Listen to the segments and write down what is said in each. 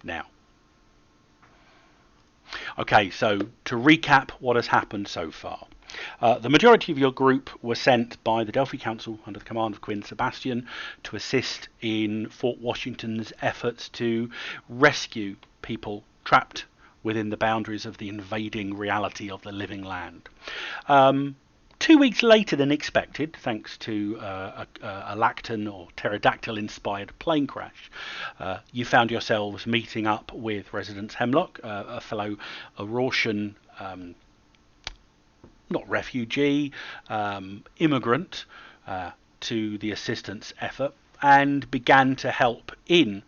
now. Okay, so to recap what has happened so far. The majority of your group were sent by the Delphi Council under the command of Queen Sebastian to assist in Fort Washington's efforts to rescue people trapped within the boundaries of the invading reality of the living land. 2 weeks later than expected, thanks to a lacton or pterodactyl-inspired plane crash, you found yourselves meeting up with Residence Hemlock, a fellow Aurortian, not refugee, immigrant, to the assistance effort, and began to help in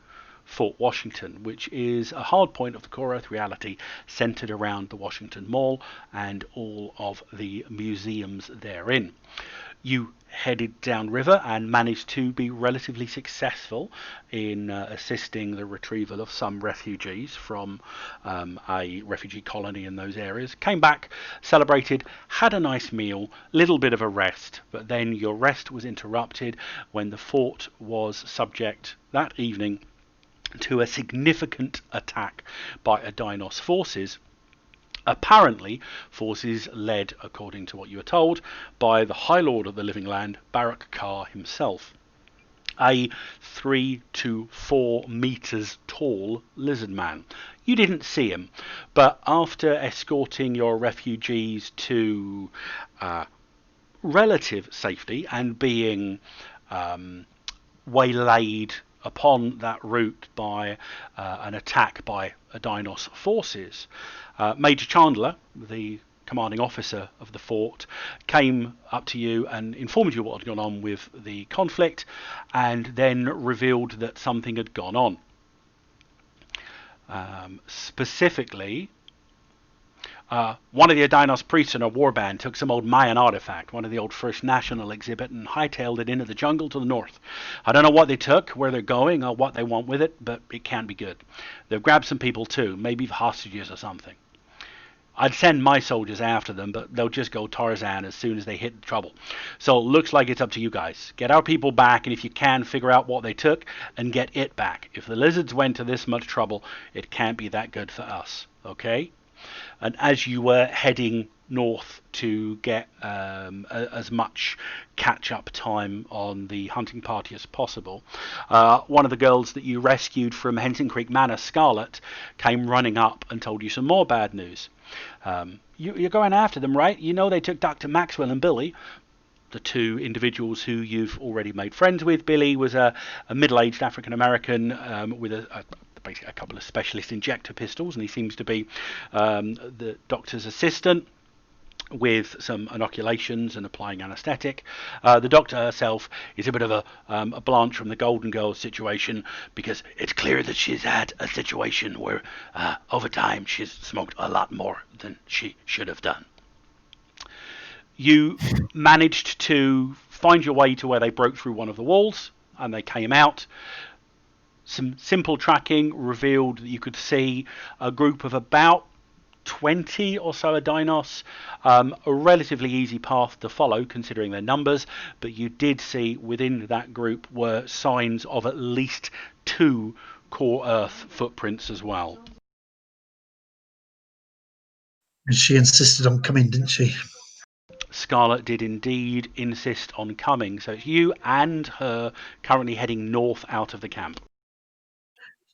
Fort Washington, which is a hard point of the core Earth reality centered around the Washington Mall and all of the museums therein. You headed downriver and managed to be relatively successful in assisting the retrieval of some refugees from a refugee colony in those areas. Came back, celebrated, had a nice meal, little bit of a rest, but then your rest was interrupted when the fort was subject that evening to a significant attack by Adinos forces, apparently forces led, according to what you were told, by the High Lord of the Living Land, Barak Kar himself, a 3 to 4 meters tall lizard man. You didn't see him, but after escorting your refugees to relative safety and being waylaid upon that route by an attack by Adinos forces, Major Chandler, the commanding officer of the fort, came up to you and informed you what had gone on with the conflict, and then revealed that something had gone on. Specifically, one of the Adinos priests in a warband took some old Mayan artifact, one of the old First National exhibit, and hightailed it into the jungle to the north. I don't know what they took, where they're going, or what they want with it, but it can't be good. They've grabbed some people too, maybe hostages or something. I'd send my soldiers after them, but they'll just go Tarzan as soon as they hit trouble. So it looks like it's up to you guys. Get our people back, and if you can, figure out what they took and get it back. If the lizards went to this much trouble, it can't be that good for us, okay? And as you were heading north to get as much catch-up time on the hunting party as possible, one of the girls that you rescued from Henson Creek Manor, Scarlet, came running up and told you some more bad news. You're going after them, right? You know they took Dr. Maxwell and Billy, the two individuals who you've already made friends with. Billy was a middle-aged African-American with basically a couple of specialist injector pistols, and he seems to be the doctor's assistant with some inoculations and applying anaesthetic. The doctor herself is a bit of a Blanche from the Golden Girls situation, because it's clear that she's had a situation where over time she's smoked a lot more than she should have done. You managed to find your way to where they broke through one of the walls, and they came out. Some simple tracking revealed that you could see a group of about 20 or so Adinos, a relatively easy path to follow considering their numbers, but you did see within that group were signs of at least 2 core Earth footprints as well. And she insisted on coming, didn't she? Scarlet did indeed insist on coming, so it's you and her currently heading north out of the camp.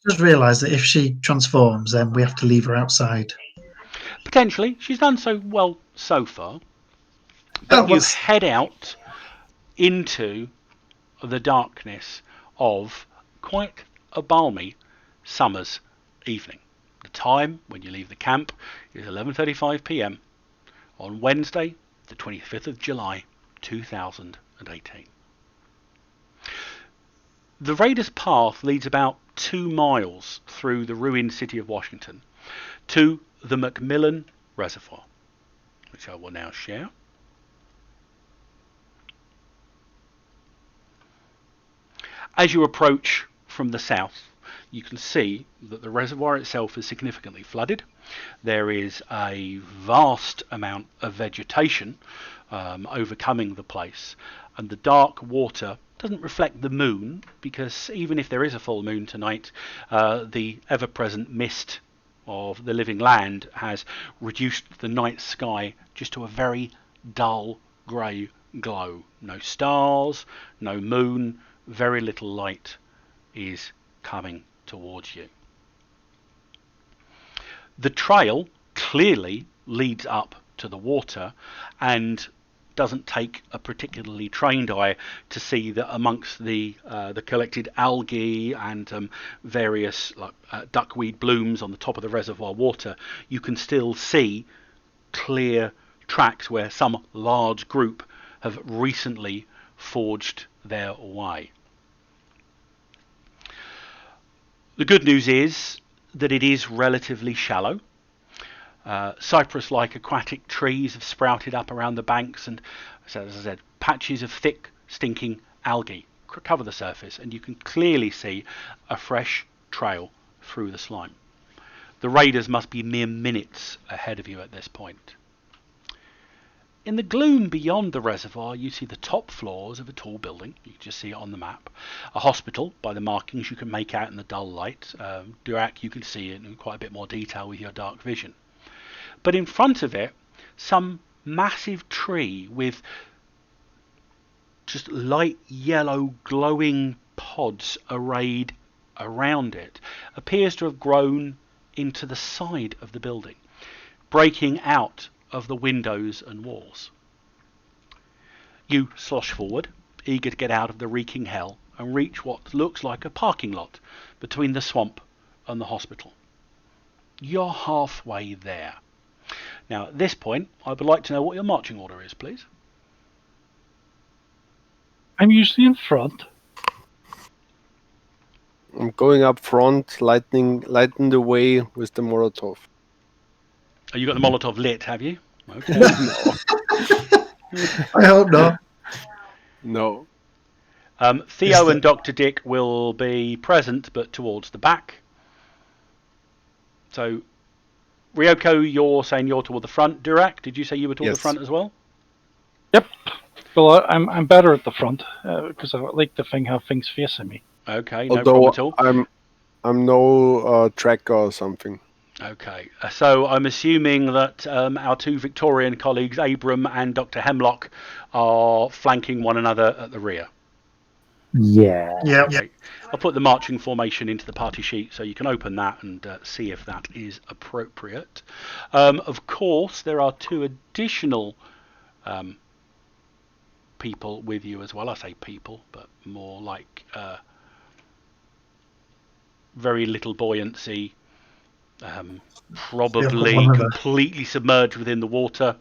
She does realise that if she transforms, then we have to leave her outside. Potentially. She's done so well so far. But you head out into the darkness of quite a balmy summer's evening. The time when you leave the camp is 11:35 p.m. on Wednesday, the 25th of July, 2018. The Raiders' path leads about 2 miles through the ruined city of Washington to the Macmillan Reservoir, which I will now share. As you approach from the south, you can see that the reservoir itself is significantly flooded. There is a vast amount of vegetation overcoming the place, and the dark water doesn't reflect the moon, because even if there is a full moon tonight, the ever-present mist of the living land has reduced the night sky just to a very dull grey glow. No stars, no moon, very little light is coming towards you. The trail clearly leads up to the water, and doesn't take a particularly trained eye to see that amongst the collected algae and various duckweed blooms on the top of the reservoir water, you can still see clear tracks where some large group have recently forged their way. The good news is that it is relatively shallow. Cypress-like aquatic trees have sprouted up around the banks, and, as I said, patches of thick, stinking algae cover the surface, and you can clearly see a fresh trail through the slime. The raiders must be mere minutes ahead of you at this point. In the gloom beyond the reservoir, you see the top floors of a tall building. You can just see it on the map. A hospital, by the markings you can make out in the dull light. Durac, you can see it in quite a bit more detail with your dark vision. But in front of it, some massive tree with just light yellow glowing pods arrayed around it appears to have grown into the side of the building, breaking out of the windows and walls. You slosh forward, eager to get out of the reeking hell, and reach what looks like a parking lot between the swamp and the hospital. You're halfway there. Now, at this point, I would like to know what your marching order is, please. I'm usually in front. I'm going up front, lighting the way with the Molotov. Oh, you got the Molotov lit, have you? Okay. I hope not. No. Theo and Dr. Dick will be present, but towards the back. So, Ryoko, you're saying you're toward the front. Durac, did you say you were toward the front as well? Yep. Well, I'm better at the front because I like the thing how things facing me. Okay, no problem at all. I'm no tracker or something. Okay, so I'm assuming that our two Victorian colleagues, Abram and Dr. Hemlock, are flanking one another at the rear. Yeah. Okay. I'll put the marching formation into the party sheet so you can open that and see if that is appropriate. Of course, there are two additional people with you as well. I say people, but more like very little buoyancy, probably completely submerged within the water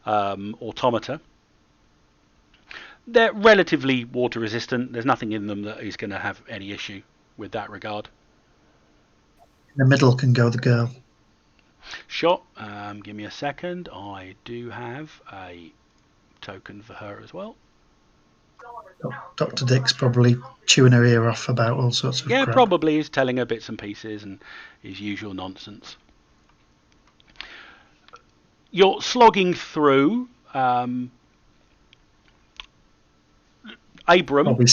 automata. They're relatively water resistant. There's nothing in them that is going to have any issue with that regard. In the middle can go the girl. Sure. Give me a second. I do have a token for her as well. Dr. Dick's probably chewing her ear off about all sorts of crap. Yeah, probably is telling her bits and pieces and his usual nonsense. You're slogging through. Abram, give me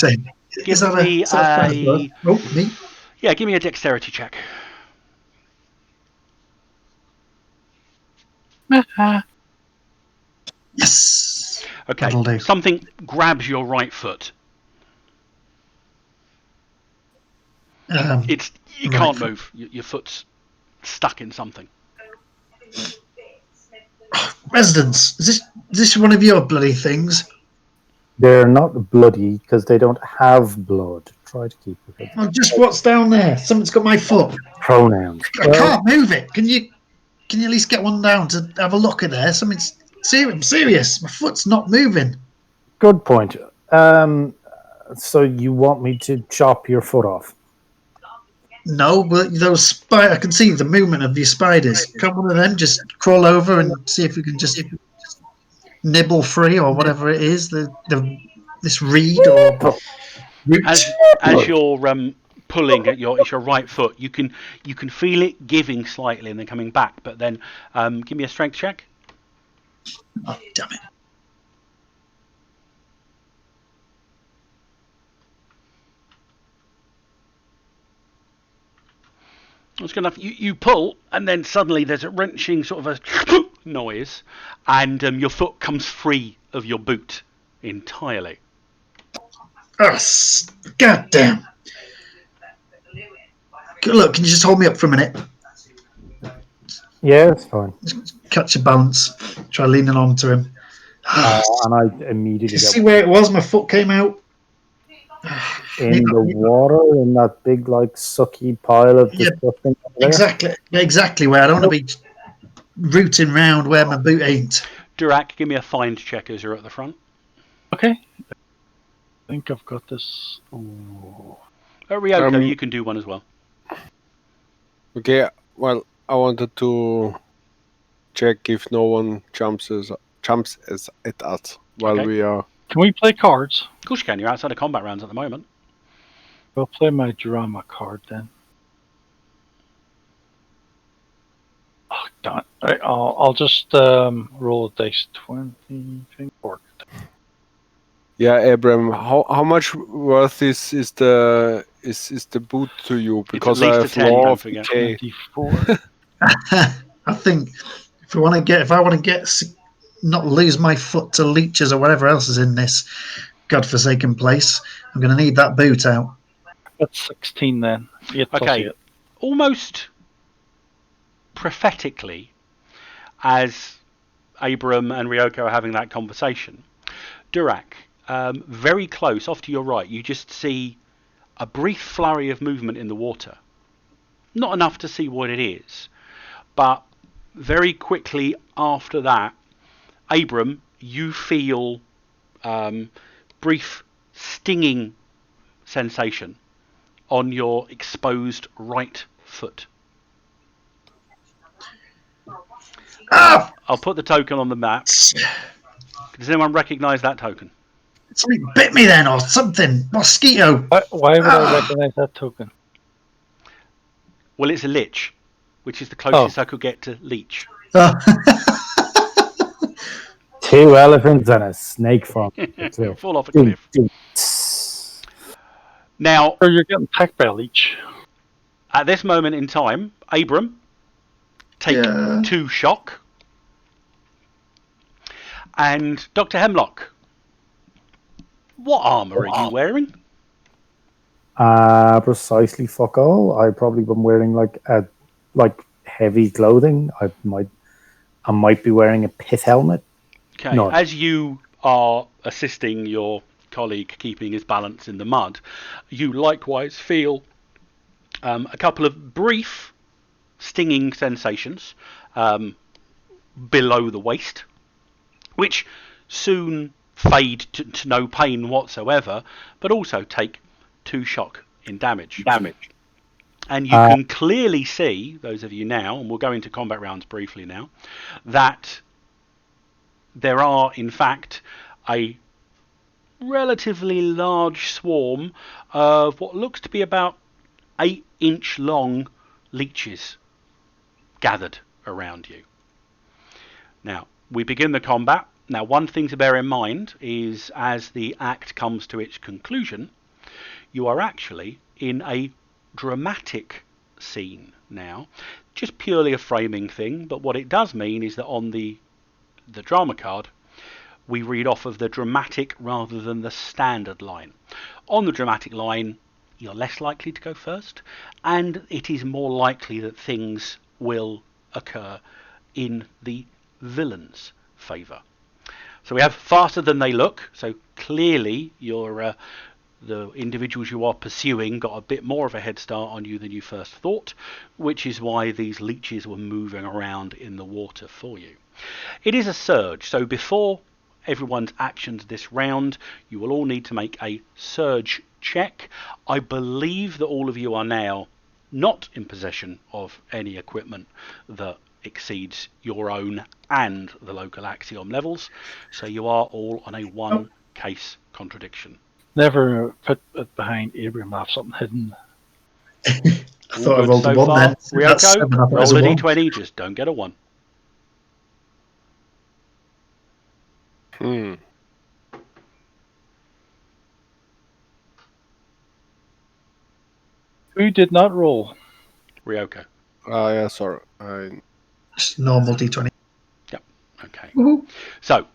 give me a dexterity check. Yes. Okay. Something grabs your right foot. You can't move. Your foot's stuck in something. Residents, is this one of your bloody things? They're not bloody because they don't have blood. Try to keep it. Well, just what's down there? Something's got my foot. Pronouns. I can't move it. Can you at least get one down to have a look at there? Something's serious. My foot's not moving. Good point. So you want me to chop your foot off? No, but those I can see the movement of these spiders. Can't one of them just crawl over and see if we can just nibble free or whatever it is? This reed or root. As you're pulling at your right foot, you can feel it giving slightly and then coming back. But then, give me a strength check. Oh, damn it! That's good enough. You pull, and then suddenly there's a wrenching sort of a noise, and your foot comes free of your boot entirely. Oh, God damn. Look, can you just hold me up for a minute? Yeah, it's fine. Catch your balance. Try leaning onto him. And I Do immediately you see get where it was? My foot came out. in the water in that big, like, sucky pile of Yeah, disgusting. There. exactly where I don't want to be rooting round where my boot ain't. Durak, give me a find check as you're at the front. Okay. I think I've got this. Ooh. Ryoko, you can do one as well. Okay, well, I wanted to check if no one jumps at us while Okay. we are. Can we play cards? Of course you can. You're outside of combat rounds at the moment. I'll play my drama card then. Oh, darn it. Right, I'll just roll a dice. 20. Yeah, Abram, how much worth is the boot to you? Because least I a have 10, law don't of forget. decay. 24. I think if I want to get not lose my foot to leeches or whatever else is in this godforsaken place, I'm going to need that boot out. That's 16 then. 8 plus Okay. 8. Almost prophetically, as Abram and Ryoko are having that conversation, Durak, very close, off to your right, you just see a brief flurry of movement in the water. Not enough to see what it is, but very quickly after that, Abram, you feel brief stinging sensation on your exposed right foot. I'll put the token on the map. Does anyone recognise that token? Something bit me then, or something. Mosquito. Why would I recognize that token? Well, it's a lich, which is the closest I could get to leech. Oh. 2 elephants and a snake from Fall off a cliff. Now, Or you're getting attacked by a leech. at this moment in time, Abram, take 2 shock. And Dr. Hemlock, what armour are you wearing? Precisely fuck all. I've probably been wearing like heavy clothing. I might be wearing a pith helmet. Okay, No. as you are assisting your colleague keeping his balance in the mud, you likewise feel a couple of brief stinging sensations below the waist, which soon fade to no pain whatsoever, but also take 2 shock in damage. And you can clearly see, those of you now, and we'll go into combat rounds briefly now, that there are, in fact, a relatively large swarm of what looks to be about 8-inch long leeches gathered around you. Now, we begin the combat. Now, one thing to bear in mind is as the act comes to its conclusion, you are actually in a dramatic scene now. Just purely a framing thing, but what it does mean is that on the drama card, we read off of the dramatic rather than the standard line. On the dramatic line, you're less likely to go first, and it is more likely that things will occur in the villain's favour. So we have faster than they look, so clearly the individuals you are pursuing got a bit more of a head start on you than you first thought, which is why these leeches were moving around in the water for you. It is a surge, so before everyone's actions this round, you will all need to make a surge check. I believe that all of you are now not in possession of any equipment that exceeds your own and the local axiom levels, so you are all on a 1 case contradiction. Never put it behind Abram to have something hidden. I All thought I good rolled so a 1 far. then. That's Ryoko, 7 up as roll a a 1. d20, just don't get a 1. Who did not roll? Ryoko. Yeah, sorry. Just normal D20. Yep. Okay. Woohoo. So,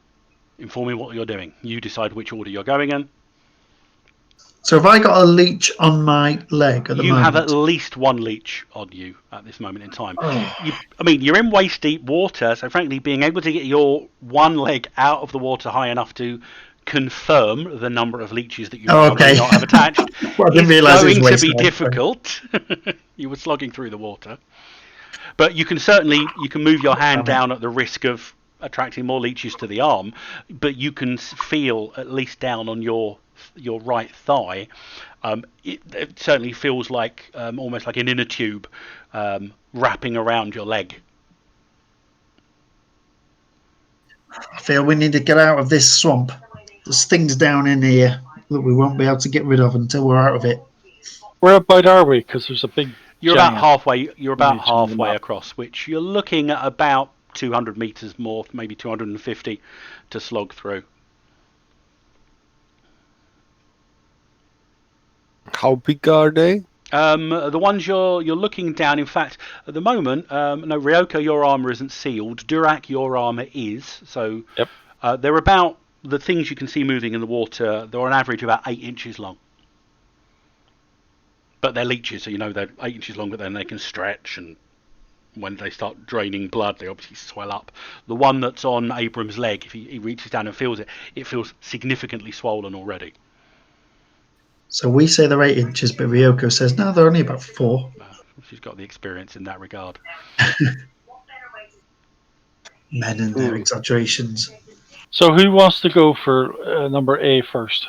inform me what you're doing. You decide which order you're going in. So have I got a leech on my leg at the You moment? have at least one leech on you at this moment in time. Oh. You're in waist deep water, so frankly, being able to get your one leg out of the water high enough to confirm the number of leeches that you may not have attached Well, I didn't is realise it was going to waist be high. difficult. You were slogging through the water. But you can move your hand down at the risk of attracting more leeches to the arm, but you can feel, at least down on your right thigh, it certainly feels like almost like an inner tube wrapping around your leg. I feel we need to get out of this swamp. There's things down in here that we won't be able to get rid of until we're out of it. Where about are we? Because there's a big. You're about giant halfway. You're about leech on the halfway map. across, which you're looking at about 200 meters more, maybe 250, to slog through. How big are they? The ones you're looking down. In fact, at the moment, no, Ryoko, your armor isn't sealed. Durak, your armor is. So Yep. they're about the things you can see moving in the water. They're on average about 8 inches long. But they're leeches, so they're 8 inches long, but then they can stretch, and when they start draining blood, they obviously swell up. The one that's on Abram's leg, if he reaches down and feels it, it feels significantly swollen already. So we say they're 8 inches, but Ryoko says, no, they're only about 4. She's got the experience in that regard. Men and their exaggerations. So who wants to go for number A first?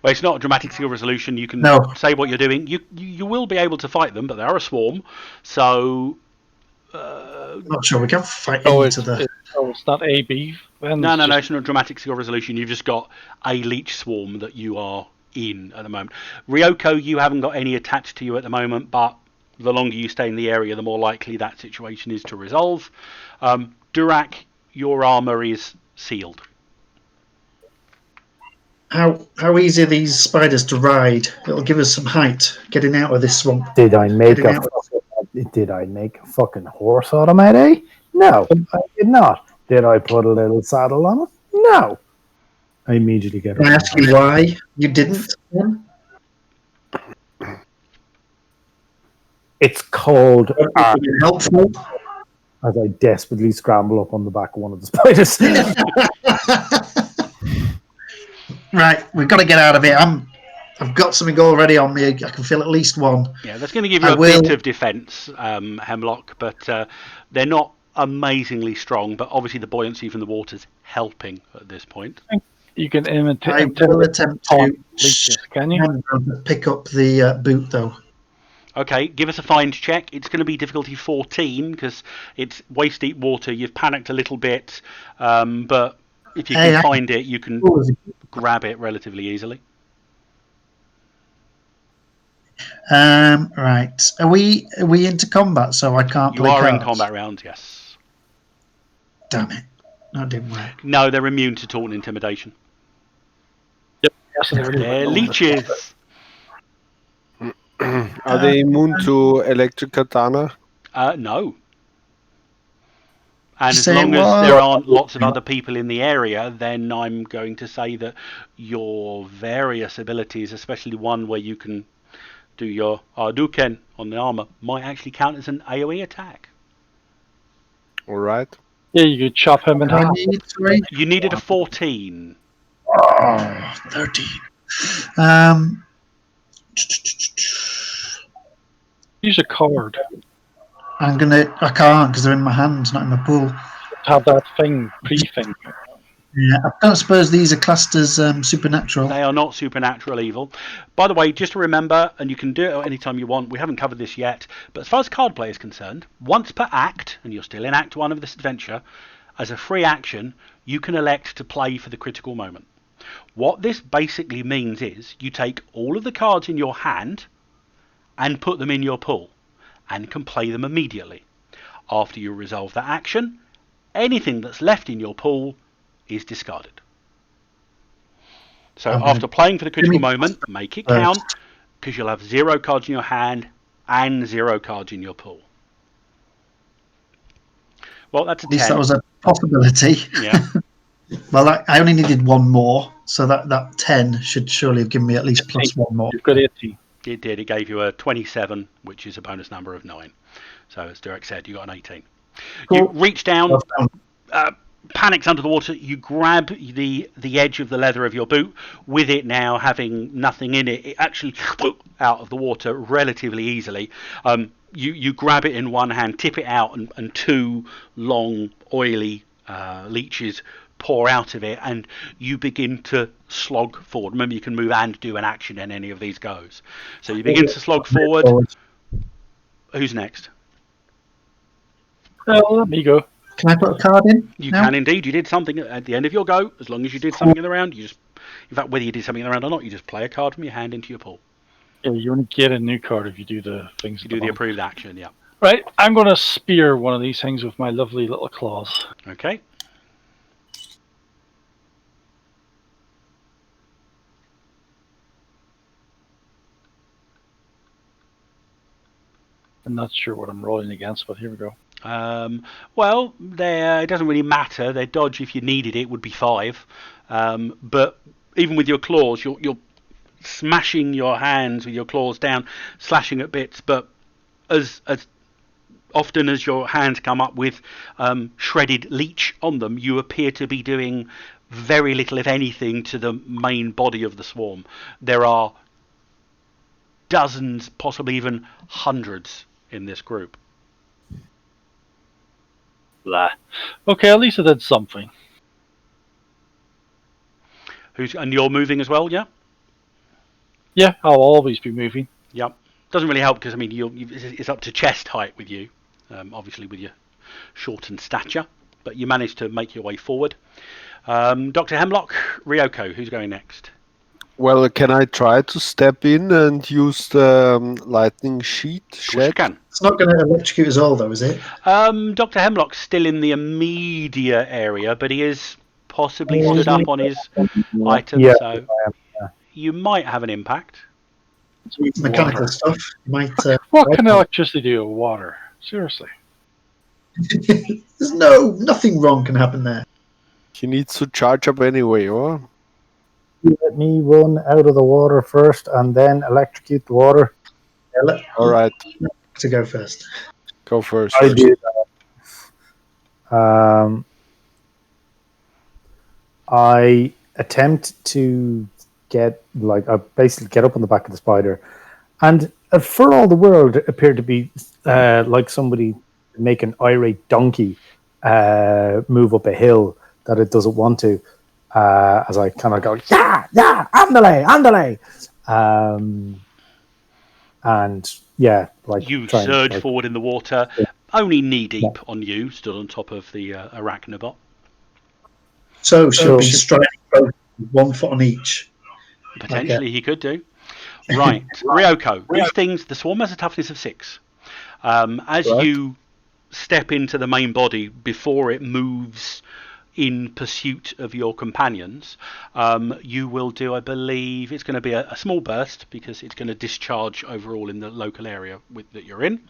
Well, it's not a dramatic skill resolution. You can say what you're doing. You will be able to fight them, but they are a swarm. So, Not sure we can fight into the. It's not A, B. No, it's not a dramatic skill resolution. You've just got a leech swarm that you are in at the moment. Ryoko, you haven't got any attached to you at the moment, but the longer you stay in the area, the more likely that situation is to resolve. Durak, your armor is sealed. How easy are these spiders to ride? It'll give us some height getting out of this swamp. Did I make a fucking horse out of my day? No, I did not. Did I put a little saddle on it? No. I immediately get Can I ask you why you didn't? It's called helpful. As I desperately scramble up on the back of one of the spiders. Right, we've got to get out of it. I've got something already on me. I can feel at least one. Yeah, that's going to give you a bit of defense, Hemlock, but they're not amazingly strong. But obviously, the buoyancy from the water's helping at this point. You can imitate. I will attempt to can you? Pick up the boot, though. Okay, give us a find check. It's going to be difficulty 14 because it's waist deep water. You've panicked a little bit, but if you can find it, you can grab it relatively easily. Right. Are we into combat? So I can't play cards? You are in combat rounds, yes. Damn it. That didn't work. No, they're immune to taunt and intimidation. Yep. They're leeches. Are they immune to electric katana? No. And as long as there aren't lots of other people in the area, then I'm going to say that your various abilities, especially one where you can do your Arduken on the armor, might actually count as an AoE attack. All right. Yeah, you could chop him in half. You needed a 14. Oh, 13. Use a card. I can't because they're in my hands, not in my pool. Have that pre-thing. Yeah, I don't suppose these are classed as supernatural. They are not supernatural evil. By the way, just to remember, and you can do it any time you want, we haven't covered this yet, but as far as card play is concerned, once per act, and you're still in Act 1 of this adventure, as a free action, you can elect to play for the critical moment. What this basically means is you take all of the cards in your hand and put them in your pool, and can play them immediately. After you resolve that action, anything that's left in your pool is discarded. So after playing for the critical moment, make it count, because you'll have 0 cards in your hand and 0 cards in your pool. Well, that's a At least 10. that was a possibility. Yeah. Well, I only needed one more, so that 10 should surely have given me at least plus one more. You've got 18. It did. It gave you a 27, which is a bonus number of 9. So, as Derek said, you got an 18. Cool. You reach down, panics under the water. You grab the edge of the leather of your boot. With it now having nothing in it, it actually out of the water relatively easily. You grab it in one hand, tip it out, and 2 long, oily leeches pour out of it, and you begin to slog forward. Remember, you can move and do an action in any of these goes. So you begin to slog forward. Who's next? Let me go. Can I put a card in? You now? can indeed. You did something at the end of your go. As long as you did something in the round, you just, in fact, whether you did something in the round or not, you just play a card from your hand into your pool. Yeah, you only get a new card if you do the things. You do the approved action, yeah. Right, I'm going to spear one of these things with my lovely little claws. Okay. I'm not sure what I'm rolling against, but here we go. Well, it doesn't really matter. Their dodge, if you needed it, would be 5. But even with your claws, you're smashing your hands with your claws down, slashing at bits. But as often as your hands come up with shredded leech on them, you appear to be doing very little, if anything, to the main body of the swarm. There are dozens, possibly even hundreds in this group. Blah. Okay, at least I did something. And you're moving as well, yeah? Yeah, I'll always be moving. Yep. Doesn't really help because, I mean, it's up to chest height with you, obviously with your shortened stature, but you managed to make your way forward. Dr. Hemlock, Ryoko, who's going next? Well, can I try to step in and use the lightning sheet? Of course you can. It's not going to electrocute us all, though, is it? Dr. Hemlock's still in the immediate area, but he is possibly stood up on his item, Yeah, so you might have an impact. Mechanical stuff. You might. What can electricity do with water? Seriously. There's nothing wrong can happen there. He needs to charge up anyway, or? You let me run out of the water first and then electrocute the water. All right. To go first. Go first. I do that. I attempt to I basically get up on the back of the spider, and for all the world, it appeared to be like somebody make an irate donkey move up a hill that it doesn't want to. As I kind of go, andale. And yeah, like you surge forward in the water, only knee deep on you, stood on top of the arachnobot. So she'll be striding both, 1 foot on each. Potentially, he could do. Right, Ryoko. These things, the swarm has a toughness of 6. As you step into the main body before it moves in pursuit of your companions, you will do, I believe, it's going to be a small burst because it's going to discharge overall in the local area that you're in.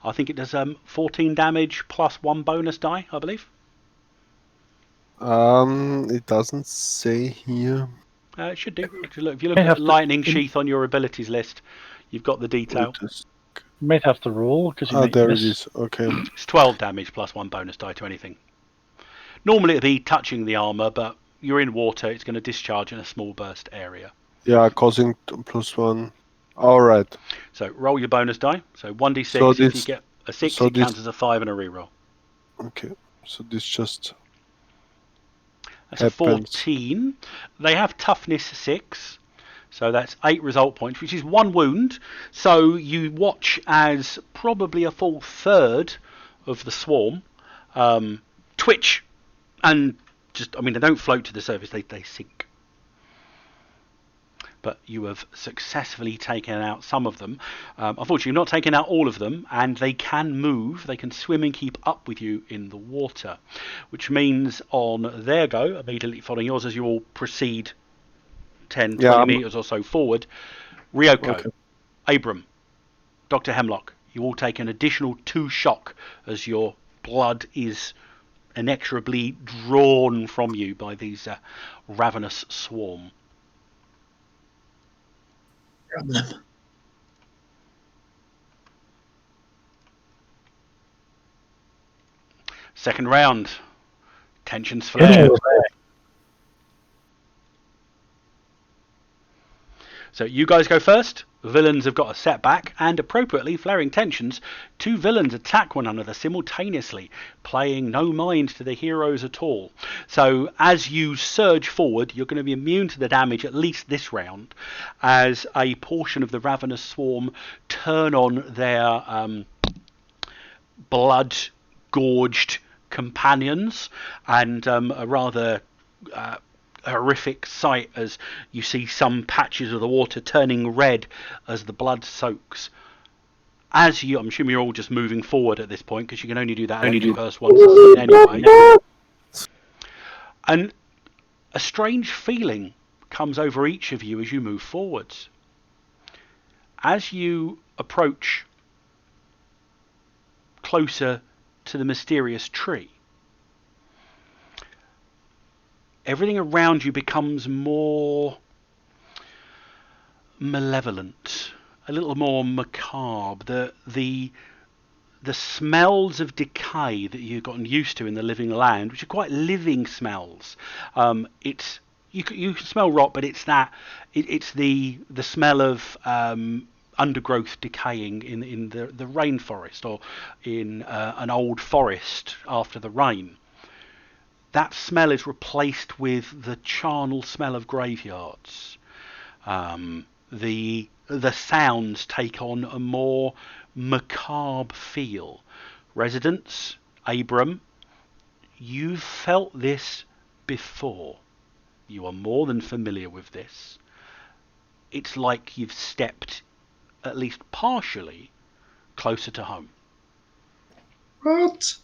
I think it does 14 damage plus 1 bonus die, I believe. It doesn't say here. It should do. If you look at lightning sheath on your abilities list, you've got the detail. You might have to roll because you might there miss. it is. Okay. It's 12 damage plus 1 bonus die to anything. Normally it'd be touching the armor, but you're in water, it's going to discharge in a small burst area. Yeah, causing +1. All right. So roll your bonus die. So 1d6, So if this- you get a 6, so it this- counts as a 5 and a reroll. Okay. So this just That's happens. a 14. They have toughness 6. So that's 8 result points, which is 1 wound. So you watch as probably a full third of the swarm twitch and just, I mean, they don't float to the surface, they sink. But you have successfully taken out some of them. Unfortunately, you've not taken out all of them, and they can move. They can swim and keep up with you in the water, which means on their go, immediately following yours, as you all proceed 10, 20 meters or so forward, Ryoko, Abram, Dr. Hemlock, you all take an additional 2 shock as your blood is inexorably drawn from you by these ravenous swarm. Grab them. Second round. Tensions flare. So you guys go first. Villains have got a setback, and appropriately, flaring tensions, 2 villains attack one another simultaneously, playing no mind to the heroes at all. So as you surge forward, you're going to be immune to the damage at least this round, as a portion of the ravenous swarm turn on their blood-gorged companions, and a rather horrific sight as you see some patches of the water turning red as the blood soaks. As you, I'm assuming you're all just moving forward at this point, because you can only do that first once a scene anyway. And a strange feeling comes over each of you as you move forwards. As you approach closer to the mysterious tree, everything around you becomes more malevolent, a little more macabre. The smells of decay that you've gotten used to in the living land, which are quite living smells. It's you can smell rot, but it's the smell of undergrowth decaying in the rainforest, or in an old forest after the rain. That smell is replaced with the charnel smell of graveyards. The sounds take on a more macabre feel. Residents, Abram, you've felt this before. You are more than familiar with this. It's like you've stepped, at least partially, closer to home. What?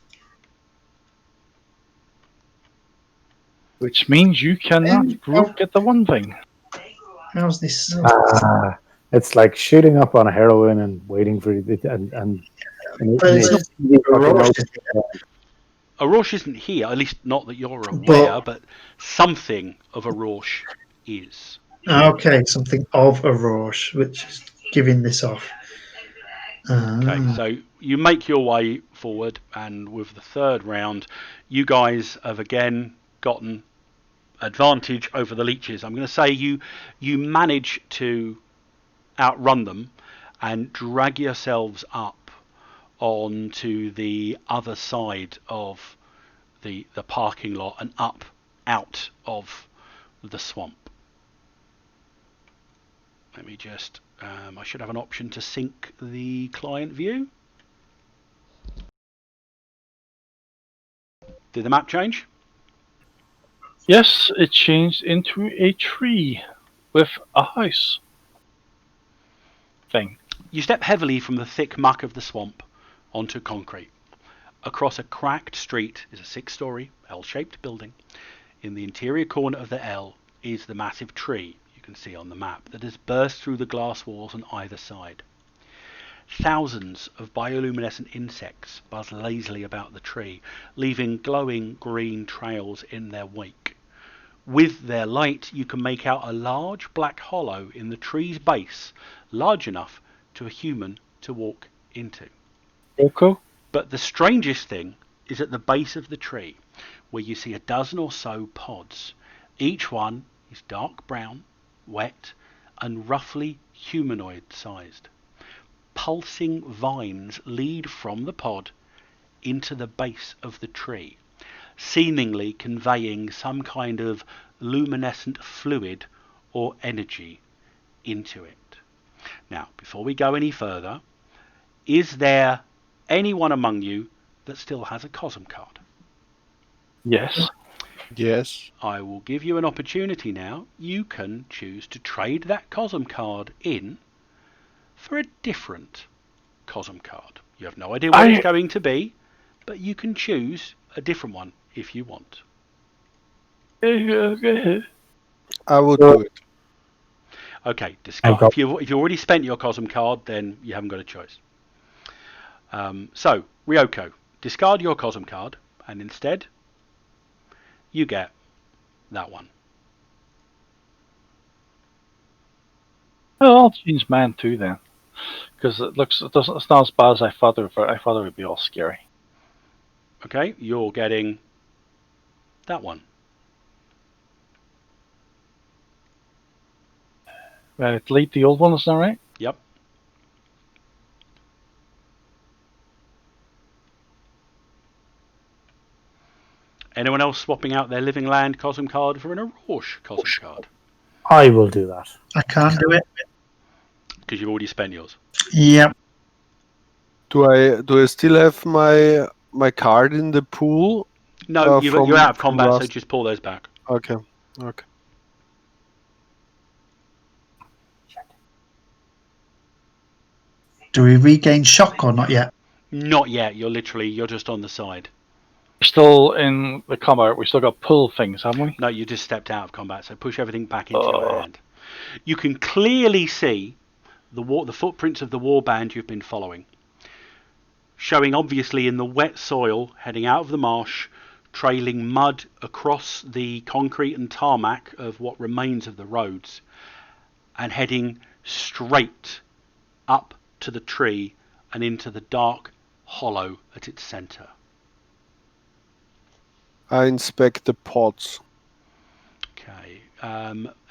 Which means you cannot get the one thing. How's this? It's like shooting up on a heroin and waiting for it, and But it's not Arosh isn't here, at least not that you're aware, but something of Arosh is. okay, something of a Roche, which is giving this off. Okay, so you make your way forward, and with the third round, you guys have again gotten advantage over the leeches. I'm going to say you manage to outrun them and drag yourselves up onto the other side of the parking lot and up out of the swamp. Let me just I should have an option to sync the client view. Did the map change? Yes, it changed into a tree with a house thing. You step heavily from the thick muck of the swamp onto concrete. Across a cracked street is a 6-story L-shaped building. In the interior corner of the L is the massive tree you can see on the map that has burst through the glass walls on either side. Thousands of bioluminescent insects buzz lazily about the tree, leaving glowing green trails in their wake. With their light, you can make out a large black hollow in the tree's base, large enough to a human to walk into. Oko? But the strangest thing is at the base of the tree, where you see a dozen or so pods. Each one is dark brown, wet, and roughly humanoid-sized. Pulsing vines lead from the pod into the base of the tree, seemingly conveying some kind of luminescent fluid or energy into it. Now, before we go any further, is there anyone among you that still has a Cosm card? Yes. Yes. I will give you an opportunity now. You can choose to trade that Cosm card in for a different Cosm card. You have no idea what it's going to be, but you can choose a different one if you want. I will do it. Okay, I've discard. got- If you've already spent your Cosm card, then you haven't got a choice. So, Ryoko, discard your Cosm card, and instead, you get that one. Oh, I'll change mine too then, because it's not as bad as I thought it would. I thought it would be all scary. Okay, you're getting that one. Delete the old one, is that right? Yep. Anyone else swapping out their Living Land Cosm card for an Arosh Cosm card? I will do that. I can't do it. Because you've already spent yours. Yep. Do I still have my card in the pool? No, you're out of from combat, so last- just pull those back. Okay. Do we regain shock or not yet? Not yet. You're just on the side. We're still in the combat. We still got pull things, haven't we? No, you just stepped out of combat, so push everything back into your hand. You can clearly see the footprints of the warband you've been following, showing obviously in the wet soil, heading out of the marsh, trailing mud across the concrete and tarmac of what remains of the roads, and heading straight up to the tree and into the dark hollow at its centre. I inspect the pods. Okay.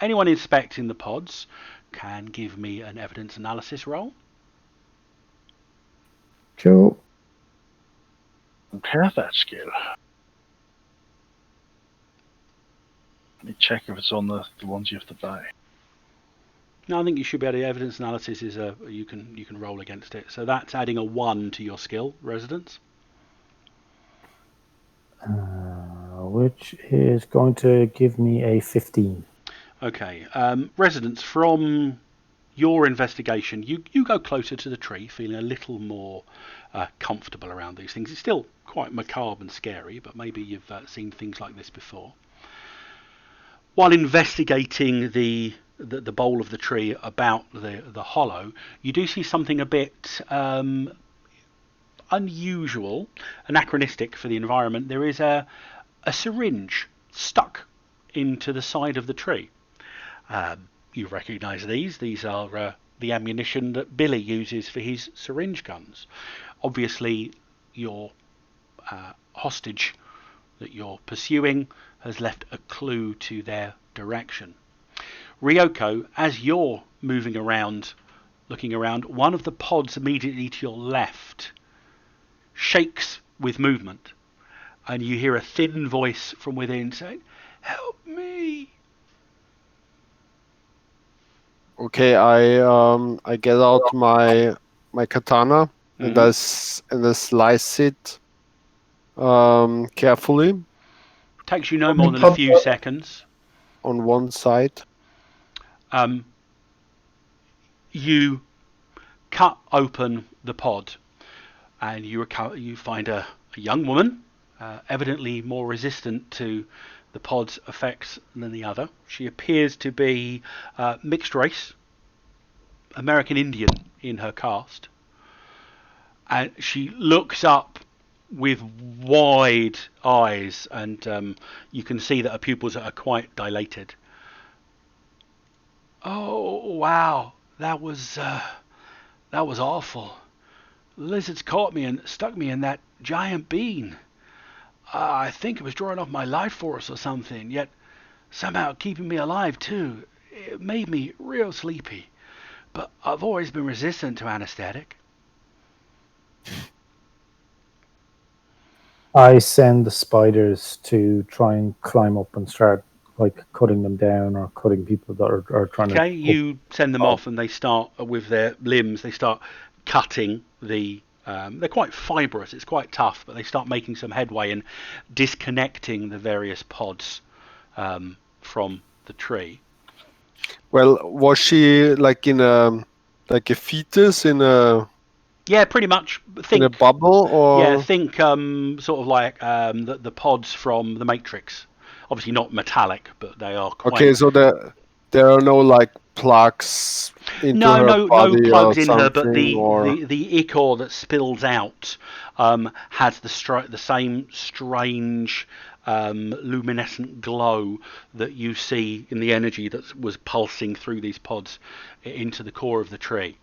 Anyone inspecting the pods can give me an evidence analysis roll. Cool. Don't have that skill. Let me check if it's on the ones you have to buy. No, I think you should be able to. Evidence analysis is you can roll against it. So that's adding a 1 to your skill, residence. Which is going to give me a 15. Okay. Residence, from your investigation, you go closer to the tree, feeling a little more comfortable around these things. It's still quite macabre and scary, but maybe you've seen things like this before. While investigating the bole of the tree about the hollow, you do see something a bit unusual, anachronistic for the environment. There is a syringe stuck into the side of the tree. You recognise these. These are the ammunition that Billy uses for his syringe guns. Obviously, your hostage that you're pursuing has left a clue to their direction. Ryoko, as you're moving around, looking around, one of the pods immediately to your left shakes with movement, and you hear a thin voice from within saying, "Help me!" Okay, I get out my katana and I slice it carefully Takes you no more than a few seconds. on one side. You cut open the pod, and you find a young woman, evidently more resistant to the pod's effects than the other. She appears to be mixed race, American Indian in her caste, and she looks up with wide eyes, and you can see that her pupils are quite dilated. "Oh wow, that was awful. Lizards caught me and stuck me in that giant bean. I think it was drawing off my life force or something, yet somehow keeping me alive too. It made me real sleepy, but I've always been resistant to anesthetic." I send the spiders to try and climb up and start like cutting them down or cutting people that are trying to. Okay, you send them off, and they start with their limbs. They start cutting the. They're quite fibrous. It's quite tough, but they start making some headway and disconnecting the various pods from the tree. Well, was she like in a fetus in a Yeah, pretty much. in a bubble, or Yeah, think sort of like the pods from the Matrix. Obviously not metallic, but they are quite. okay? So There are no like plugs into No, her no body or plugs in her, but something, or the ichor that spills out has the same strange luminescent glow that you see in the energy that was pulsing through these pods into the core of the tree.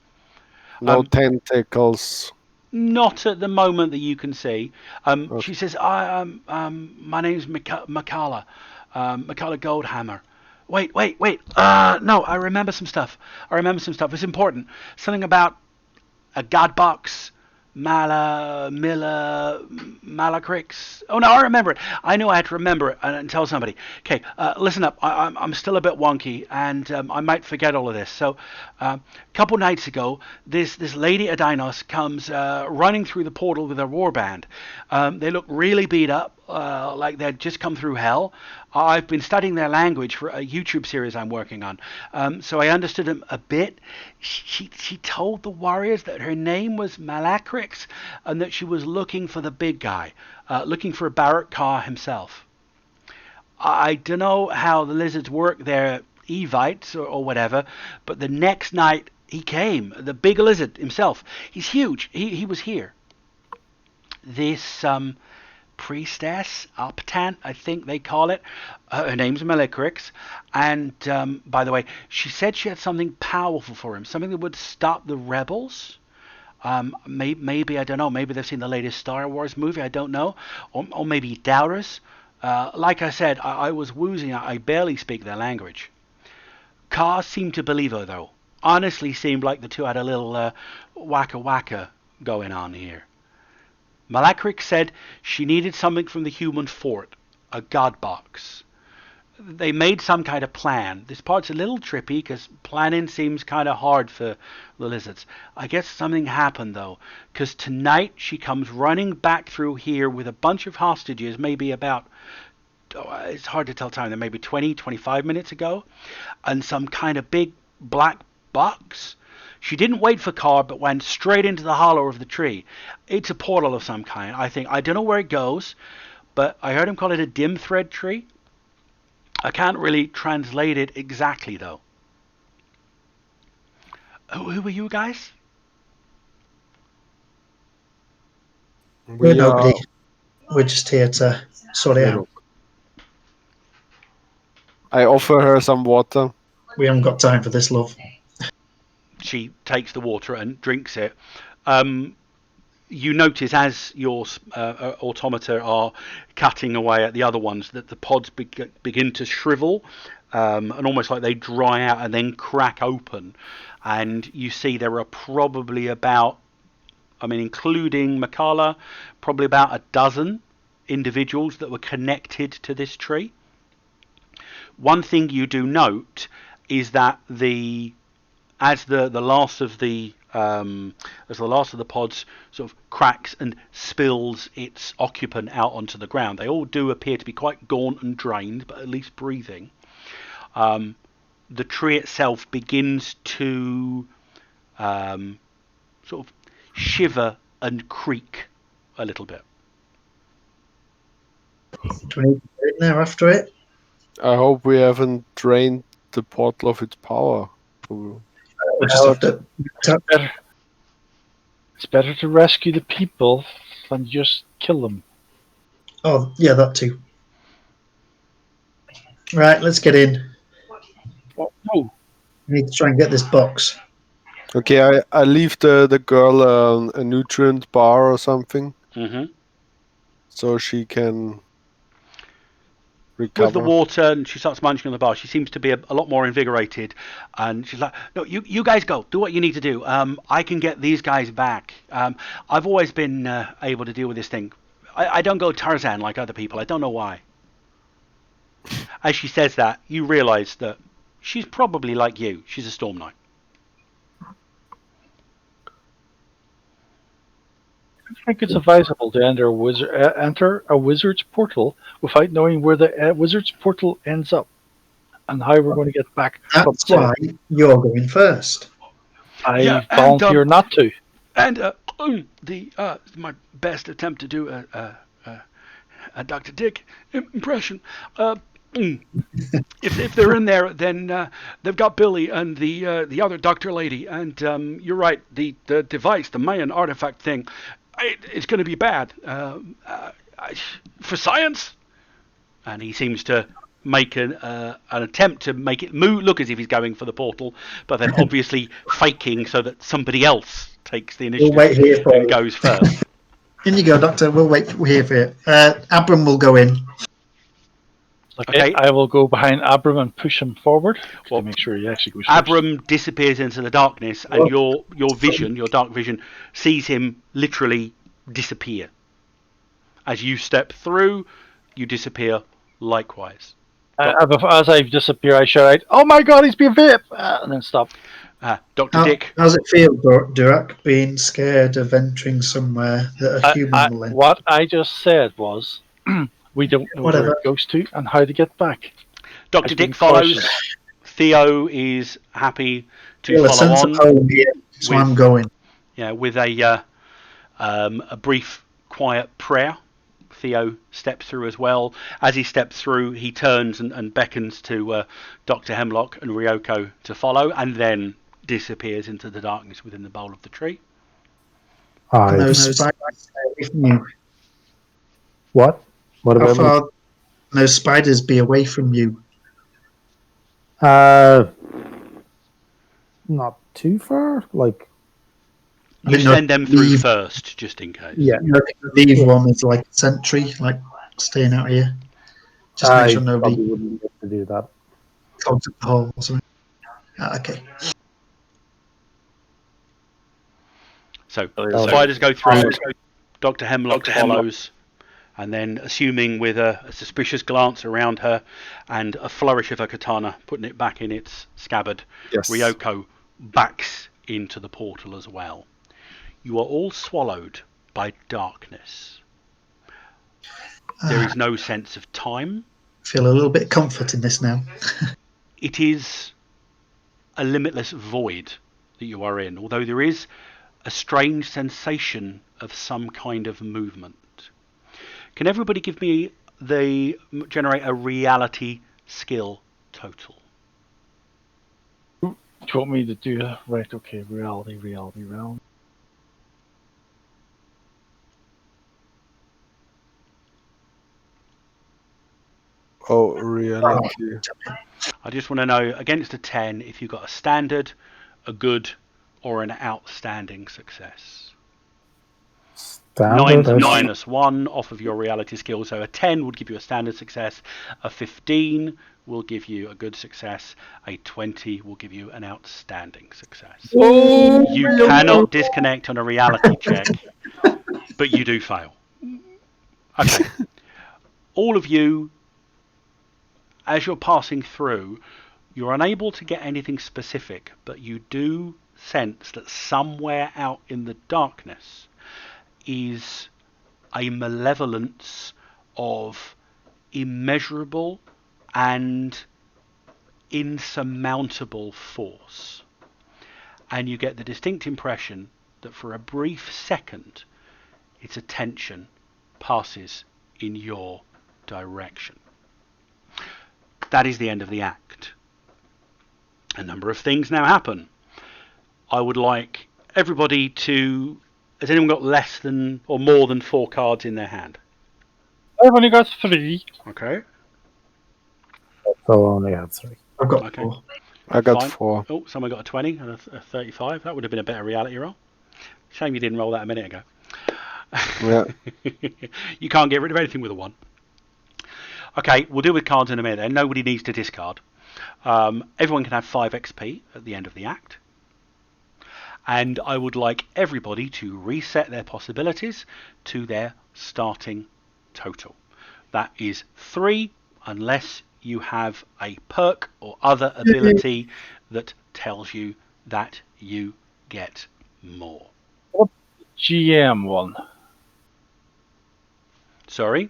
no tentacles. Not at the moment that you can see. Okay. She says, my name's Makala, Makala Goldhammer. Wait. No, I remember some stuff. It's important. Something about a Godbox, Malacrix. Oh no, I remember it. I knew I had to remember it and tell somebody. Okay, listen up. I'm still a bit wonky, and I might forget all of this. So, a couple nights ago, this lady Adinos comes running through the portal with her warband. They look really beat up, like they'd just come through hell. I've been studying their language for a YouTube series I'm working on, so I understood them a bit. She told the warriors that her name was Malacrix and that she was looking for the big guy, looking for Barrett Carr himself. I don't know how the lizards work their evites or whatever, but the next night he came, the big lizard himself. He's huge. He was here. This priestess, Optant, I think they call it. Her name's Malacrix, and by the way, she said she had something powerful for him, something that would stop the rebels. Maybe I don't know. Maybe they've seen the latest Star Wars movie. I don't know, or maybe doubters. Like I said, I was woozing. I barely speak their language. Carr seemed to believe her, though. Honestly, seemed like the two had a little waka going on here. Malacrix said she needed something from the human fort, a Godbox. They made some kind of plan. This part's a little trippy because planning seems kind of hard for the lizards. I guess something happened though, because tonight she comes running back through here with a bunch of hostages, maybe about, it's hard to tell time, they're maybe 20-25 minutes ago, and some kind of big black box. She didn't wait for Carr, but went straight into the hollow of the tree. It's a portal of some kind, I think. I don't know where it goes, but I heard him call it a dim thread tree. I can't really translate it exactly, though. Who are you guys? We're nobody. We're just here to sort it out. I offer her some water. We haven't got time for this, love. She takes the water and drinks it. You notice as your automata are cutting away at the other ones that the pods begin to shrivel and almost like they dry out and then crack open. And you see there are probably about, including Makala, probably about a dozen individuals that were connected to this tree. One thing you do note is that as the last of the pods sort of cracks and spills its occupant out onto the ground, they all do appear to be quite gaunt and drained, but at least breathing. The tree itself begins to sort of shiver and creak a little bit. Do we need to go in there after it? I hope we haven't drained the portal of its power. We just have to. It's better to rescue the people than just kill them. Oh, yeah, that too. Right, let's get in. Oh, no. We need to try and get this box. Okay, I leave the girl a nutrient bar or something, so she can recover. With the water, and she starts munching on the bar. She seems to be a lot more invigorated, and she's like, "No, you guys go. Do what you need to do. I can get these guys back. I've always been able to deal with this thing. I don't go Tarzan like other people. I don't know why." As she says that, you realise that she's probably like you. She's a Storm Knight. I think it's advisable to enter a wizard's portal without knowing where the wizard's portal ends up and how we're going to get back. That's why you're going first. I volunteer not to. And my best attempt to do a Dr. Dick impression. If they're in there, then they've got Billy and the other doctor lady. And you're right, the device, the Mayan artifact thing, it's going to be bad for science. And he seems to make an attempt to make it look as if he's going for the portal, but then obviously faking so that somebody else takes the initiative wait here for and you. goes first. In you go, Doctor. We'll wait here for you. Abram will go in. Okay, I will go behind Abram and push him forward to make sure he actually goes first. Abram disappears into the darkness, and your vision, your dark vision, sees him literally disappear. As you step through, you disappear likewise. As I disappear, I shout out, "Oh my God, he's being vaped!" And then stop. Dr. Dick. How does it feel, Durak, being scared of entering somewhere that a human will enter? What I just said was, we don't know where it goes to and how to get back. Dr. Dick follows. Theo is happy to follow sense on. Of home here, so I'm going. Yeah, with a brief, quiet prayer. Theo steps through as well. As he steps through, he turns and beckons to Dr. Hemlock and Ryoko to follow, and then disappears into the darkness within the bole of the tree. What? What about How far can those spiders be away from you? Not too far. Like you send them through first, just in case. Yeah, leave one as like a sentry, like staying out here. Just make sure nobody wouldn't get to do that. Clogs up the hole or something. Okay. So spiders go through. Dr. Hemlock follows. And then, assuming with a suspicious glance around her and a flourish of her katana, putting it back in its scabbard, Ryoko backs into the portal as well. You are all swallowed by darkness. There is no sense of time. Feel a little bit of comfort in this now. It is a limitless void that you are in, although there is a strange sensation of some kind of movement. Can everybody give me generate a reality skill total? Do you want me to do that? Right, okay, reality. Oh, reality. I just want to know, against a 10, if you got a standard, a good, or an outstanding success. 9's -1 off of your reality skill, so a 10 would give you a standard success, a 15 will give you a good success, a 20 will give you an outstanding success. Oh, you cannot disconnect on a reality check, but you do fail. Okay. All of you, as you're passing through, you're unable to get anything specific, but you do sense that somewhere out in the darkness is a malevolence of immeasurable and insurmountable force. And you get the distinct impression that for a brief second, its attention passes in your direction. That is the end of the act. A number of things now happen. I would like everybody to... Has anyone got less than or more than 4 cards in their hand? I've only got 3. Okay. So I only have 3. I've got 4. I got 4. Oh, someone got a 20 and a 35. That would have been a better reality roll. Shame you didn't roll that a minute ago. Yeah. You can't get rid of anything with a 1. Okay, we'll deal with cards in a minute then. Nobody needs to discard. Everyone can have 5 XP at the end of the act. And I would like everybody to reset their possibilities to their starting total. That is 3, unless you have a perk or other ability that tells you that you get more. GM one. Sorry?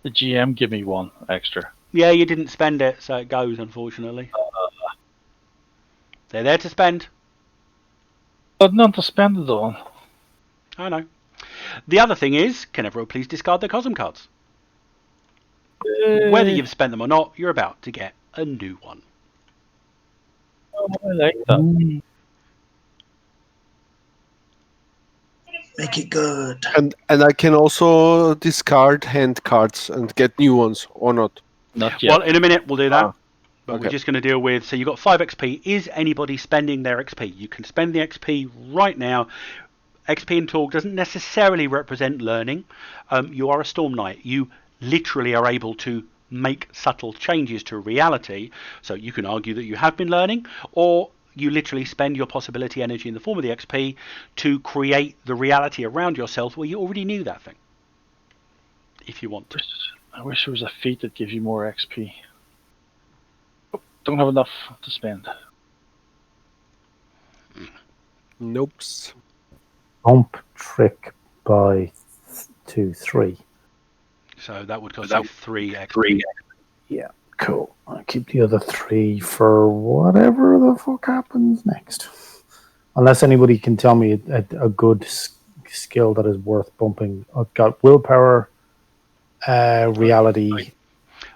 The GM give me 1 extra. Yeah, you didn't spend it, so it goes, unfortunately. They're there to spend. But none to spend it on. I know. The other thing is, can everyone please discard their Cosm cards? Whether you've spent them or not, you're about to get a new one. Oh, I like that. Make it good. And I can also discard hand cards and get new ones, or not? Not yet. Well, in a minute we'll do that. But okay. we're just going to deal with, so you've got 5 XP. Is anybody spending their XP? You can spend the XP right now. XP in TORG doesn't necessarily represent learning. You are a Storm Knight. You literally are able to make subtle changes to reality. So you can argue that you have been learning, or you literally spend your possibility energy in the form of the XP to create the reality around yourself where you already knew that thing. If you want to. I wish there was a feat that gives you more XP. Oh, don't have enough to spend. Nope. Bump trick by 2, 3. So that would cost you 3 XP. 3. Yeah, cool. I'll keep the other 3 for whatever the fuck happens next. Unless anybody can tell me a good skill that is worth bumping. I've got willpower, reality.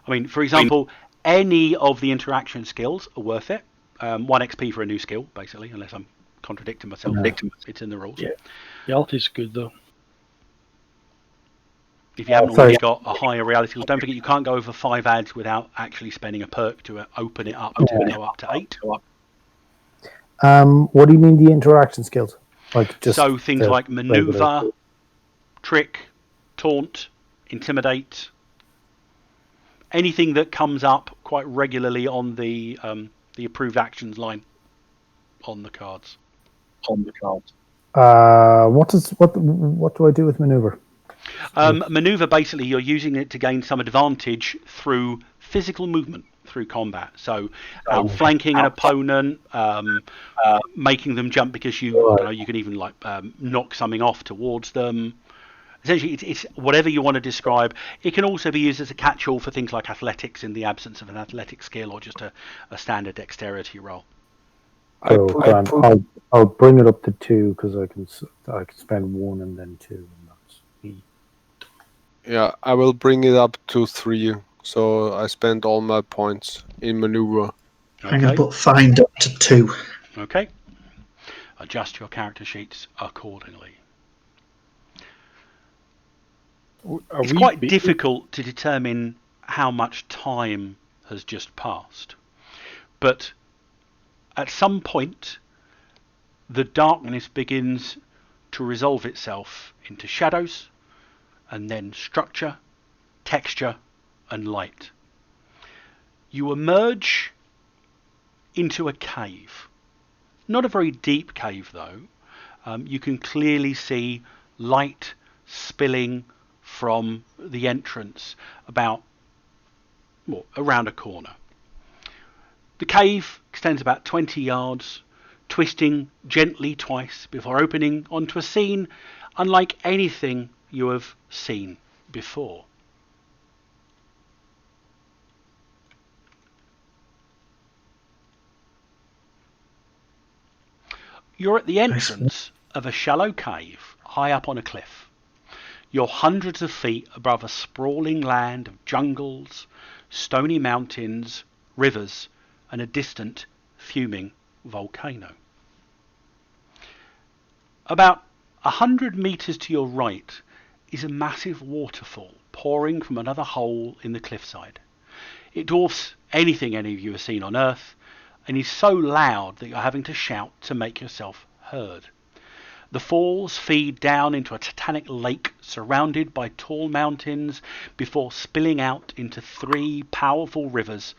I mean, for example, any of the interaction skills are worth it. 1 XP for a new skill, basically, unless I'm contradicting myself. Yeah. It's in the rules. Yeah. Reality's good, though. If you haven't already got a higher reality skill, don't forget you can't go over 5 ads without actually spending a perk to open it up to go up to 8. What do you mean the interaction skills? Like just so things like maneuver, regular. trick, taunt, intimidate, anything that comes up quite regularly on the approved actions line on the cards. What do I do with maneuver? Maneuver, basically, you're using it to gain some advantage through physical movement, through combat. So outflanking an opponent, making them jump because you can even knock something off towards them. Essentially, it's whatever you want to describe. It can also be used as a catch-all for things like athletics in the absence of an athletic skill, or just a standard dexterity roll. I'll bring it up to 2 because I can spend 1 and then 2. And that's me. Yeah, I will bring it up to 3. So I spent all my points in maneuver. Okay. I'm going to put find up to 2. Okay. Adjust your character sheets accordingly. It's quite difficult to determine how much time has just passed. But at some point, the darkness begins to resolve itself into shadows, and then structure, texture, and light. You emerge into a cave. Not a very deep cave, though. You can clearly see light spilling from the entrance around a corner. The cave extends about 20 yards, twisting gently twice before opening onto a scene unlike anything you have seen before. You're at the entrance of a shallow cave high up on a cliff. You're hundreds of feet above a sprawling land of jungles, stony mountains, rivers, and a distant, fuming volcano. About 100 meters to your right is a massive waterfall pouring from another hole in the cliffside. It dwarfs anything any of you have seen on Earth, and is so loud that you're having to shout to make yourself heard. The falls feed down into a titanic lake surrounded by tall mountains before spilling out into 3 powerful rivers.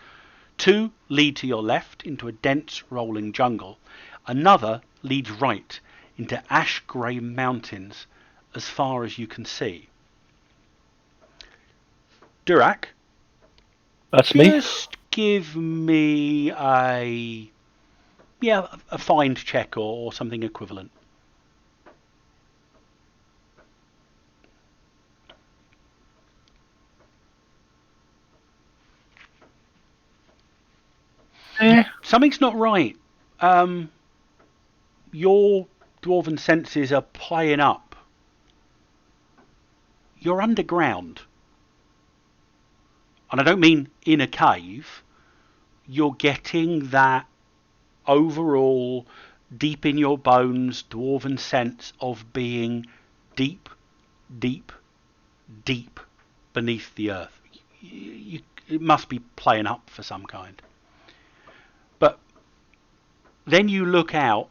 2 lead to your left into a dense rolling jungle. Another leads right into ash-grey mountains as far as you can see. Durak? That's me. Just give me a find check or something equivalent. Something's not right. Your dwarven senses are playing up. You're underground. and I don't mean in a cave, you're getting that overall deep in your bones dwarven sense of being deep, deep, deep beneath the earth. It must be playing up for some kind. But then you look out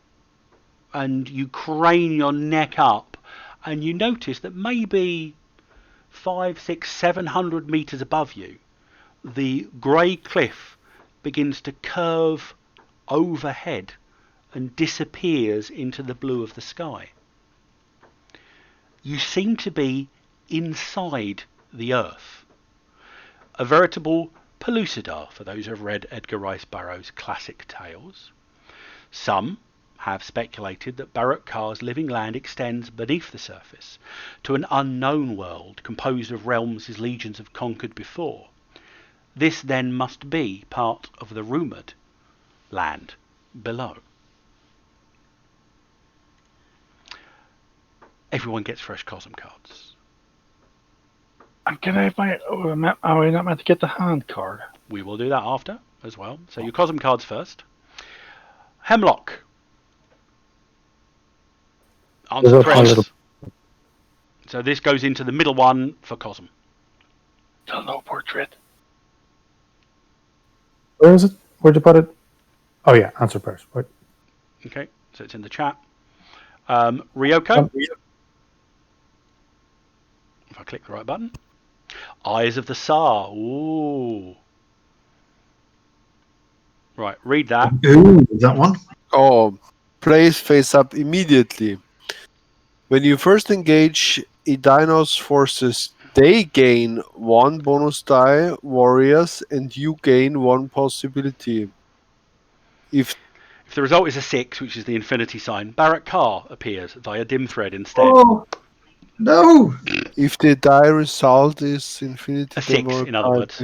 and you crane your neck up and you notice that maybe 500, 600, 700 meters above you, the grey cliff begins to curve overhead and disappears into the blue of the sky. You seem to be inside the earth. A veritable pellucidar for those who have read Edgar Rice Burroughs' classic tales. Some have speculated that Barak Kar's living land extends beneath the surface to an unknown world composed of realms his legions have conquered before. This then must be part of the rumoured land below. Everyone gets fresh Cosm cards. And can I have my... Are we not meant to get the hand card? We will do that after as well. So your Cosm cards first. Hemlock. Answer threats. So this goes into the middle one for Cosm. Still no portrait. Where is it? Where'd you put it? Oh yeah, answer prayers. Right. Okay, so it's in the chat. Ryoko. If I click the right button. Eyes of the Tsar. Ooh. Right, read that. Ooh, that one. Oh, place face up immediately. When you first engage Edino's forces, they gain 1 bonus die, warriors, and you gain 1 possibility. If the result is a 6, which is the infinity sign, Barak Kar appears via dim thread instead. Oh, no! If the die result is infinity, a 6, in other words.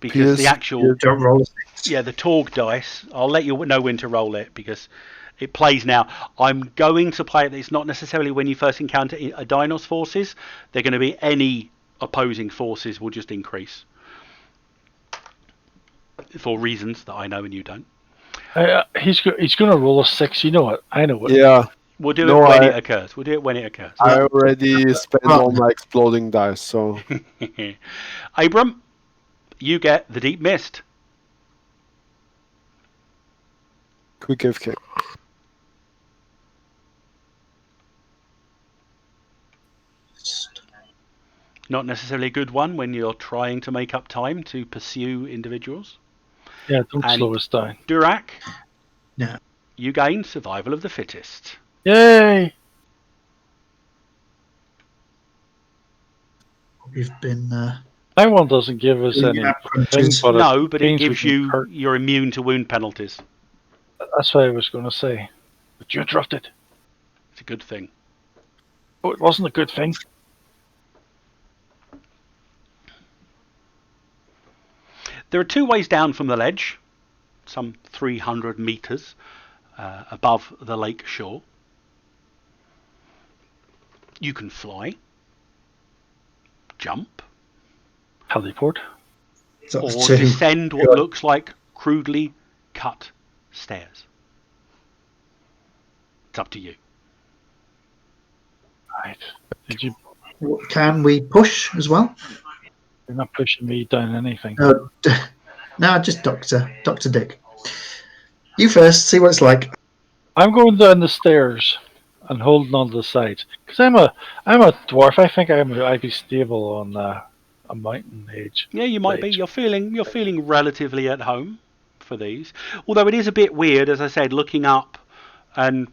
Because the actual... Don't roll a 6. Yeah, the TORG dice, I'll let you know when to roll it, because it plays now. I'm going to play it. It's not necessarily when you first encounter a Dinos forces. They're going to be any opposing forces will just increase. For reasons that I know and you don't. He's going to roll a 6. You know it. I know it. Yeah. We'll do it when it occurs. We'll do it when it occurs. I already spent all my exploding dice, so... Abram, you get the Deep Mist. Quick FK. Not necessarily a good one when you're trying to make up time to pursue individuals. Yeah, don't slow us down. Durak, Yeah. you gain Survival of the Fittest. Yay! We've been... That one doesn't give us any things, but no, but it gives you... You're immune to wound penalties. That's what I was going to say. But you interrupted. It's a good thing. Oh, it wasn't a good thing. There are 2 ways down from the ledge, some 300 meters above the lake shore. You can fly, jump, teleport, or descend what looks like crudely cut stairs. It's up to you. Right. Did you? Can we push as well? You're not pushing me down anything. No, just Dr. Dick. You first, see what it's like. I'm going down the stairs and holding on to the sides. Because I'm a dwarf. I think I'd be stable on a mountain age. Yeah, you might be. You're feeling relatively at home for these. Although it is a bit weird, as I said, looking up and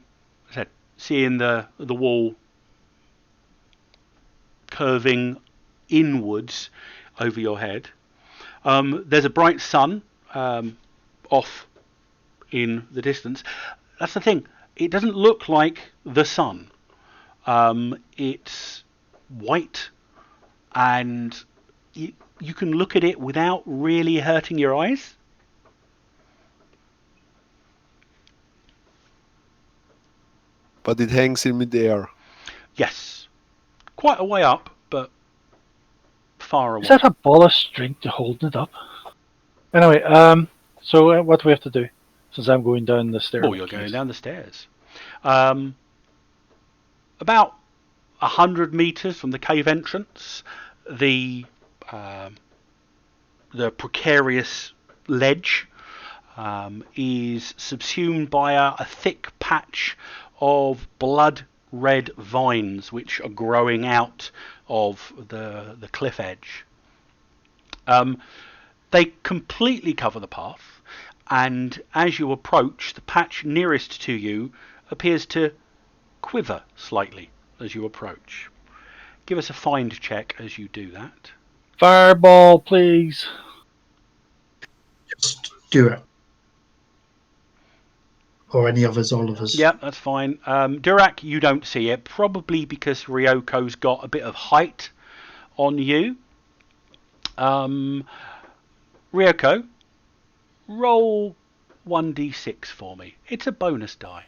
seeing the wall curving inwards over your head. There's a bright sun off in the distance. That's the thing. It doesn't look like the sun. It's white, and you can look at it without really hurting your eyes. But it hangs in midair. Yes. Quite a way up, but far away. Is that a ball of string to holding it up? Anyway, so what do we have to do? Since I'm going down the stairs. Oh, you're going down the stairs. About 100 meters from the cave entrance, the precarious ledge is subsumed by a thick patch of blood red vines which are growing out of the cliff edge. They completely cover the path, and as you approach, the patch nearest to you appears to quiver slightly as you approach. Give us a find check as you do that. Fireball, please. Just do it. Or any of us, all of us. Yeah, that's fine. Durak, you don't see it, probably because Ryoko's got a bit of height on you. Ryoko, roll 1d6 for me. It's a bonus die.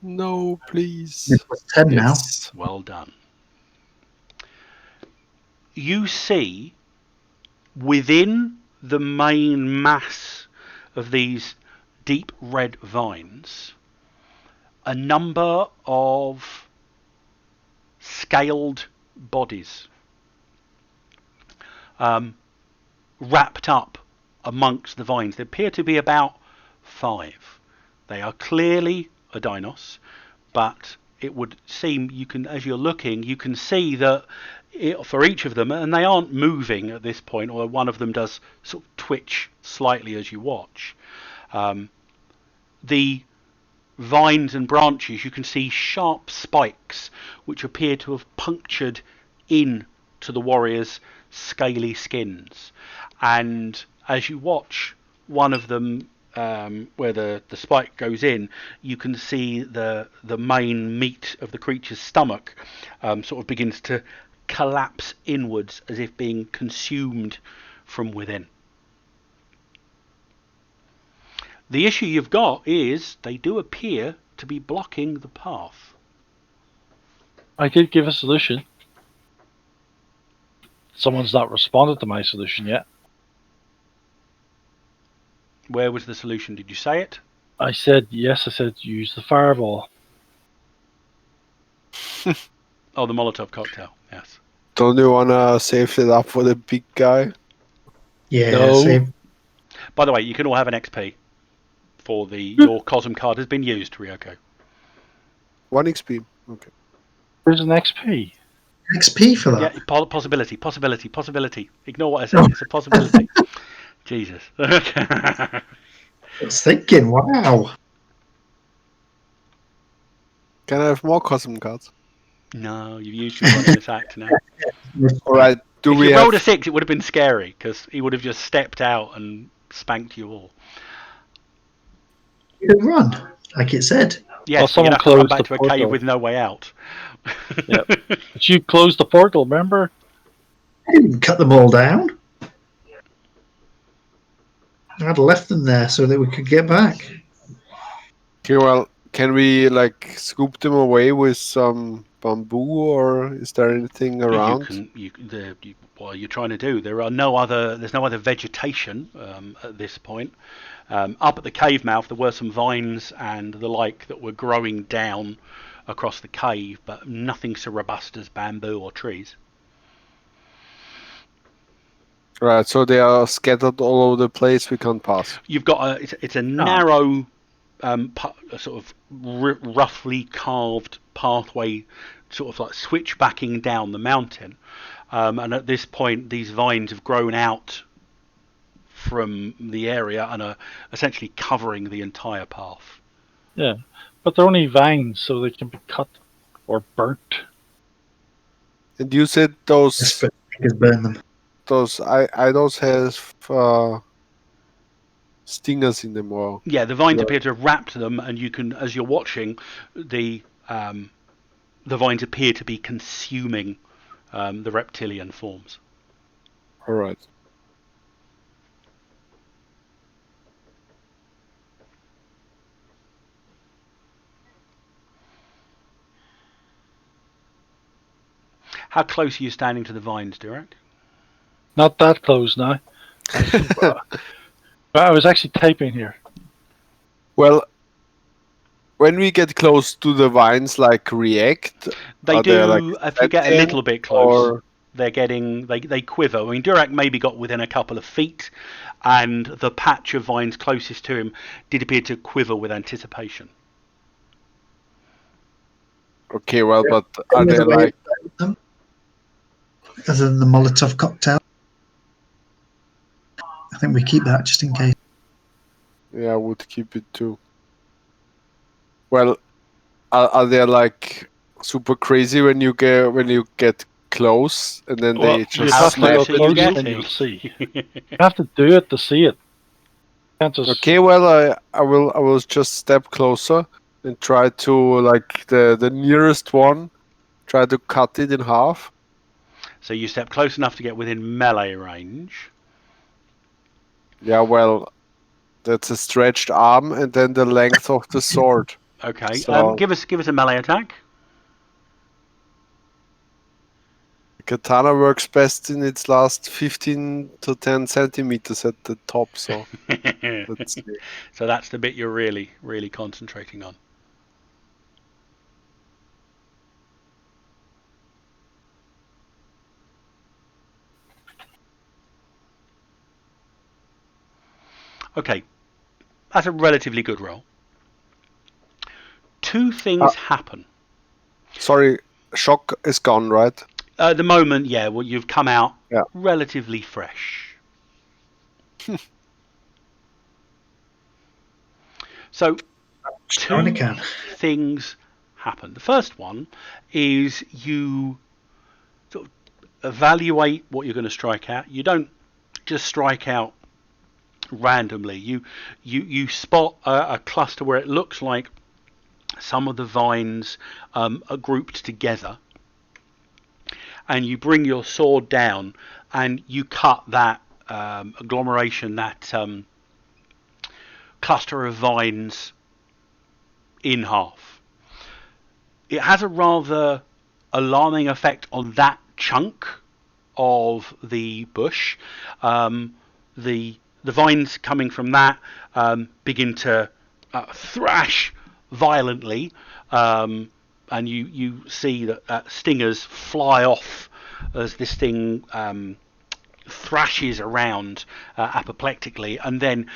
No, please. It was 10 Yes. Well done. You see within the main mass of these deep red vines a number of scaled bodies wrapped up amongst the vines. There appear to be about 5. They are clearly a Dinos, but it would seem you can, as you're looking, you can see that for each of them, and they aren't moving at this point, or one of them does sort of twitch slightly as you watch. The vines and branches, you can see sharp spikes which appear to have punctured in to the warriors' scaly skins. And as you watch one of them, where the spike goes in, you can see the main meat of the creature's stomach sort of begins to collapse inwards as if being consumed from within. The issue you've got is they do appear to be blocking the path. I did give a solution. Someone's not responded to my solution yet. Where was the solution? Did you say it? I said yes. I said use the fireball. Oh, the Molotov cocktail. Yes. Don't you wanna save it up for the big guy? Yeah, No. same. By the way, you can all have an XP for your Cosm card has been used, Ryoko. 1 XP. Okay. There's an XP. XP for that. Yeah, possibility. Ignore what I said. It's a possibility. Jesus. I was thinking, wow. Can I have more custom cards? No, you've used your one in this act now. Alright, do If we you have... rolled a 6, it would have been scary because he would have just stepped out and spanked you all. You can run, like it said. Yes, Well, but you'd have to someone run closed back the to a portal. cave with no way out. Yep. But you closed the portal, remember? I didn't cut them all down. I'd left them there so that we could get back. Okay, well, can we, like, scoop them away with some bamboo, or is there anything around? What are you trying to do? There's no other vegetation at this point. Up at the cave mouth, there were some vines and the like that were growing down across the cave, but nothing so robust as bamboo or trees. Right, so they are scattered all over the place, we can't pass. You've got it's a narrow, sort of roughly carved pathway, sort of like switchbacking down the mountain. And at this point, these vines have grown out from the area and are essentially covering the entire path. Yeah. But they're only vines, so they can be cut or burnt. And you said Yes, but we could burn them. those idols have stingers in them, or... Yeah, the vines appear to have wrapped them, and you can, as you're watching, the vines appear to be consuming the reptilian forms. Alright. How close are you standing to the vines, Direct? Not that close now. I was actually typing here. Well, when we get close to the vines, like react, They are they like do. If you get a sentient, little bit close, or they're getting they quiver. I mean, Durac maybe got within a couple of feet, and the patch of vines closest to him did appear to quiver with anticipation. okay, well, but are Any they other way like of them, other than the Molotov cocktail? I think we keep that just in case. yeah, I would keep it too. Well, are they like super crazy when you get close and then Well, they you just How have to snap go close are you close at and you? you'll getting? see. You have to do it to see it. You can't just. Okay, well, I will just step closer and try to like the nearest one, try to cut it in half. So you step close enough to get within melee range. Yeah, well, that's a stretched arm and then the length of the sword. Okay. So Give us a melee attack. katana works best in its last 15 to 10 centimeters at the top. So let's see. So that's the bit you're really concentrating on. Okay, that's a relatively good roll. Two things happen. Sorry, shock is gone, right? At the moment, yeah, well, you've come out Yeah. relatively fresh. So, Only two can. things happen. The first one is you sort of evaluate what you're going to strike at. You don't just strike out randomly. You spot a cluster where it looks like some of the vines are grouped together, and you bring your sword down and you cut that agglomeration, that cluster of vines in half. It has a rather alarming effect on that chunk of the bush. The vines coming from that begin to thrash violently, and you see that stingers fly off as this thing thrashes around apoplectically, and then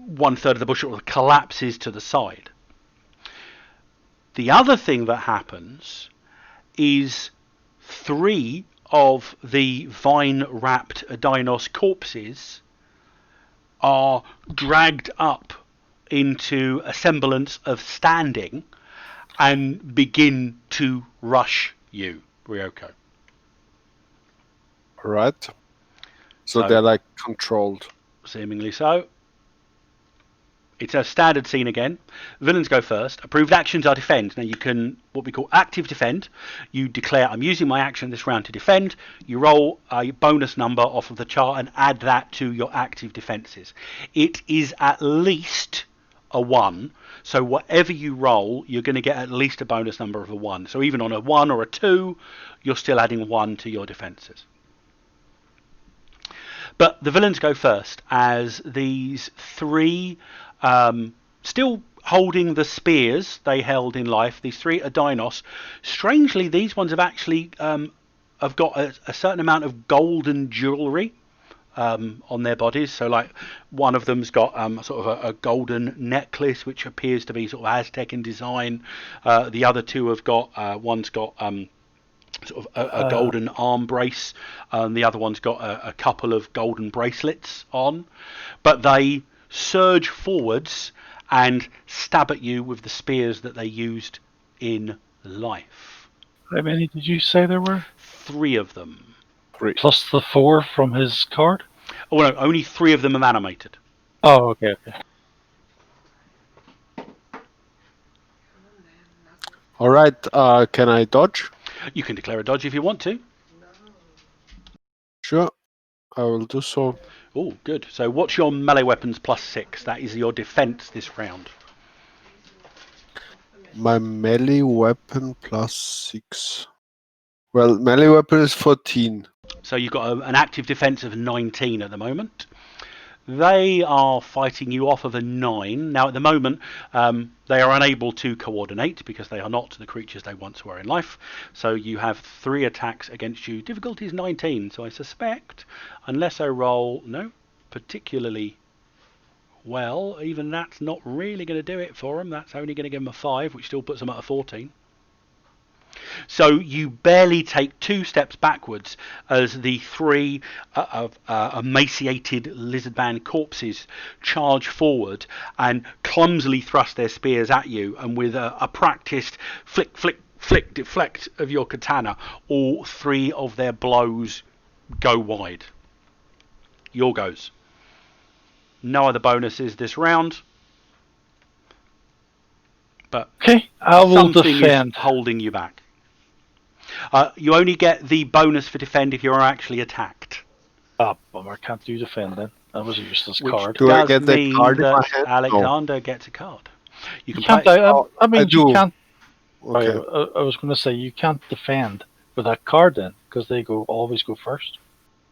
1/3 of the bush sort of collapses to the side. The other thing that happens is 3 of the vine-wrapped Dinos corpses are dragged up into a semblance of standing and begin to rush you, Ryoko. All right. So So- they're like controlled. Seemingly so. It's a standard scene again. Villains go first. Approved actions are defend. Now you can, what we call active defend. You declare, I'm using my action this round to defend. You roll a bonus number off of the chart and add that to your active defences. It is at least a 1. So whatever you roll, you're going to get at least a bonus number of a 1. So even on a 1 or a 2, you're still adding 1 to your defences. But the villains go first as these 3, still holding the spears they held in life, these 3 Adinos. Strangely, these ones have actually have got a certain amount of golden jewellery on their bodies. So like one of them's got sort of a golden necklace which appears to be sort of Aztec in design. The other 2 have got, one's got sort of a golden arm brace, and the other one's got a couple of golden bracelets on. But they surge forwards and stab at you with the spears that they used in life. How many did you say there were? 3 of them. Plus the 4 from his card? Oh no, only 3 of them have animated. Oh, okay. All right. Can I dodge? You can declare a dodge if you want to. Sure. I will do so. Oh, good. So what's your melee weapons +6? That is your defense this round. My melee weapon +6. Well, melee weapon is 14. So you've got an active defense of 19 at the moment. They are fighting you off of a 9. Now, at the moment, they are unable to coordinate because they are not the creatures they once were in life. So you have 3 attacks against you. Difficulty is 19. So I suspect, unless I roll, particularly well, even that's not really going to do it for them. That's only going to give them a 5, which still puts them at a 14. So you barely take 2 steps backwards as the 3 emaciated lizardman corpses charge forward and clumsily thrust their spears at you, and with a practiced flick, flick, flick, deflect of your katana, all 3 of their blows go wide. Your goes. No other bonuses this round, but Okay, I will something defend. is holding you back. You only get the bonus for defend if you're actually attacked. Ah, bummer, can't do defend then. That was a useless Which card. Do I does get that mean card in my that hand? No. Alexander gets a card. You can Can't play. I mean, you do. can't. Okay. I was going to say you can't defend with that card then, because they always go first.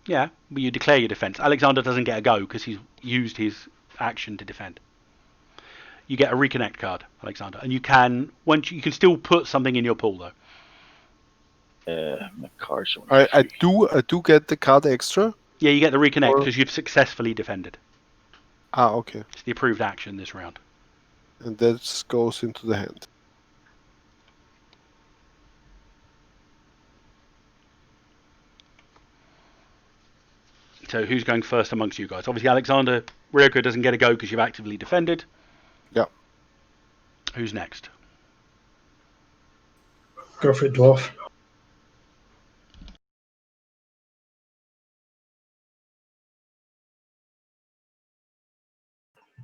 Yeah, but you declare your defense. Alexander doesn't get a go because he's used his action to defend. You get a reconnect card, Alexander, and you can still put something in your pool though. My cards. I do get the card extra. Yeah, you get the reconnect Or- because you've successfully defended. Okay. It's the approved action this round. And that goes into the hand. So who's going first amongst you guys? Obviously, Alexander Ryoko doesn't get a go because you've actively defended. Yeah. Who's next? Go for it, dwarf.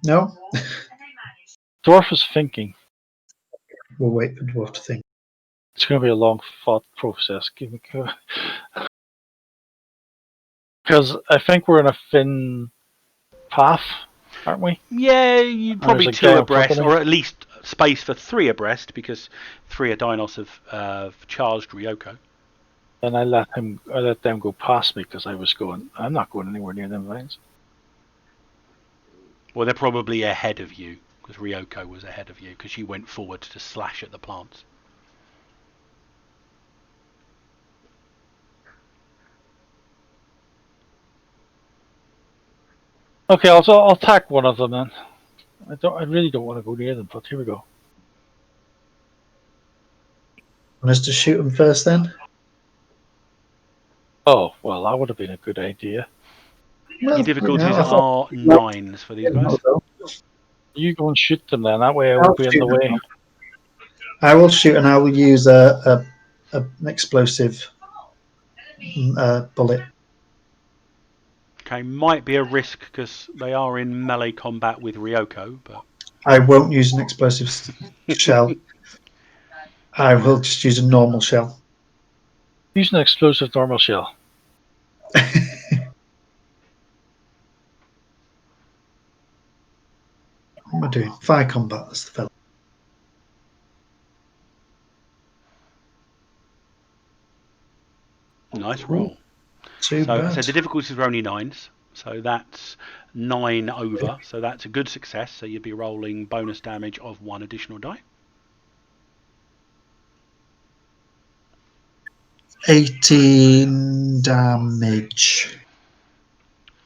No? Dwarf is thinking. We'll wait for dwarf to think. It's going to be a long thought process. Because I think we're in a thin path, aren't we? Yeah, you'd probably there's a 2 guy in abreast, front of me. or at least space for 3 abreast, because 3 Adinos have charged Ryoko. And I let them go past me because I'm not going anywhere near them lines. Well, they're probably ahead of you, because Ryoko was ahead of you, because she went forward to slash at the plants. Okay, I'll attack one of them then. I really don't want to go near them, but here we go. Want us to shoot him first then? Oh, well, that would have been a good idea. Well, Your difficulties I thought- are 9s for these guys. You go and shoot them then. That way I I'll won't be in shoot the way. them. I will shoot and I will use an explosive bullet. Okay, might be a risk because they are in melee combat with Ryoko, but I won't use an explosive shell. I will just use a normal shell. Use an explosive normal shell. What am I doing? Fire combat, that's the fella. nice roll. Too So bad. the difficulties were only 9s, so that's 9 over, so that's a good success. So you'd be rolling bonus damage of 1 additional die. 18 damage.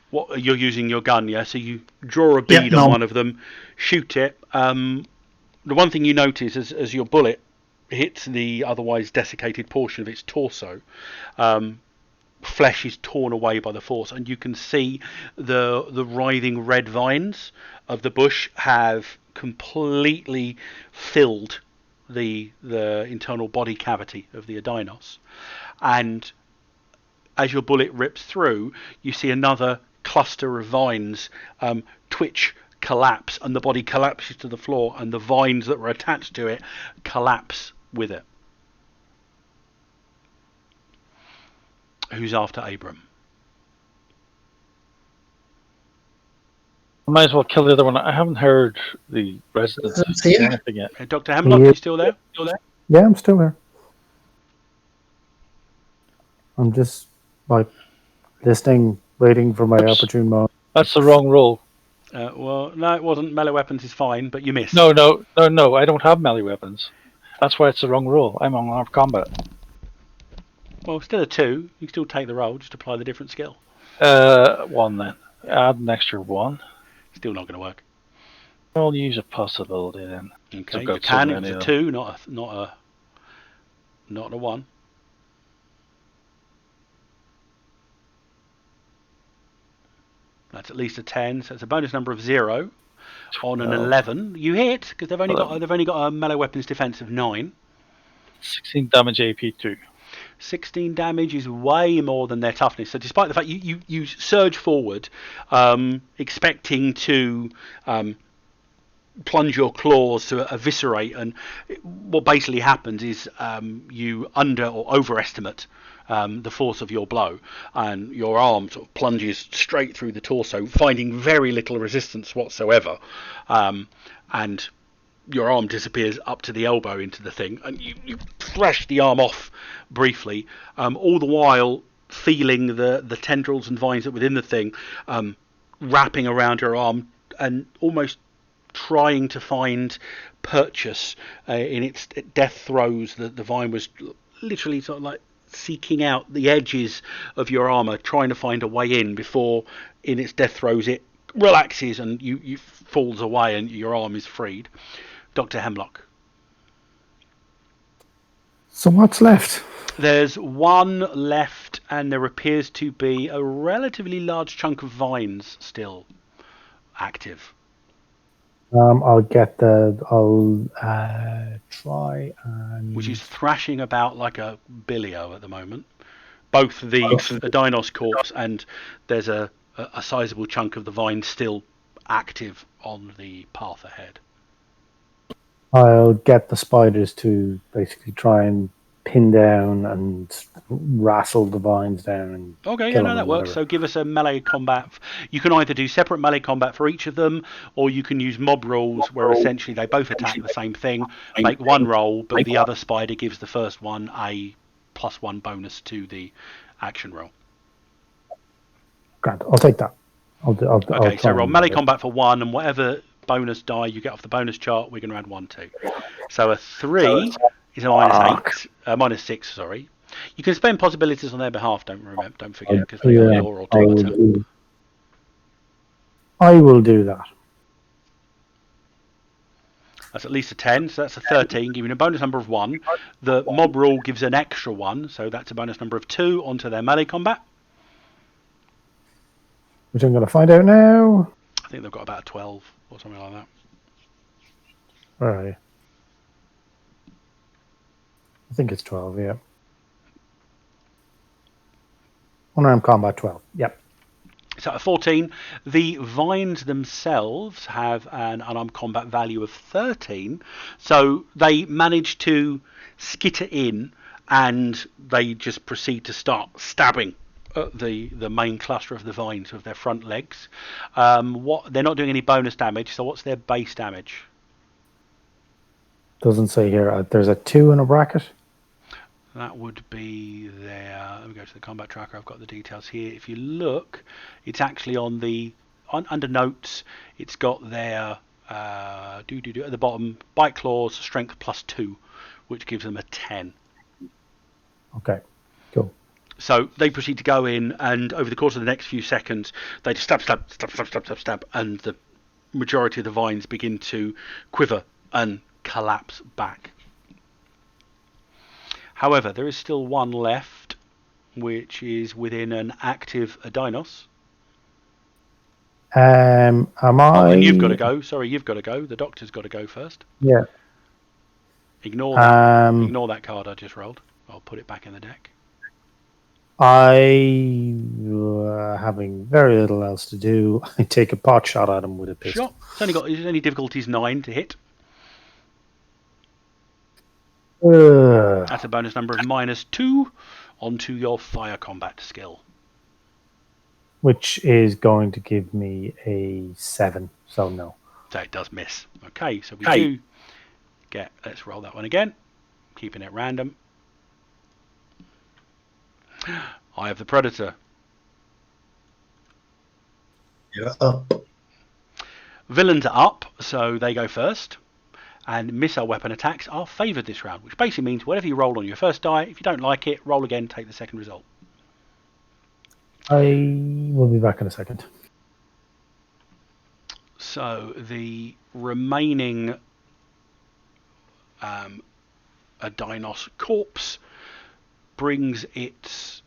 What you're using your gun, yeah? So you draw a bead on one of them, shoot it. The one thing you notice as your bullet hits the otherwise desiccated portion of its torso, flesh is torn away by the force, and you can see the writhing red vines of the bush have completely filled the internal body cavity of the Adinos. And as your bullet rips through, you see another cluster of vines twitch, collapse, and the body collapses to the floor, and the vines that were attached to it collapse with it. Who's after Abram? I might as well kill the other one. I haven't heard the residents say anything yet. Dr. Hemlock, you still there? Yeah, I'm still here. I'm just like listening, waiting for my Oops. opportune moment. That's the wrong roll. Well, no, it wasn't. Melee weapons is fine, but you missed. No. I don't have melee weapons. That's why it's the wrong roll. I'm on armed combat. Well, still a 2. You can still take the roll, just apply the different skill. 1 then. Add an extra 1. Still not going to work. I'll use a possibility then. Okay, I've got you can. so It was many a of 2, not a 1. That's at least a 10, so it's a bonus number of 0 on an 11. You hit because they've only got a melee weapons defense of 9. 16 damage AP 2. 16 damage is way more than their toughness. So despite the fact you surge forward, expecting to plunge your claws to eviscerate, and what basically happens is you under or overestimate the force of your blow, and your arm sort of plunges straight through the torso, finding very little resistance whatsoever, and your arm disappears up to the elbow into the thing, and you thrash the arm off briefly, all the while feeling the tendrils and vines that within the thing wrapping around your arm and almost trying to find purchase in its death throes. The vine was literally sort of like seeking out the edges of your armor, trying to find a way in before, in its death throes, it relaxes and you falls away and your arm is freed. Dr. Hemlock. So what's left? There's 1 left, and there appears to be a relatively large chunk of vines still active. I'll try and... Which is thrashing about like a billio at the moment. Both the Dinos corpse and there's a sizable chunk of the vine still active on the path ahead. I'll get the spiders to basically try and pin down and wrestle the vines down. And okay, kill yeah, no, them that or works. whatever. So give us a melee combat. You can either do separate melee combat for each of them, or you can use mob rules where essentially they both attack the same thing, make 1 roll, but the other spider gives the first one a +1 bonus to the action roll. Grant, I'll take that. I'll Okay, so try roll and melee do it. combat for 1, and whatever bonus die you get off the bonus chart, we're going to add 1 to. So a 3 is a minus 6, sorry. You can spend possibilities on their behalf, don't forget, because they are your automaton. I will do that. That's at least a 10, so that's a 13, giving a bonus number of 1. The mob rule gives an extra 1, so that's a bonus number of 2 onto their melee combat. Which I'm going to find out now. I think they've got about a 12 or something like that. Where are you? I think it's 12, yeah. Unarmed combat 12, yep. So at 14, the vines themselves have an unarmed combat value of 13, so they manage to skitter in and they just proceed to start stabbing at the main cluster of the vines with their front legs. They're not doing any bonus damage, so what's their base damage? Doesn't say here. There's a 2 in a bracket. That would be their... Let me go to the combat tracker. I've got the details here. If you look, it's actually under notes. It's got their at the bottom, bite claws, strength +2, which gives them a 10. Okay, cool. So they proceed to go in, and over the course of the next few seconds, they just stab, and the majority of the vines begin to quiver and collapse back. However, there is still 1 left, which is within an active Dinos. Am I? Oh, and you've got to go. Sorry, you've got to go. The doctor's got to go first. Yeah. Ignore that card I just rolled. I'll put it back in the deck. I, having very little else to do, I take a pot shot at him with a pistol. Sure. It's only difficulties 9 to hit. That's a bonus number of -2 onto your fire combat skill. Which is going to give me a 7, so no. So it does miss. Okay, so we do get... Let's roll that one again. Keeping it random. I have the Predator. You're up. Villains are up, so they go first. And missile weapon attacks are favoured this round, which basically means whatever you roll on your first die, if you don't like it, roll again, take the second result. I will be back in a second. So the remaining Adinos corpse brings its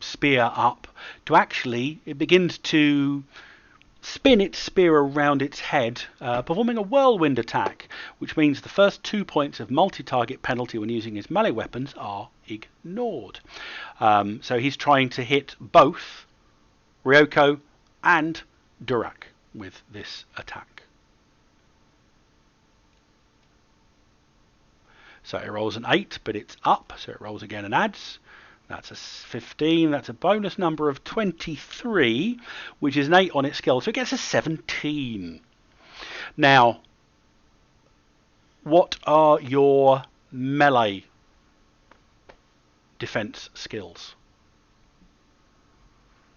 spear up to actually, it begins to spin its spear around its head, performing a whirlwind attack, which means the first 2 points of multi-target penalty when using his melee weapons are ignored. So he's trying to hit both Ryoko and Durak with this attack. So it rolls an 8, but it's up, so it rolls again and adds. That's a 15, that's a bonus number of 23, which is an 8 on its skill, so it gets a 17. Now, what are your melee defense skills?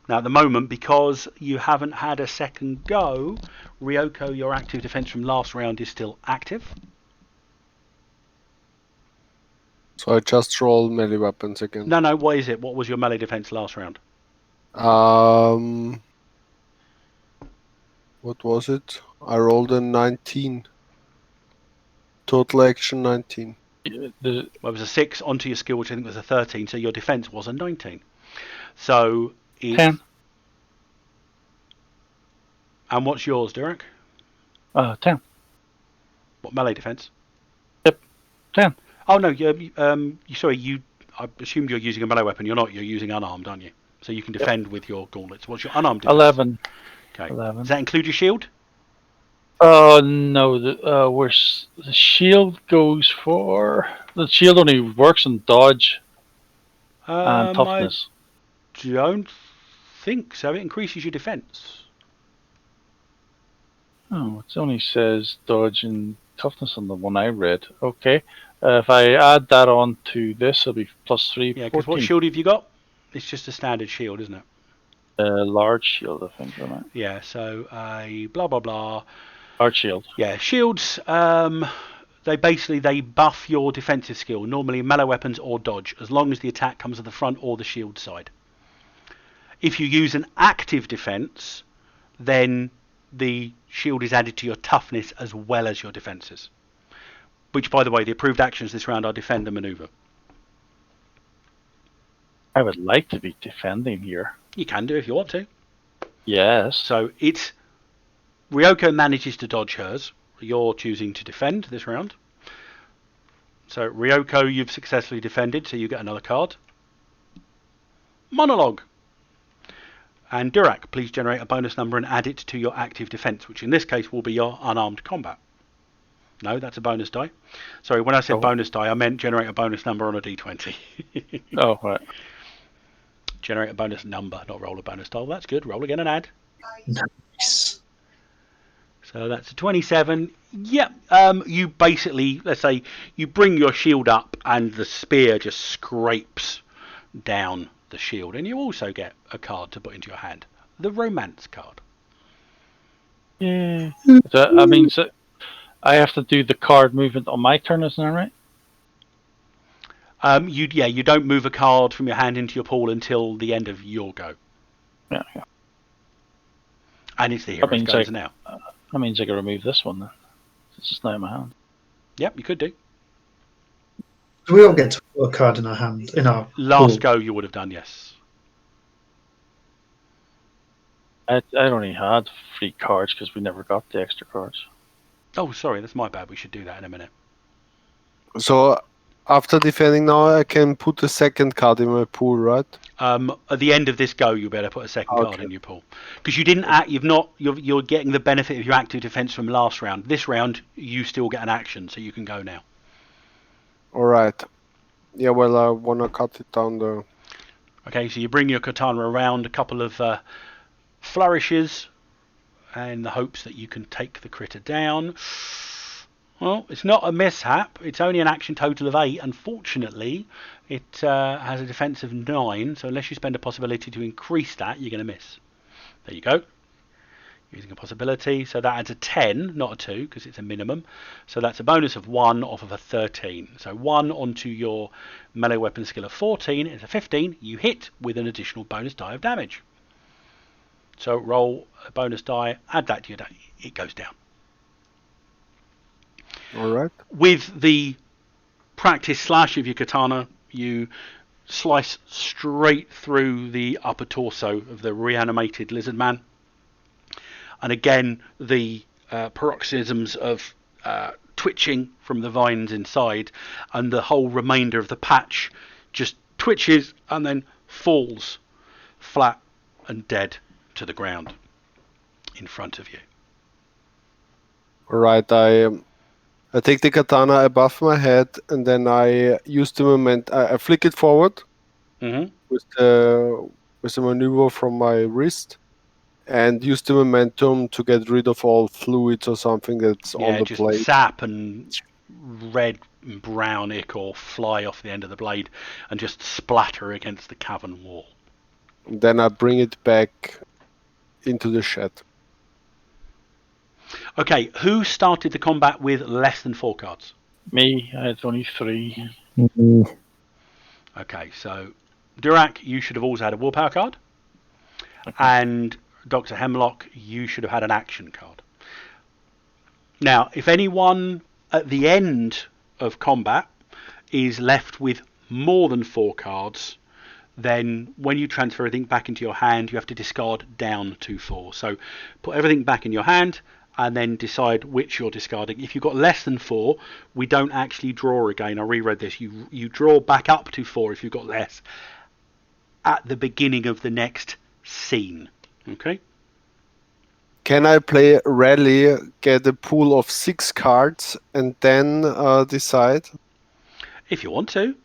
Now, at the moment, because you haven't had a second go, Ryoko, your active defense from last round is still active. So I just roll melee weapons again. No, what is it? What was your melee defense last round? What was it? I rolled a 19. Total action 19. Well, it was a 6 onto your skill, which I think was a 13, so your defense was a 19. So it's 10. And what's yours, Derek? 10. What, melee defense? Yep, 10. Oh no, sorry, I assumed you're using a melee weapon. You're not. You're using unarmed, aren't you? So you can defend with your gauntlets. What's your unarmed defense? 11. Okay. 11. Does that include your shield? No, the shield goes for... The shield only works on dodge and toughness. I don't think so. It increases your defense. Oh, it only says dodge and toughness on the one I read. Okay. If I add that on to this, it'll be plus 3. Yeah, because what shield have you got? It's just a standard shield, isn't it? Large shield, I think, isn't it? Yeah, so blah, blah, blah. Large shield. Yeah, shields, they buff your defensive skill, normally melee weapons or dodge, as long as the attack comes at the front or the shield side. If you use an active defense, then the shield is added to your toughness as well as your defenses. Which, by the way, the approved actions this round are defend and maneuver. I would like to be defending here. You can do if you want to. Yes. So it's Ryoko manages to dodge hers. You're choosing to defend this round. So Ryoko, you've successfully defended, so you get another card. Monologue. And Durak, please generate a bonus number and add it to your active defense, which in this case will be your unarmed combat. No, that's a bonus die. Sorry, when I said bonus die, I meant generate a bonus number on a d20. Oh, right. Generate a bonus number, not roll a bonus die. Well, that's good. Roll again and add. Nice. So that's a 27. Yep. You basically, let's say, you bring your shield up and the spear just scrapes down the shield. And you also get a card to put into your hand. The romance card. Yeah. So, I mean, so I have to do the card movement on my turn, isn't that right? You don't move a card from your hand into your pool until the end of your go. Yeah. And it's the hero's goes now. That means I can remove this one then. It's just not in my hand. Yep, you could do. Do we all get to put a card in our hand? In our Last pool? go you would have done, yes. I only had 3 cards because we never got the extra cards. Oh, sorry, that's my bad. We should do that in a minute. So after defending now, I can put the second card in my pool, right? At the end of this go, you better put a second card in your pool because you didn't act. You're getting the benefit of your active defense from last round. This round, you still get an action, so you can go now. All right. Yeah, well, I wanna cut it down there. Okay, so you bring your katana around, a couple of flourishes, in the hopes that you can take the critter down. Well, it's not a mishap. It's only an action total of 8. Unfortunately, it has a defense of 9. So unless you spend a possibility to increase that, you're going to miss. There you go. Using a possibility. So that adds a 10, not a 2, because it's a minimum. So that's a bonus of 1 off of a 13. So 1 onto your melee weapon skill of 14 is a 15. You hit with an additional bonus die of damage. So roll a bonus die, add that to your die. It goes down. All right. With the practice slash of your katana, you slice straight through the upper torso of the reanimated lizard man. And again, the paroxysms of twitching from the vines inside, and the whole remainder of the patch just twitches and then falls flat and dead to the ground in front of you. All right. I take the katana above my head, and then I use the moment. I flick it forward with the maneuver from my wrist, and use the momentum to get rid of all fluids or something that's on the just blade. sap and red and brown ichor fly off the end of the blade and just splatter against the cavern wall. And then I bring it back into the shed. Okay, who started the combat with less than 4 cards? Me, I had only 3. Mm, Okay, so Durak, you should have always had a willpower card. Okay. And Dr. Hemlock, you should have had an action card. Now, if anyone at the end of combat is left with more than 4 cards, then when you transfer everything back into your hand, you have to discard down to 4. So put everything back in your hand and then decide which you're discarding. If you've got less than 4, we don't actually draw again. I reread this. You draw back up to 4 if you've got less at the beginning of the next scene. Okay? Can I play rally, get a pool of 6 cards, and then decide? If you want to.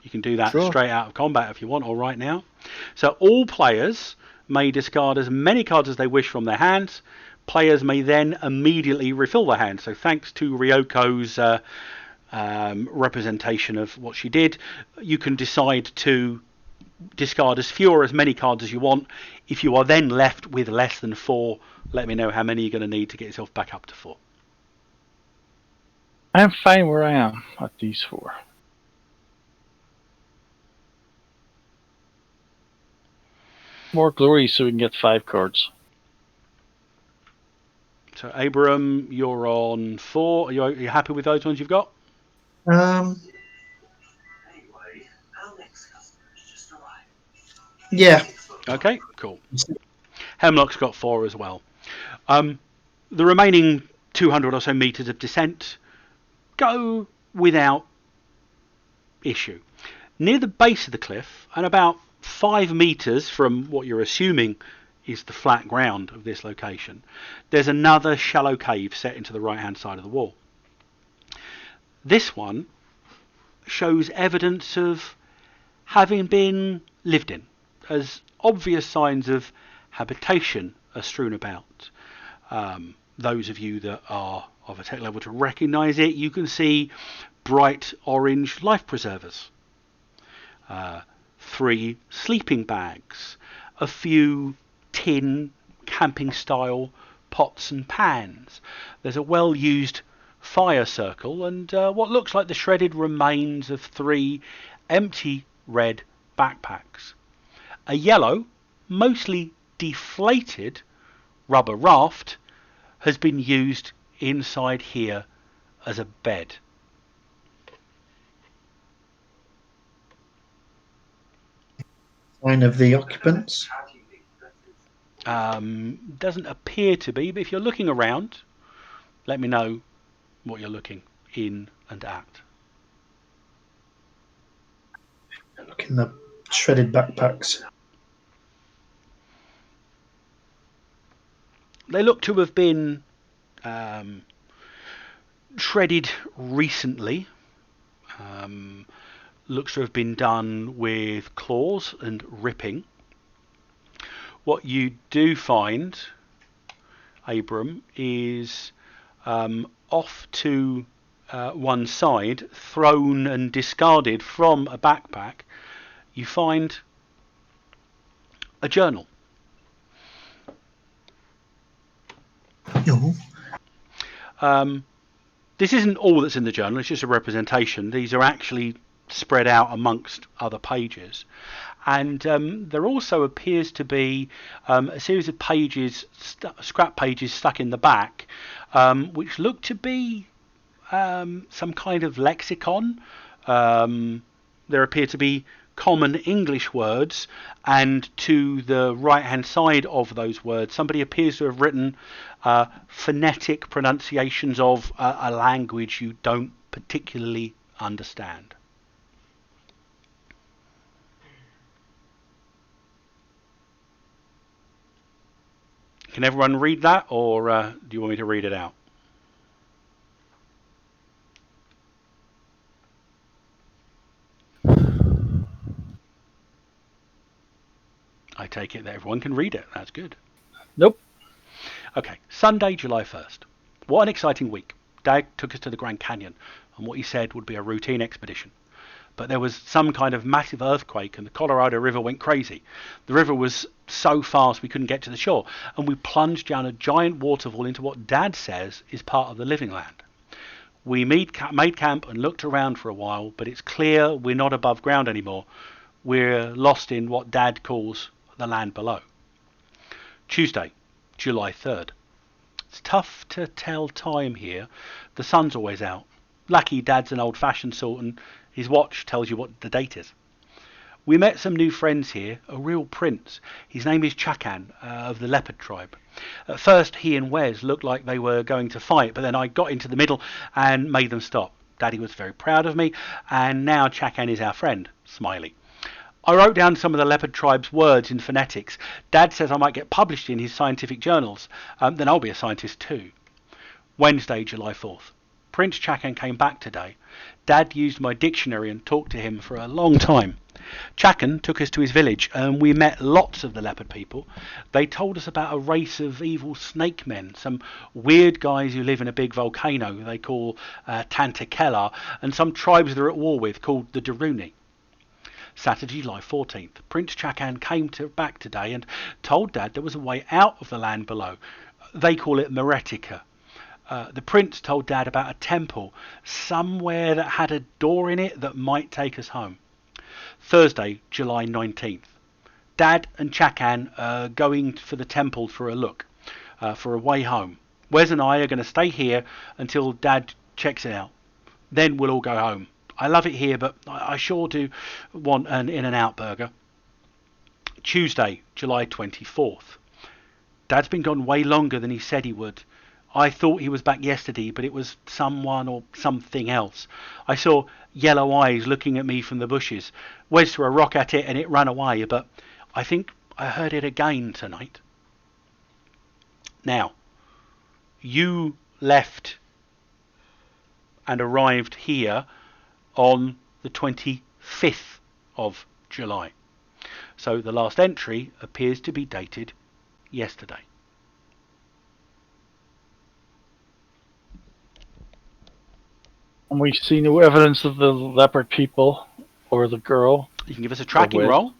You can do that Sure. straight out of combat if you want, or right now. So all players may discard as many cards as they wish from their hands. Players may then immediately refill their hands. So thanks to Ryoko's representation of what she did, you can decide to discard as few or as many cards as you want. If you are then left with less than 4, let me know how many you're going to need to get yourself back up to 4. I'm fine where I am at these 4. More glory so we can get 5 cards. So Abram, you're on 4. Are you happy with those ones you've got? Yeah. Okay, cool. Hemlock's got 4 as well. The remaining 200 or so meters of descent go without issue. Near the base of the cliff, and about 5 meters from what you're assuming is the flat ground of this location, there's another shallow cave set into the right hand side of the wall. This one shows evidence of having been lived in, as obvious signs of habitation are strewn about. Those of you that are of a tech level to recognise it, you can see bright orange life preservers, 3 sleeping bags, a few tin camping style pots and pans. There's a well used fire circle and what looks like the shredded remains of 3 empty red backpacks. A yellow, mostly deflated rubber raft has been used inside here as a bed. Sign of the occupants. Doesn't appear to be, but if you're looking around, let me know what you're looking in and at. Look in the shredded backpacks. They look to have been shredded recently. Looks to have been done with claws and ripping. What you do find, Abram, is off to one side, thrown and discarded from a backpack, you find a journal. Oh, This isn't all that's in the journal, it's just a representation. These are actually spread out amongst other pages. And there also appears to be a series of pages, scrap pages stuck in the back, which look to be some kind of lexicon. There appear to be common English words, and to the right hand side of those words somebody appears to have written phonetic pronunciations of a language you don't particularly understand. Can everyone read that, or do you want me to read it out? I take it that everyone can read it. That's good. Nope. Okay, Sunday, July 1st. What an exciting week. Dad took us to the Grand Canyon on what he said would be a routine expedition. But there was some kind of massive earthquake and the Colorado River went crazy. The river was so fast we couldn't get to the shore, and we plunged down a giant waterfall into what Dad says is part of the living land. We made camp and looked around for a while, but it's clear we're not above ground anymore. We're lost in what Dad calls the land below. Tuesday, July 3rd. It's tough to tell time here. The sun's always out. Lucky Dad's an old-fashioned sort, and his watch tells you what the date is. We met some new friends here, a real prince. His name is Chakan, of the leopard tribe. At first, he and Wes looked like they were going to fight, but then I got into the middle and made them stop. Daddy was very proud of me, and now Chakan is our friend. Smiley. I wrote down some of the leopard tribe's words in phonetics. Dad says I might get published in his scientific journals. Then I'll be a scientist too. Wednesday, July 4th. Prince Chakan came back today. Dad used my dictionary and talked to him for a long time. Chakan took us to his village and we met lots of the leopard people. They told us about a race of evil snake men, some weird guys who live in a big volcano they call Tantakela, and some tribes they're at war with called the Daruni. Saturday, July 14th. Prince Chakan came back today and told Dad there was a way out of the land below. They call it Meretica. The prince told Dad about a temple somewhere that had a door in it that might take us home. Thursday, July 19th. Dad and Chakan are going for the temple for a look, for a way home. Wes and I are going to stay here until Dad checks it out. Then we'll all go home. I love it here, but I sure do want an In-N-Out burger. Tuesday, July 24th. Dad's been gone way longer than he said he would. I thought he was back yesterday, but it was someone or something else. I saw yellow eyes looking at me from the bushes. Wes threw a rock at it and it ran away, but I think I heard it again tonight. Now, you left and arrived here on the 25th of July. So the last entry appears to be dated yesterday. And we see no evidence of the leopard people or the girl. You can give us a tracking roll.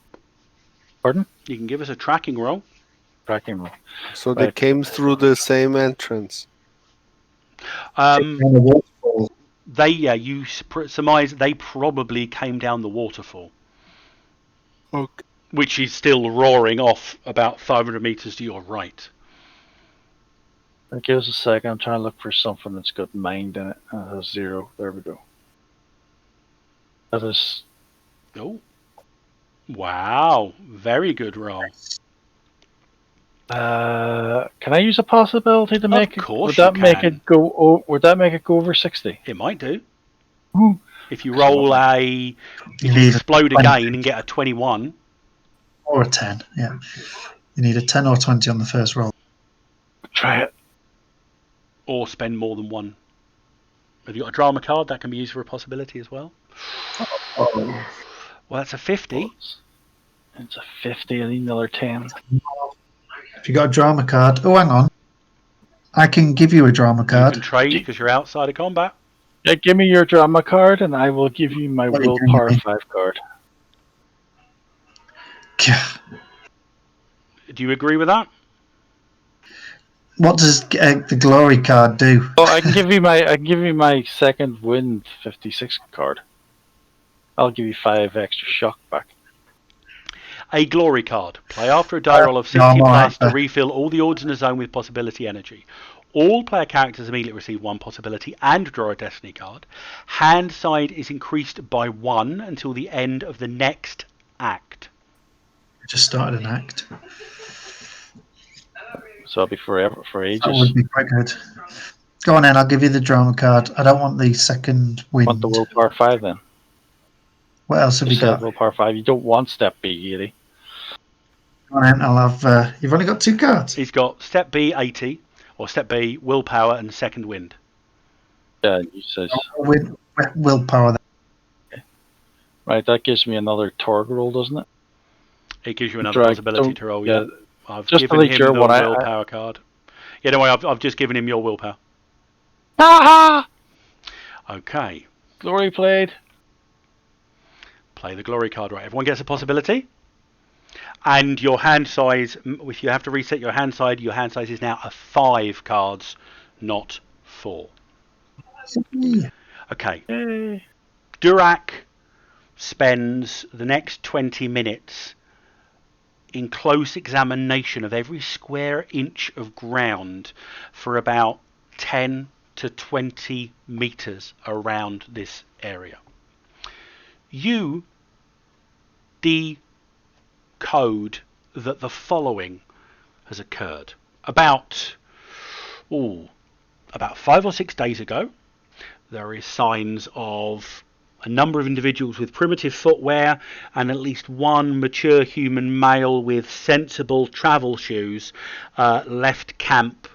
Pardon? You can give us a tracking roll. Tracking roll. So they came through the same entrance. You surmise they probably came down the waterfall. Okay. Which is still roaring off about 500 meters to your right. Give us a second. I'm trying to look for something that's got mind in it. It has 0. There we go. That is. Oh. Wow. Very good roll. Can I use a possibility to make it? Of course Would that you make can. it go? Oh, would that make it go over 60? It might do. Ooh. If you roll if you explode again and get a 21. Or a 10, yeah. You need a 10 or 20 on the first roll. Try it. Or spend more than one. Have you got a drama card that can be used for a possibility as well? Oh. Well, that's a 50. It's a 50. I need another 10. If you got a drama card, oh, hang on. I can give you a drama You card. can trade because you're outside of combat. Yeah, give me your drama card, and I will give you my What are you willpower doing? 5 card. Do you agree with that? What does the glory card do? Oh, I can give you my second wind 56 card. I'll give you 5 extra shock back. A glory card. Play after a die roll of 60 No, I'm plus to alright. refill all the odds in a zone with possibility energy. All player characters immediately receive 1 possibility and draw a destiny card. Hand side is increased by 1 until the end of the next act. I just started an act. So I'll be forever for That ages. would be quite good. Go on then, I'll give you the drama card. I don't want the second wind. Want the willpower 5 then? What else have you Just have got? willpower 5. You don't want step B, really. Go on then, I'll have. You've only got 2 cards. He's got step B 80 or step B willpower and second wind. Yeah, you says Willpower. right. That gives me another TORG roll, doesn't it? It gives you another Drag- possibility don't- to roll. yeah. Yeah, I've Just to given make him sure the what I- willpower card. Yeah, don't worry. I've just given him your willpower. Aha! Okay. Glory played. Play the glory card. Right. Everyone gets a possibility. And your hand size, if you have to reset your hand size is now a 5 cards, not 4. Okay. Yay. Durak spends the next 20 minutes in close examination of every square inch of ground for about 10 to 20 meters around this area. You decode that the following has occurred. About 5 or 6 days ago, there is signs of a number of individuals with primitive footwear and at least one mature human male with sensible travel shoes left camp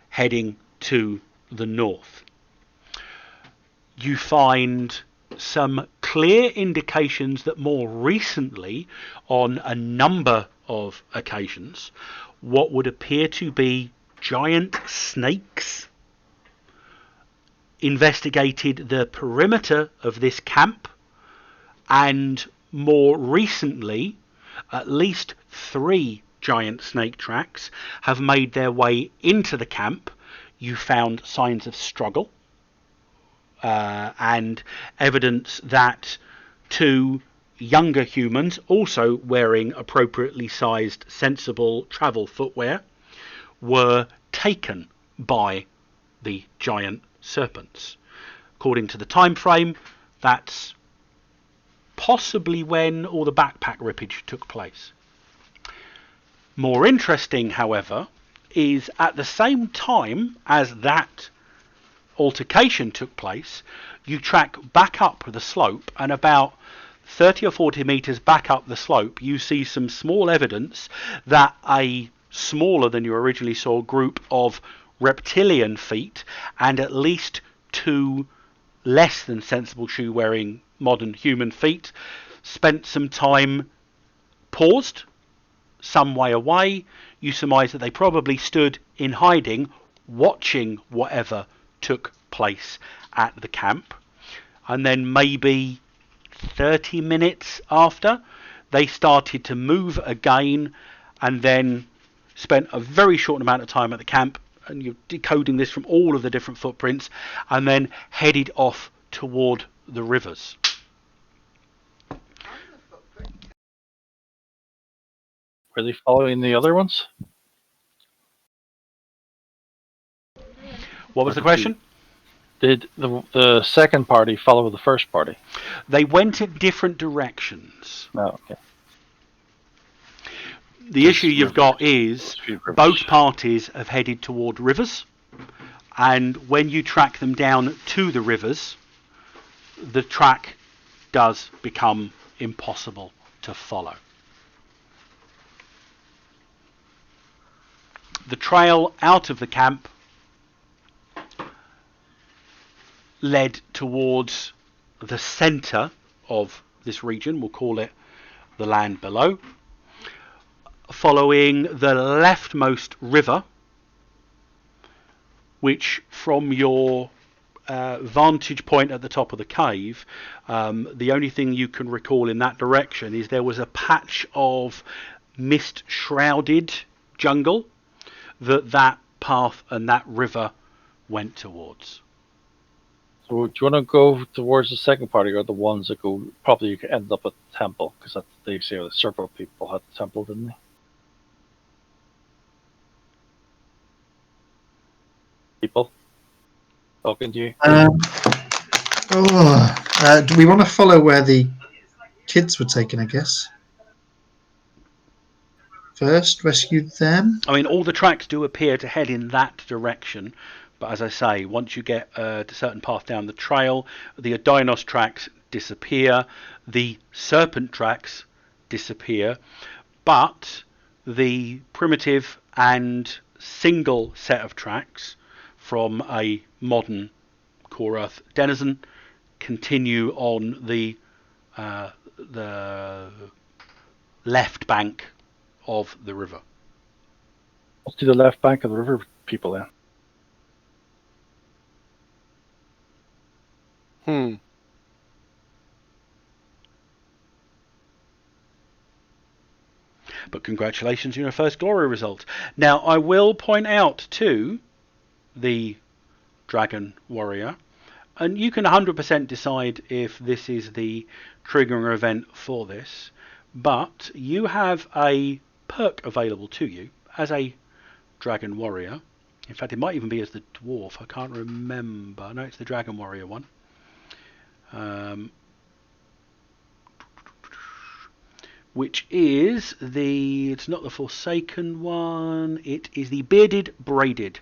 heading to the north. You find some clear indications that more recently, on a number of occasions, what would appear to be giant snakes investigated the perimeter of this camp, and more recently at least 3 giant snake tracks have made their way into the camp. You found signs of struggle and evidence that 2 younger humans, also wearing appropriately sized sensible travel footwear, were taken by the giant serpents. According to the time frame, that's possibly when all the backpack rippage took place. More interesting, however, is at the same time as that altercation took place, you track back up the slope, and about 30 or 40 meters back up the slope you see some small evidence that a smaller than you originally saw group of reptilian feet and at least 2 less than sensible shoe wearing modern human feet spent some time paused some way away. You surmise that they probably stood in hiding watching whatever took place at the camp, and then maybe 30 minutes after they started to move again and then spent a very short amount of time at the camp, and you're decoding this from all of the different footprints, and then headed off toward the rivers. Were they following the other ones? What was the question? Did the second party follow the first party? They went in different directions. No, okay. The issue you've got is Rivers. both parties have headed toward rivers, and when you track them down to the rivers, the track does become impossible to follow. The trail out of the camp led towards the centre of this region, we'll call it the land below, following the leftmost river which from your vantage point at the top of the cave, the only thing you can recall in that direction is there was a patch of mist-shrouded jungle that path and that river went towards. So do you want to go towards the second party or the ones that go probably end up at the temple? Because they say the several people had the temple, didn't they? People talking to you. Do we want to follow where the kids were taken? I guess first rescue them. I mean, all the tracks do appear to head in that direction, but as I say, once you get a certain path down the trail, the Adinos tracks disappear, the serpent tracks disappear, but the primitive and single set of tracks from a modern core Earth denizen continue on the left bank of the river. To the left bank of the river, people then. But congratulations on your first glory result. Now, I will point out to the Dragon Warrior, and you can 100% decide if this is the triggering event for this, but you have a perk available to you as a Dragon Warrior. In fact, it might even be as the Dwarf. I can't remember. No, it's the Dragon Warrior one. Which is it's not the Forsaken one, it is the Bearded Braided.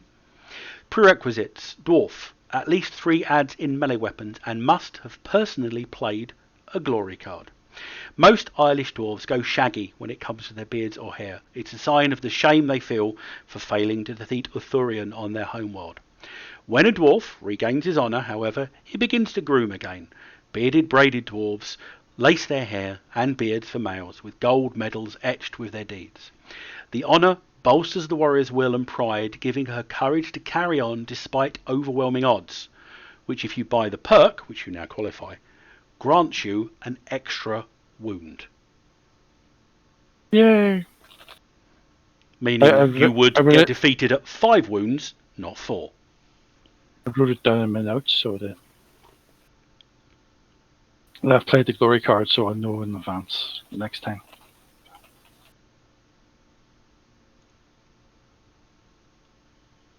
Prerequisites: Dwarf, at least 3 adds in melee weapons, and must have personally played a glory card. Most Irish dwarves go shaggy when it comes to their beards or hair. It's a sign of the shame they feel for failing to defeat Uthurian on their homeworld. When a dwarf regains his honour, however, he begins to groom again. Bearded braided dwarves lace their hair and beards for males with gold medals etched with their deeds. The honour bolsters the warrior's will and pride, giving her courage to carry on despite overwhelming odds, which, if you buy the perk, which you now qualify, grants you an extra wound. Yay! Meaning you would get defeated at 5 wounds, not 4. I wrote it down in my notes so that I've played the glory card, so I know in advance next time.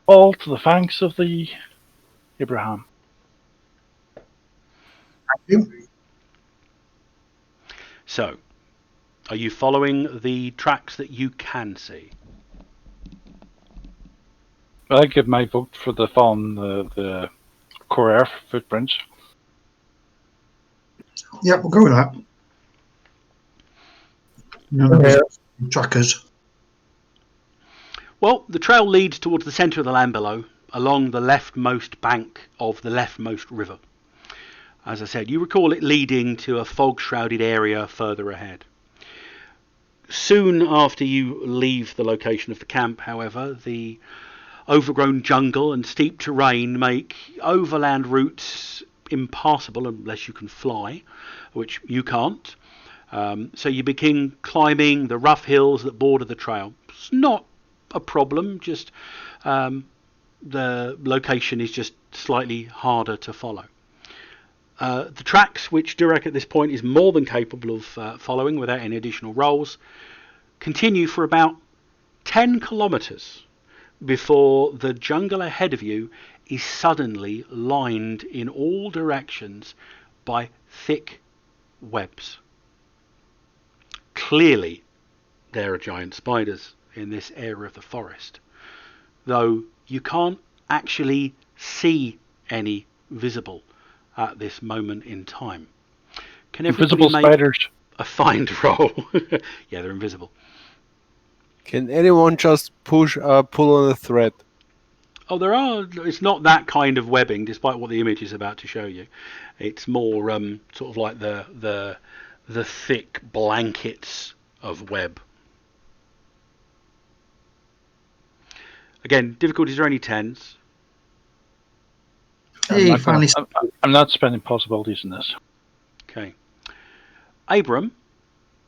All to the thanks of the Abraham. Thank you. So, are you following the tracks that you can see? I give my vote for the Core footprints. Yep, we'll go with that. None of these trackers. Well, the trail leads towards the centre of the land below, along the leftmost bank of the leftmost river. As I said, you recall it leading to a fog-shrouded area further ahead. Soon after you leave the location of the camp, however, the overgrown jungle and steep terrain make overland routes impassable unless you can fly, which you can't. So you begin climbing the rough hills that border the trail. It's not a problem, just the location is just slightly harder to follow. The tracks, which Durek at this point is more than capable of following without any additional rolls, continue for about 10 kilometres before the jungle ahead of you is suddenly lined in all directions by thick webs. Clearly, there are giant spiders in this area of the forest, though you can't actually see any visible at this moment in time. Can everybody Invisible make spiders. a find roll? Yeah, they're invisible. Can anyone just pull on a thread? Oh, there are. It's not that kind of webbing, despite what the image is about to show you. It's more sort of like the thick blankets of web. Again, difficulties are only 10s. Hey, finally. I'm not spending possibilities in this. Okay. Abram,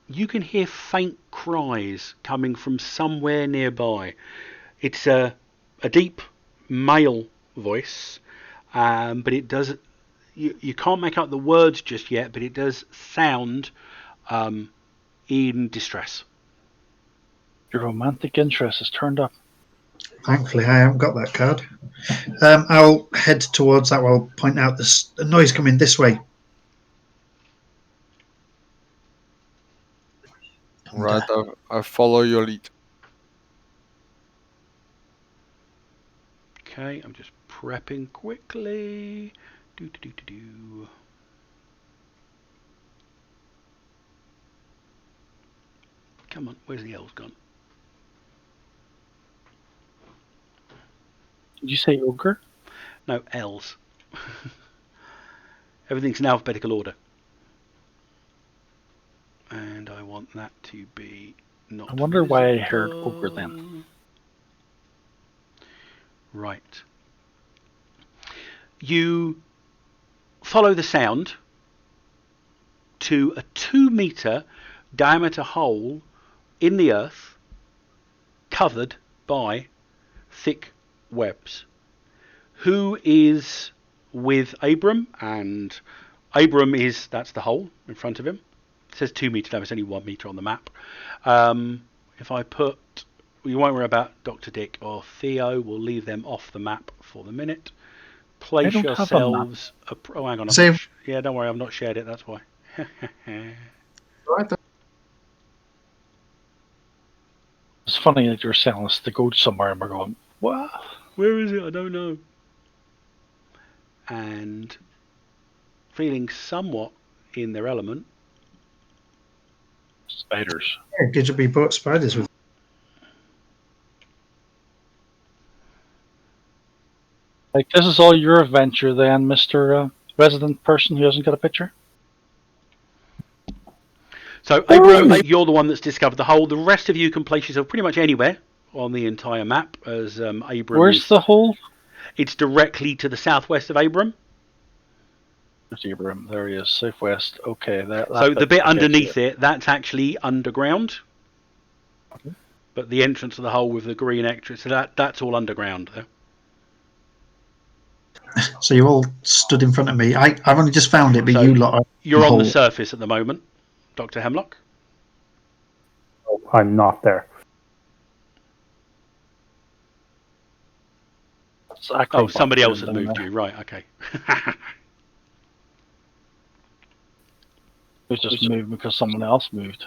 you can hear faint cries coming from somewhere nearby. It's a deep male voice, but it does. You can't make out the words just yet, but it does sound in distress. Your romantic interest is turned up. Thankfully, I haven't got that card. I'll head towards that. I'll point out the noise coming this way. Right, I follow your lead. Okay, I'm just prepping quickly. Do. Come on, where's the L's gone? Did you say ogre? No, L's. Everything's in alphabetical order. And I want that to be not I wonder why I visible. heard ogre then. Right. You follow the sound to a 2-meter diameter hole in the earth covered by thick webs. Who is with Abram? And Abram that's the hole in front of him. It says 2 meter, no, it's only 1 meter on the map. If I put, you won't worry about Dr. Dick or Theo, we'll leave them off the map for the minute. Place yourselves. Oh, hang on. Yeah, don't worry, I've not shared it, that's why. It's funny that you're telling us to go somewhere and we're going, what? Where is it? I don't know. And feeling somewhat in their element. Spiders. Yeah, did you brought spiders with? Like, this is all your adventure then, Mr. Resident person who hasn't got a picture? So, Abram, you're the one that's discovered the hole. The rest of you can place yourself pretty much anywhere on the entire map. As Abram, where's the hole? It's directly to the southwest of Abram. There's Abram. There he is, southwest. Okay. So the bit underneath it, that's actually underground. Okay. But the entrance of the hole with the green extra, so that's all underground there. So you all stood in front of me. I've only just found it, but so you lot you're on the surface at the moment, Dr. Hemlock. I'm not there. Oh, somebody else has moved you. Right, okay. It was just moved because someone else moved.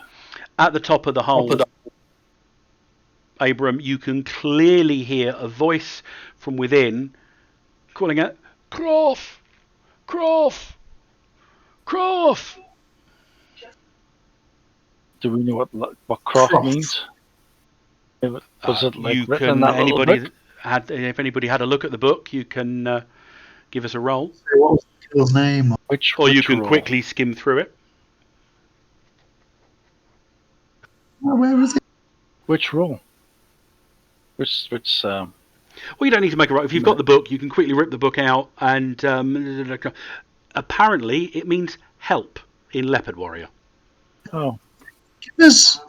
At the top of the hole, Abram, you can clearly hear a voice from within calling out, Croft! Croft! Croft! Do we know what Croft means? Was it like you written can, in that anybody book? if anybody had a look at the book, you can give us a roll. What was the kill's name? Or you can quickly skim through it. Where is it? Which roll? Which Well, you don't need to make a roll. If you've got the book, you can quickly rip the book out, and apparently it means help in Leopard Warrior. Oh. There's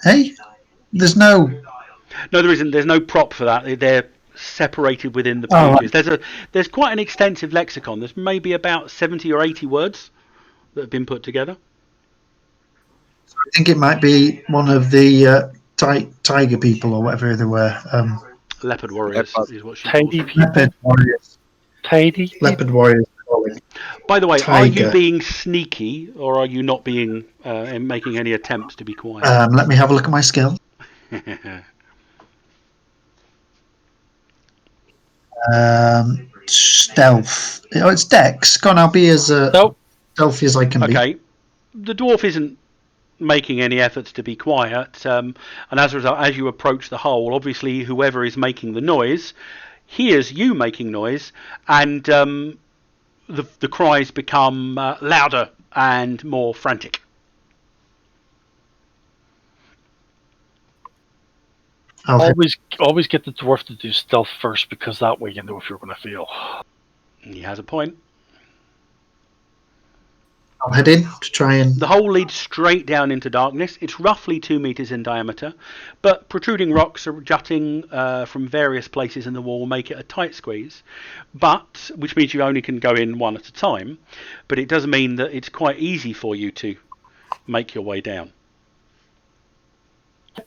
no... No, there isn't. There's no prop for that. They're separated within the pages. Right. There's quite an extensive lexicon. There's maybe about 70 or 80 words that have been put together. I think it might be one of the tiger people or whatever they were. Leopard Warriors is what she Tidy calls people. Leopard Warriors. Tidy. Leopard Warriors. By the way, Tiger. Are you being sneaky, or are you not being making any attempts to be quiet? Let me have a look at my skill. Stealth. Oh, it's Dex. Go on, I'll be as stealthy as I can be. Okay. The dwarf isn't making any efforts to be quiet, and as a result, as you approach the hole, obviously whoever is making the noise hears you making noise, and the cries become louder and more frantic. Always get the dwarf to do stealth first, because that way you know if you're going to fail. He has a point. I'll head in to try and. The hole leads straight down into darkness. It's roughly 2 meters in diameter, but protruding rocks are jutting from various places in the wall make it a tight squeeze. But which means you only can go in one at a time. But it does mean that it's quite easy for you to make your way down.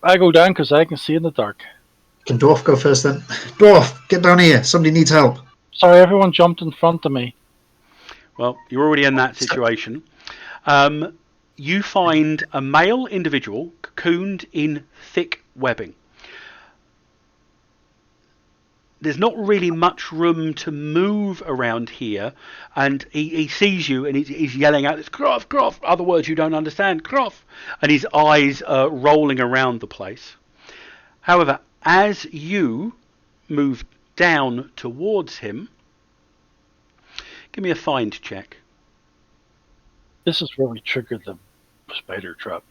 I go down because I can see in the dark. Can Dwarf go first then? Dwarf, get down here. Somebody needs help. Sorry, everyone jumped in front of me. Well, you're already in that situation. You find a male individual cocooned in thick webbing. There's not really much room to move around here, and he sees you and he's yelling out, "It's Croft, Croft!" Other words you don't understand, Croft! And his eyes are rolling around the place. However, as you move down towards him, give me a find check. This is where we triggered the spider trap.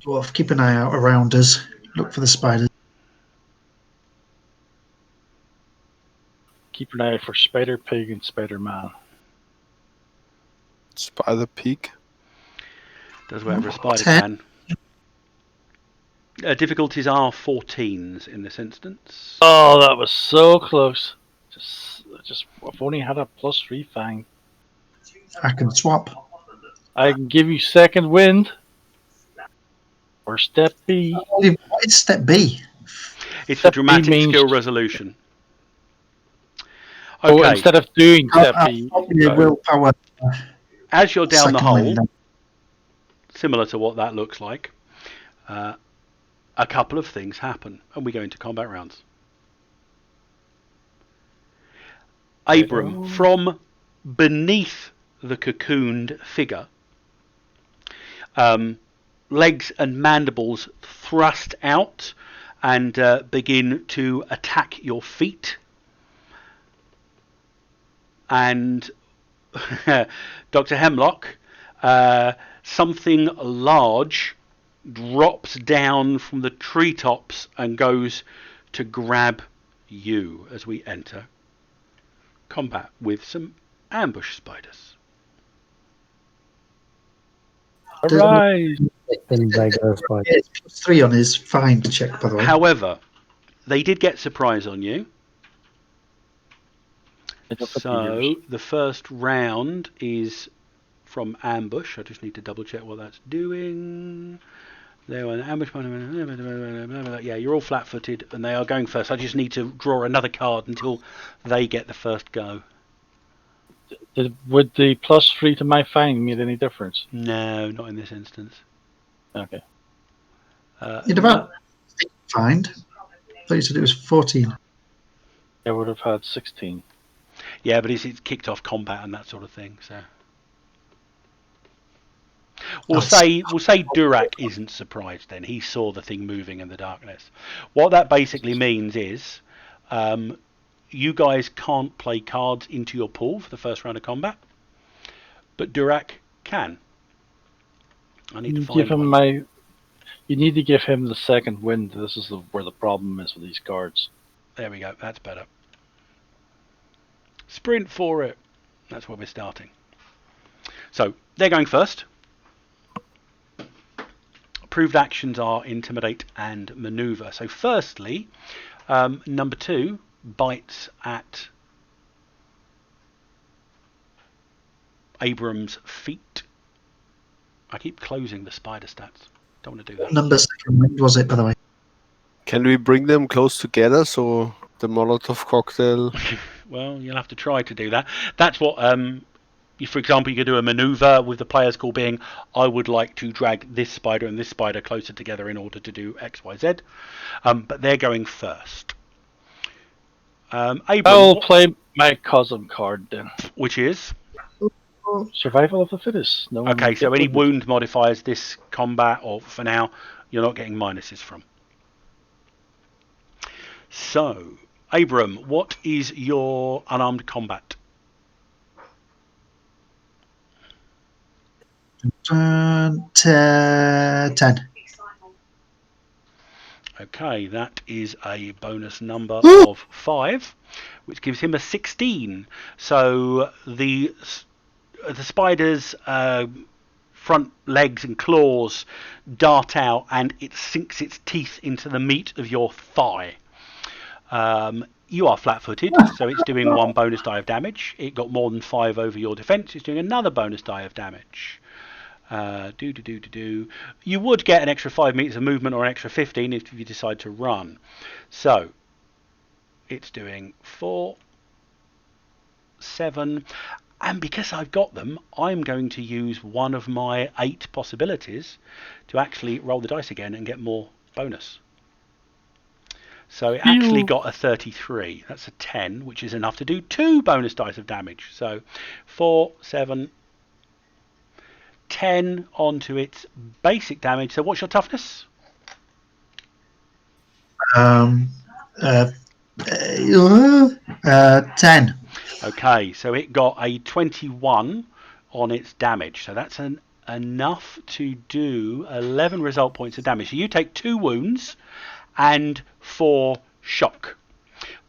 Dwarf, keep an eye out around us. Look for the spiders. Keep an eye out for Spider Pig and Spider Man. Spider Peak. Does whatever a spider 10. can. Difficulties are 14s in this instance. Oh, that was so close. Just I've only had a +3 fang. I can swap. I can give you second wind. Or step B. What is step B? It's Step a dramatic B means- skill resolution. Oh, Okay, instead of doing step B. Your willpower. as you're down the second hole, window. similar to what that looks like, a couple of things happen, and we go into combat rounds. Abram, from beneath the cocooned figure, legs and mandibles thrust out and begin to attack your feet. And Dr. Hemlock, something large drops down from the treetops and goes to grab you as we enter combat with some ambush spiders. Arise! Than regular spider. Yeah, it's +3 on his find check, by the way. However, they did get surprise on you. So the first round is from ambush. I just need to double check what that's doing. There were ambush. Yeah, you're all flat-footed, and they are going first. I just need to draw another card until they get the first go. Would the +3 to my fang make any difference? No, not in this instance. Okay. You'd about find. I thought you said it was 14. I would have had 16. Yeah, but it's kicked off combat and that sort of thing. So we'll say Durak isn't surprised. Then he saw the thing moving in the darkness. What that basically means is, you guys can't play cards into your pool for the first round of combat, but Durak can. I need to find one. You need to give him the second wind. This is where the problem is with these cards. There we go. That's better. Sprint for it. That's where we're starting. So they're going first. Approved actions are intimidate and maneuver. So firstly, number 2 bites at Abram's feet. I keep closing the spider stats. Don't want to do that. Number 2 wind was it, by the way? Can we bring them close together so the Molotov cocktail? Well, you'll have to try to do that. That's what, for example, you could do a maneuver with the player's call being, I would like to drag this spider and this spider closer together in order to do X, Y, Z. But they're going first. Abram, I'll play my cousin card then. which is? Survival of the fittest. No one Okay, so gets any wounded. wound modifiers this combat, or for now, you're not getting minuses from. So, Abram, what is your unarmed combat? 10. Okay, that is a bonus number Woo! of 5, which gives him a 16. So the the spider's front legs and claws dart out, and it sinks its teeth into the meat of your thigh. You are flat-footed, so it's doing 1 bonus die of damage. It got more than 5 over your defense. It's doing another bonus die of damage. You would get an extra 5 meters of movement or an extra 15 if you decide to run. So it's doing 4, 7, and because I've got them, I'm going to use one of my 8 possibilities to actually roll the dice again and get more bonus. So it actually got a 33. That's a 10, which is enough to do 2 bonus dice of damage. So 4, 7, 10 onto its basic damage. So what's your toughness? 10. Okay, so it got a 21 on its damage. So that's enough to do 11 result points of damage. So you take 2 wounds and 4 shock.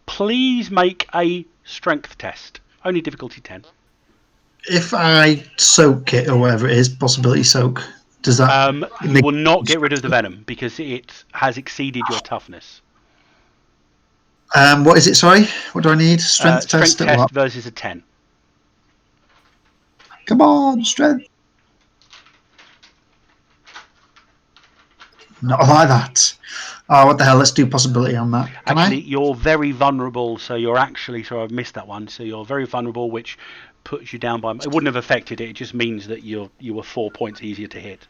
Please make a strength test. Only difficulty 10. If I soak it or whatever it is, possibility soak, does that? You will not get rid of the venom because it has exceeded your toughness. What is it? Sorry, what do I need? Strength test at what? Versus a 10. Come on, strength. Not like that. Oh, what the hell? Let's do possibility on that. Actually, you're very vulnerable, so you're actually... Sorry, I've missed that one. So you're very vulnerable, which puts you down by... It wouldn't have affected it. It just means that you were 4 points easier to hit.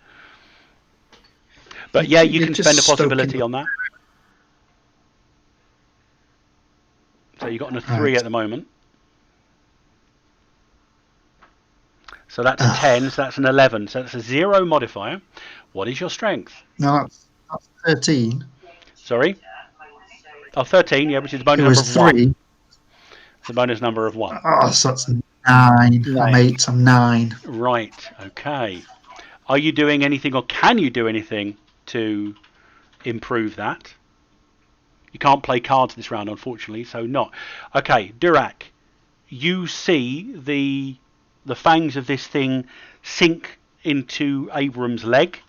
But yeah, you can spend a possibility on that. So you got a 3 at the moment. So that's a 10, so that's an 11. So that's a 0 modifier. What is your strength? No, that's 13. Sorry? Oh, 13, yeah, which is a bonus number of 3. 1. It's a bonus number of 1. Oh, so that's 9. I'm 8, I'm 9. Right, okay. Are you doing anything, or can you do anything to improve that? You can't play cards this round, unfortunately, so not. Okay, Durak, you see the fangs of this thing sink into Abram's leg.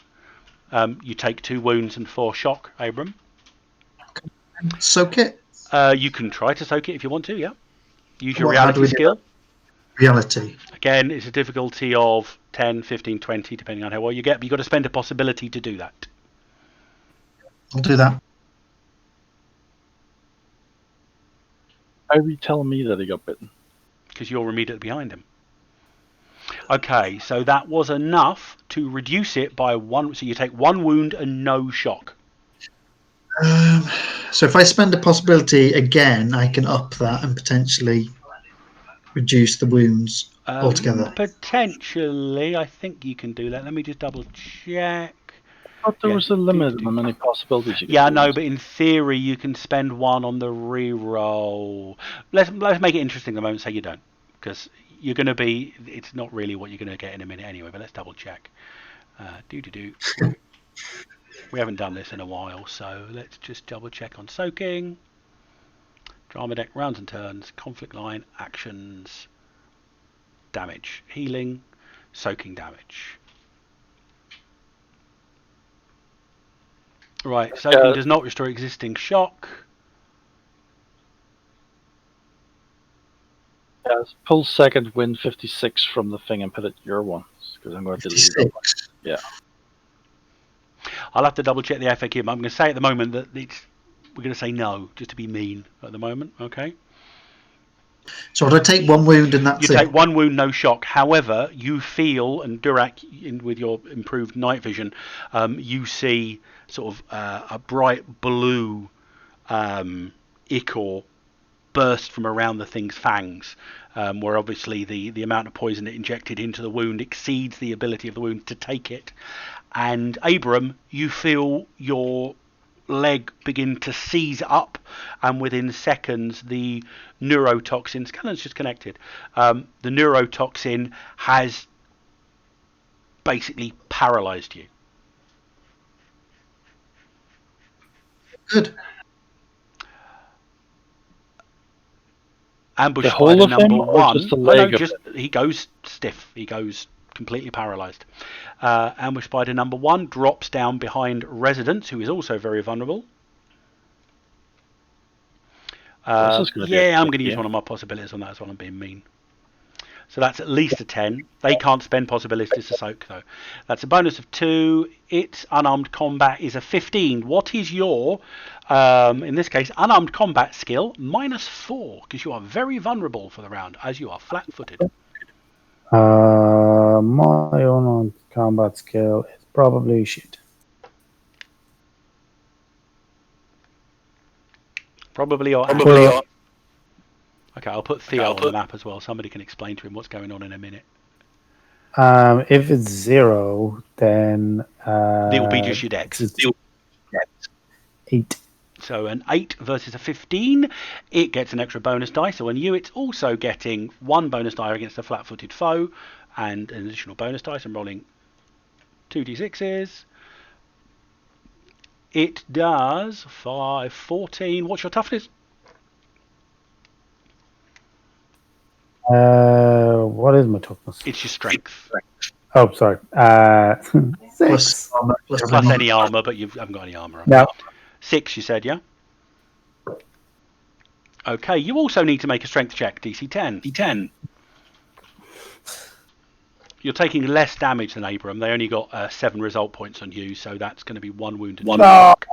You take 2 wounds and 4 shock, Abram. Soak it? You can try to soak it if you want to, yeah. Use your reality skill. Reality. Again, it's a difficulty of 10, 15, 20, depending on how well you get, but you've got to spend a possibility to do that. I'll do that. Why are you telling me that he got bitten? Because you're immediately behind him. Okay, so that was enough to reduce it by 1. So you take 1 wound and no shock. So if I spend a possibility again, I can up that and potentially reduce the wounds altogether. Potentially, I think you can do that. Let me just double check. I thought there was a limit on how many possibilities you could Yeah, do. no, but in theory, you can spend 1 on the reroll. Let's make it interesting at the moment. Say you don't, because you're going to be. It's not really what you're going to get in a minute anyway. But let's double check. We haven't done this in a while, so let's just double check on soaking. Drama deck, rounds and turns, conflict line, actions, damage, healing, soaking damage. Right, soaking does not restore existing shock. Yes, pull second, win 56 from the thing and put it your ones, because I'm going to delete it. Yeah. I'll have to double check the FAQ. I'm going to say at the moment that we're going to say no, just to be mean at the moment, okay? So would I take 1 wound and that's it? You take 1 wound, no shock. However, you feel, and Durak, with your improved night vision, you see sort of a bright blue ichor burst from around the thing's fangs, where obviously the amount of poison it injected into the wound exceeds the ability of the wound to take it. And Abram, you feel your leg begin to seize up, and within seconds the neurotoxin, Scanlan's just connected, the neurotoxin has basically paralyzed you. Good. Ambush The whole spider of him, number or 1. just the Oh, leg no, of just he goes stiff. He goes completely paralysed. Ambush spider number 1 drops down behind Residence, who is also very vulnerable. This is gonna be a Yeah, I'm quick going to use game. one of my possibilities on that as well. I'm being mean. So that's at least a 10. They can't spend possibilities to soak, though. That's a bonus of 2. Its unarmed combat is a 15. What is your, in this case, unarmed combat skill? -4, because you are very vulnerable for the round, as you are flat-footed. My own combat skill is probably shit. Probably or Probably. Okay, I'll put Theo on the map as well. Somebody can explain to him what's going on in a minute. If it's 0, then It'll be just your dex. it's 8. So an 8 versus a 15, it gets an extra bonus die. So on you, it's also getting 1 bonus die against a flat-footed foe and an additional bonus die. So I'm rolling 2d6s. It does 5, 14. What's your toughness? What is my toughness? It's your strength. Oh, sorry. 6. Plus armor. Plus any armor, but you haven't got any armor. No. 6, you said, yeah? Okay, you also need to make a strength check, DC 10. D10. You're taking less damage than Abram. They only got 7 result points on you, so that's going to be 1 wound and 2 shock.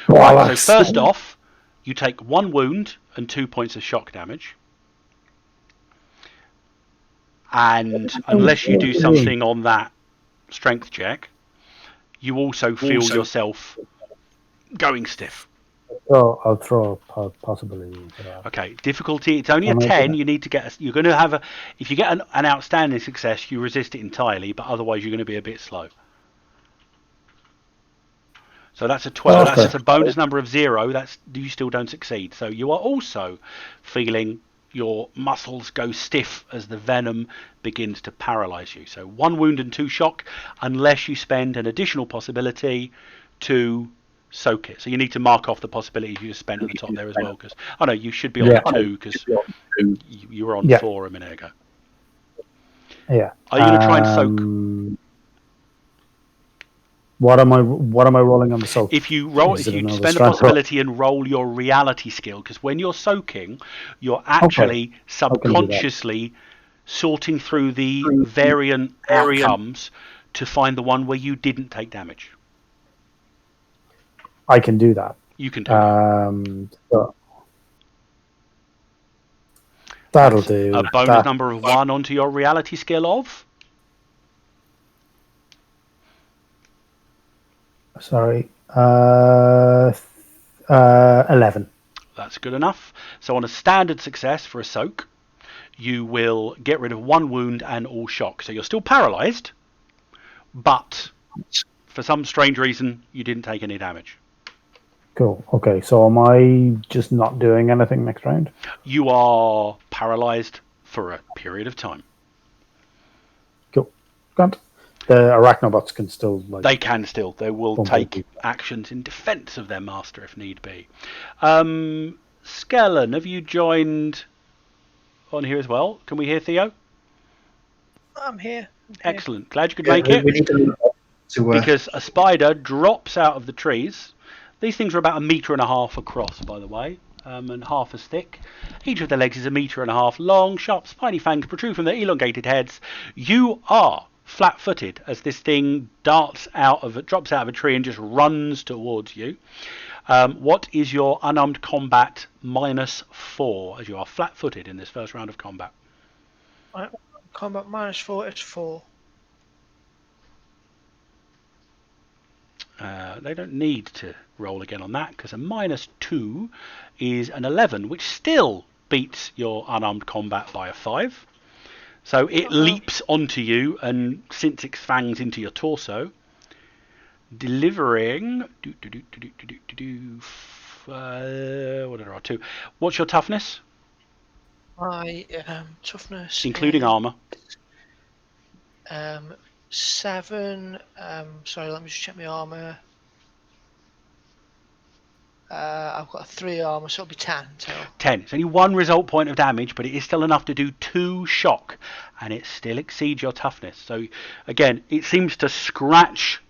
Right, so first off, you take 1 wound and 2 points of shock damage. And unless you do something on that strength check, you also feel yourself going stiff. So I'll throw a possibility for that. Okay, difficulty, it's only a 10. You need to get you're going to have if you get an outstanding success, you resist it entirely, but otherwise you're going to be a bit slow. So that's a 12. Okay. That's a bonus number of 0. You still don't succeed. So you are also feeling your muscles go stiff as the venom begins to paralyze you. So 1 wound and 2 shock, unless you spend an additional possibility to soak it. So you need to mark off the possibilities you spent at the top there as well. Because you should be on 2 because you were on 4 a minute ago. Yeah. Are you going to try and soak? What am I rolling on the soak? If you spend a possibility and roll your reality skill, because when you're soaking, you're actually subconsciously sorting through the variant outcomes to find the one where you didn't take damage. I can do that. You can do that. So that'll do. A bonus number of 1 onto your reality skill of? Sorry. 11. That's good enough. So on a standard success for a soak, you will get rid of 1 wound and all shock. So you're still paralyzed, but for some strange reason, you didn't take any damage. Cool. Okay, so am I just not doing anything next round? You are paralyzed for a period of time. Cool. Grant. The arachnobots can still they can still. They will take actions in defense of their master if need be. Skellen, have you joined on here as well? Can we hear Theo? I'm here. Excellent. Glad you could make it. We need to because a spider drops out of the trees. These things are about 1.5 meters across, by the way, and half as thick. Each of their legs is 1.5 meters long. Sharp, spiny fangs protrude from their elongated heads. You are flat-footed as this thing drops out of a tree and just runs towards you. What is your unarmed combat -4 as you are flat-footed in this first round of combat? Combat -4 is 4. They don't need to roll again on that because a -2 is an 11, which still beats your unarmed combat by a 5. So it leaps onto you and sinks its fangs into your torso, delivering. What did I roll? 2. What's your toughness? My toughness, including armor. 7. Sorry, let me just check my armor. I've got a 3 armor, so it'll be 10. So 10. It's only 1 result point of damage, but it is still enough to do 2 shock, and it still exceeds your toughness. So again, it seems to scratch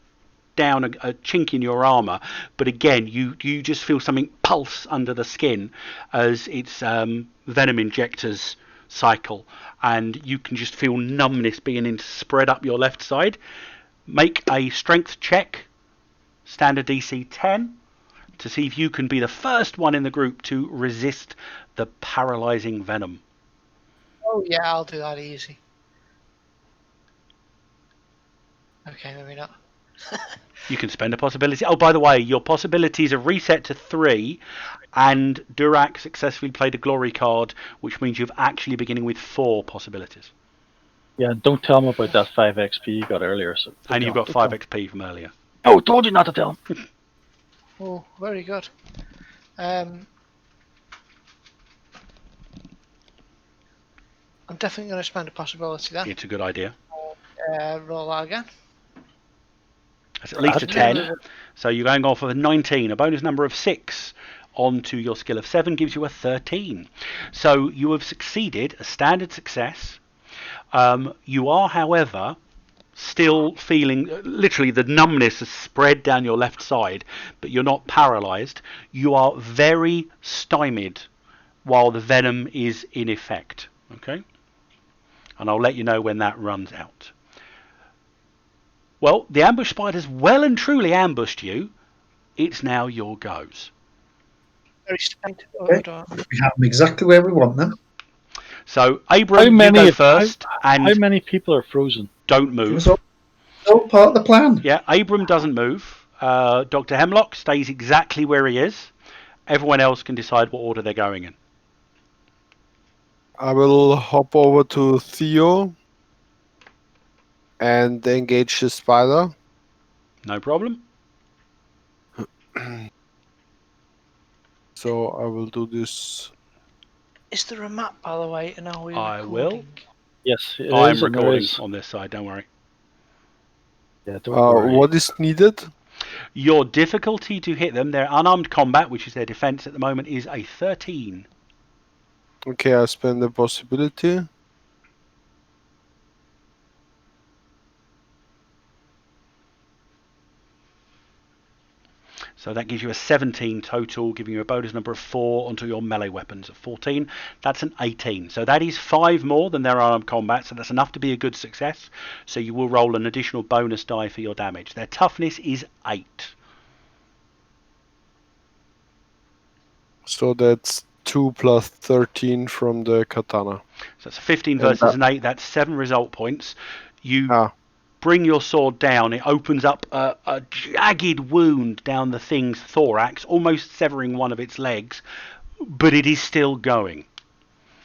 down a chink in your armor, but again, you just feel something pulse under the skin as its venom injectors cycle, and you can just feel numbness beginning to spread up your left side. Make a strength check, standard DC 10, to see if you can be the first one in the group to resist the paralyzing venom. oh yeah, I'll do that easy. Okay, maybe not. You can spend a possibility. Oh, by the way, your possibilities are reset to 3, and Durak successfully played a glory card, which means you're actually beginning with 4 possibilities. Yeah, don't tell him about that 5 XP you got earlier. So And you've got 5 XP from earlier. Oh, told you not to tell him. Oh, very good. I'm definitely going to spend a possibility then. It's a good idea. Roll that again. That's at least a 10. So you're going off with a 19. A bonus number of 6 onto your skill of 7 gives you a 13. So you have succeeded, a standard success. You are, however, still feeling, literally the numbness has spread down your left side, but you're not paralyzed. You are very stymied while the venom is in effect. Okay? And I'll let you know when that runs out. Well, the ambush spider's well and truly ambushed you. It's now your goes. Very spent. Okay. We have them exactly where we want them. So, Abram, you go first, and how many people are frozen? don't move. It's all part of the plan. Yeah, Abram doesn't move. Dr. Hemlock stays exactly where he is. Everyone else can decide what order they're going in. I will hop over to Theo and engage the spider. No problem. So I will do this. Is there a map, by the way? And are we I recording? will. Yes, it I'm is, and there recording is. on this side, don't worry. Yeah, don't worry. What is needed? Your difficulty to hit them, their unarmed combat, which is their defense at the moment, is a 13. Okay, I spend the possibility. So that gives you a 17 total, giving you a bonus number of 4 onto your melee weapons of 14. That's an 18. So that is 5 more than their unarmed combat, so that's enough to be a good success. So you will roll an additional bonus die for your damage. Their toughness is 8. So that's 2 plus 13 from the katana. So that's a 15 versus an 8. That's 7 result points. You bring your sword down. It opens up a jagged wound down the thing's thorax, almost severing one of its legs, but it is still going.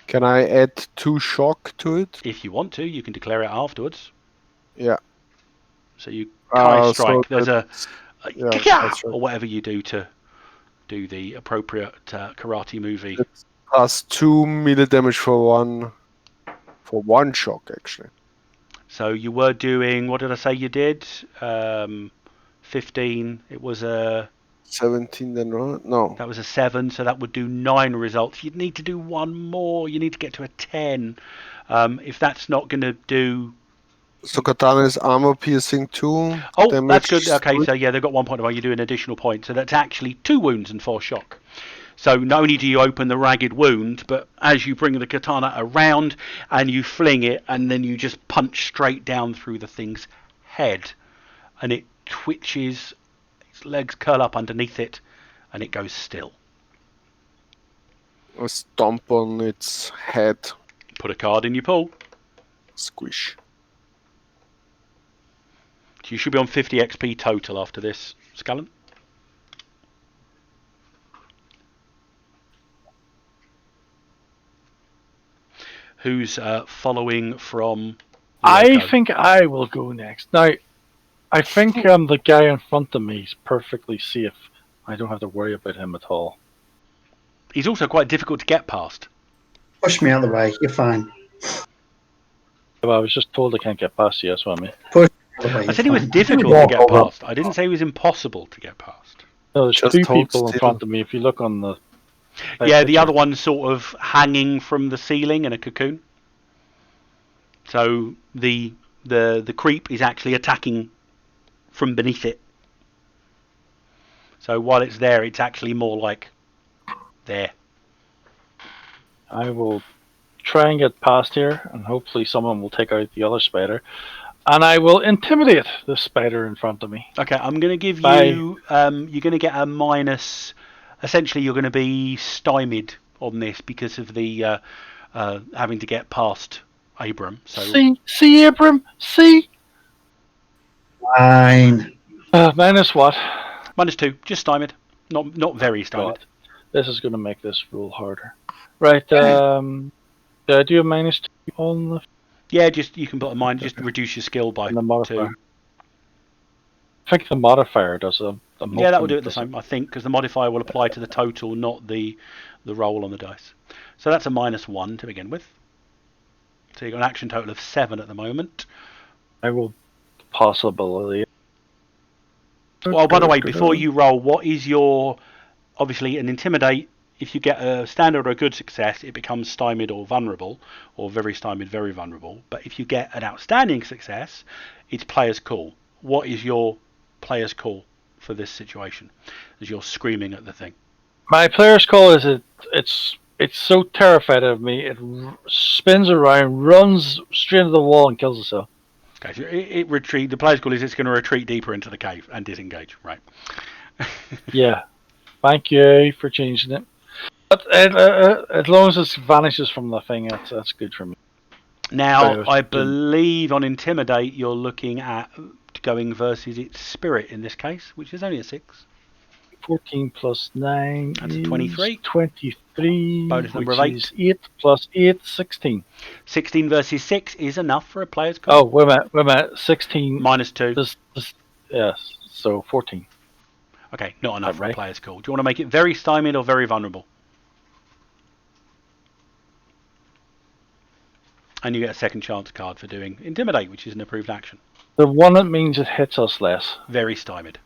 Can I add 2 shock to it? If you want to, you can declare it afterwards. Yeah. So you Kai strike. So there's a yeah, that's right. or whatever you do to do the appropriate karate movie. It's plus 2 melee damage for one shock, actually. So you were doing, what did I say you did? 15. It was a 17 then, right? No. That was a 7, so that would do 9 results. You'd need to do 1 more. You need to get to a 10. If that's not going to do... So katana is armor piercing 2. Oh, damage that's good. Okay, 3. so yeah, they've got 1 point of you do an additional point. So that's actually 2 wounds and 4 shock. So not only do you open the ragged wound, but as you bring the katana around and you fling it, and then you just punch straight down through the thing's head, and it twitches, its legs curl up underneath it, and it goes still. I stomp on its head. Put a card in your pool. Squish. You should be on 50 XP total after this, Scallon. Who's following from... I think I will go next. Now, I think the guy in front of me is perfectly safe. I don't have to worry about him at all. He's also quite difficult to get past. Push me out of the way. You're fine. Well, I was just told I can't get past you, that's what I mean. Push me out of the way. I said he was difficult to get past. I didn't say he was impossible to get past. No, there's Just two hold people in still. front of me. If you look on the Yeah, the picture. other one's sort of hanging from the ceiling in a cocoon. So the creep is actually attacking from beneath it. So while it's there, it's actually more like there. I will try and get past here, and hopefully someone will take out the other spider. And I will intimidate the spider in front of me. Okay, I'm going to give Bye. you. You're going to get a minus. Essentially, you're going to be stymied on this because of the having to get past Abram. So See, Abram, see. Fine. Minus what? -2, just stymied. Not very stymied. God, this is going to make this rule harder. Right. Do I do a -2 on the Yeah, just you can put a minus. Just reduce your skill by on the modifier? 2. I think the modifier does a. Yeah, that will do it the same, I think, because the modifier will apply to the total, not the roll on the dice. So that's a -1 to begin with. So you've got an action total of 7 at the moment. I will possibility. Well, by the way, before you roll, what is your... Obviously, an intimidate, if you get a standard or a good success, it becomes stymied or vulnerable, or very stymied, very vulnerable. But if you get an outstanding success, it's player's call. What is your player's call for this situation, as you're screaming at the thing? My player's call is it's so terrified of me, it spins around, runs straight into the wall, and kills itself. Okay, so it retreat. The player's call is it's going to retreat deeper into the cave and disengage. Right. Yeah. Thank you for changing it. But as long as it vanishes from the thing, that's good for me. Now, I believe on Intimidate you're looking at going versus its spirit in this case, which is only a 6. 14 plus 9 That's a is 23. 23. Bonus number which of 8. Is 8 plus 8, 16. 16 versus 6 is enough for a player's call. Oh, wait a minute. 16. -2. Yes, so 14. Okay, not enough for a Right. player's call. Do you want to make it very stymied or very vulnerable? And you get a second chance card for doing Intimidate, which is an approved action. The one that means it hits us less. Very stymied.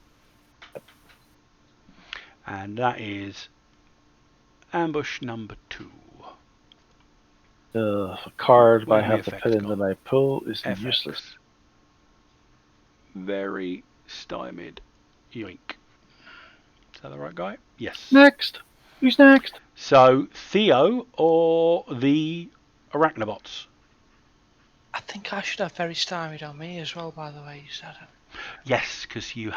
And that is ambush number 2. The card Where I the have to effects put into gone? my pull is FX. useless. Very stymied. Yoink. Is that the right guy? Yes. Next. Who's next? So, Theo or the Arachnobots? I think I should have very stymied on me as well, by the way you said it. Yes, because you're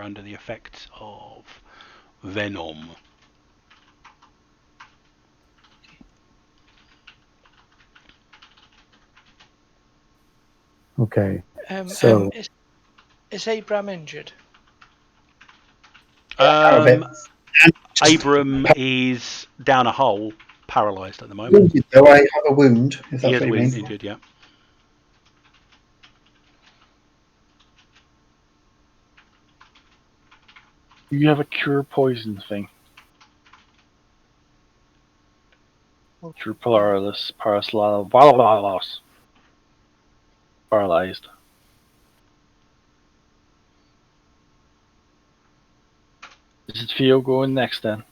under the effects of venom. Okay. So- Is Abram injured? Abram is down a hole, paralysed at the moment. Wounded, though I have a wound, if He that's is what you mean. injured, yeah. You have a cure poison thing. Cure paralysis. Paralyzed. Is it Theo going next then?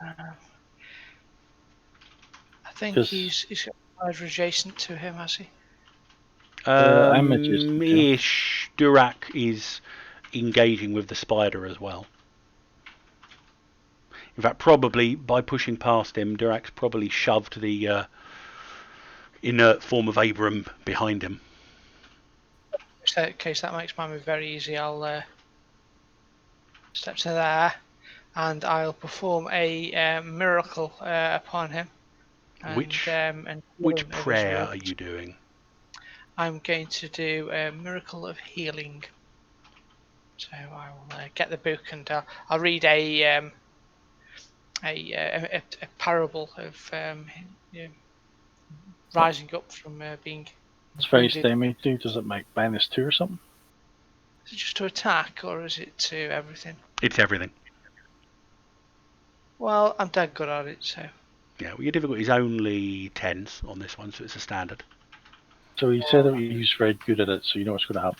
I think Just- he's got a spider adjacent to him, has he? I'm adjacent to him. Ish. Durak is engaging with the spider as well. In fact, probably by pushing past him, Durak's probably shoved the inert form of Abram behind him. In that case, that makes my move very easy. I'll step to there, and I'll perform a miracle upon him. And, Which and Which heal him of his prayer are wounds. you doing? I'm going to do a miracle of healing. So I will get the book and I'll read a parable of rising up from being. It's very wounded. stymied. Does it make -2 or something? Is it just to attack or is it to everything? It's everything. Well, I'm dead good at it, so. Yeah, well, your difficulty is only 10s on this one, so it's a standard. So he said that he's very good at it, so you know what's going to happen.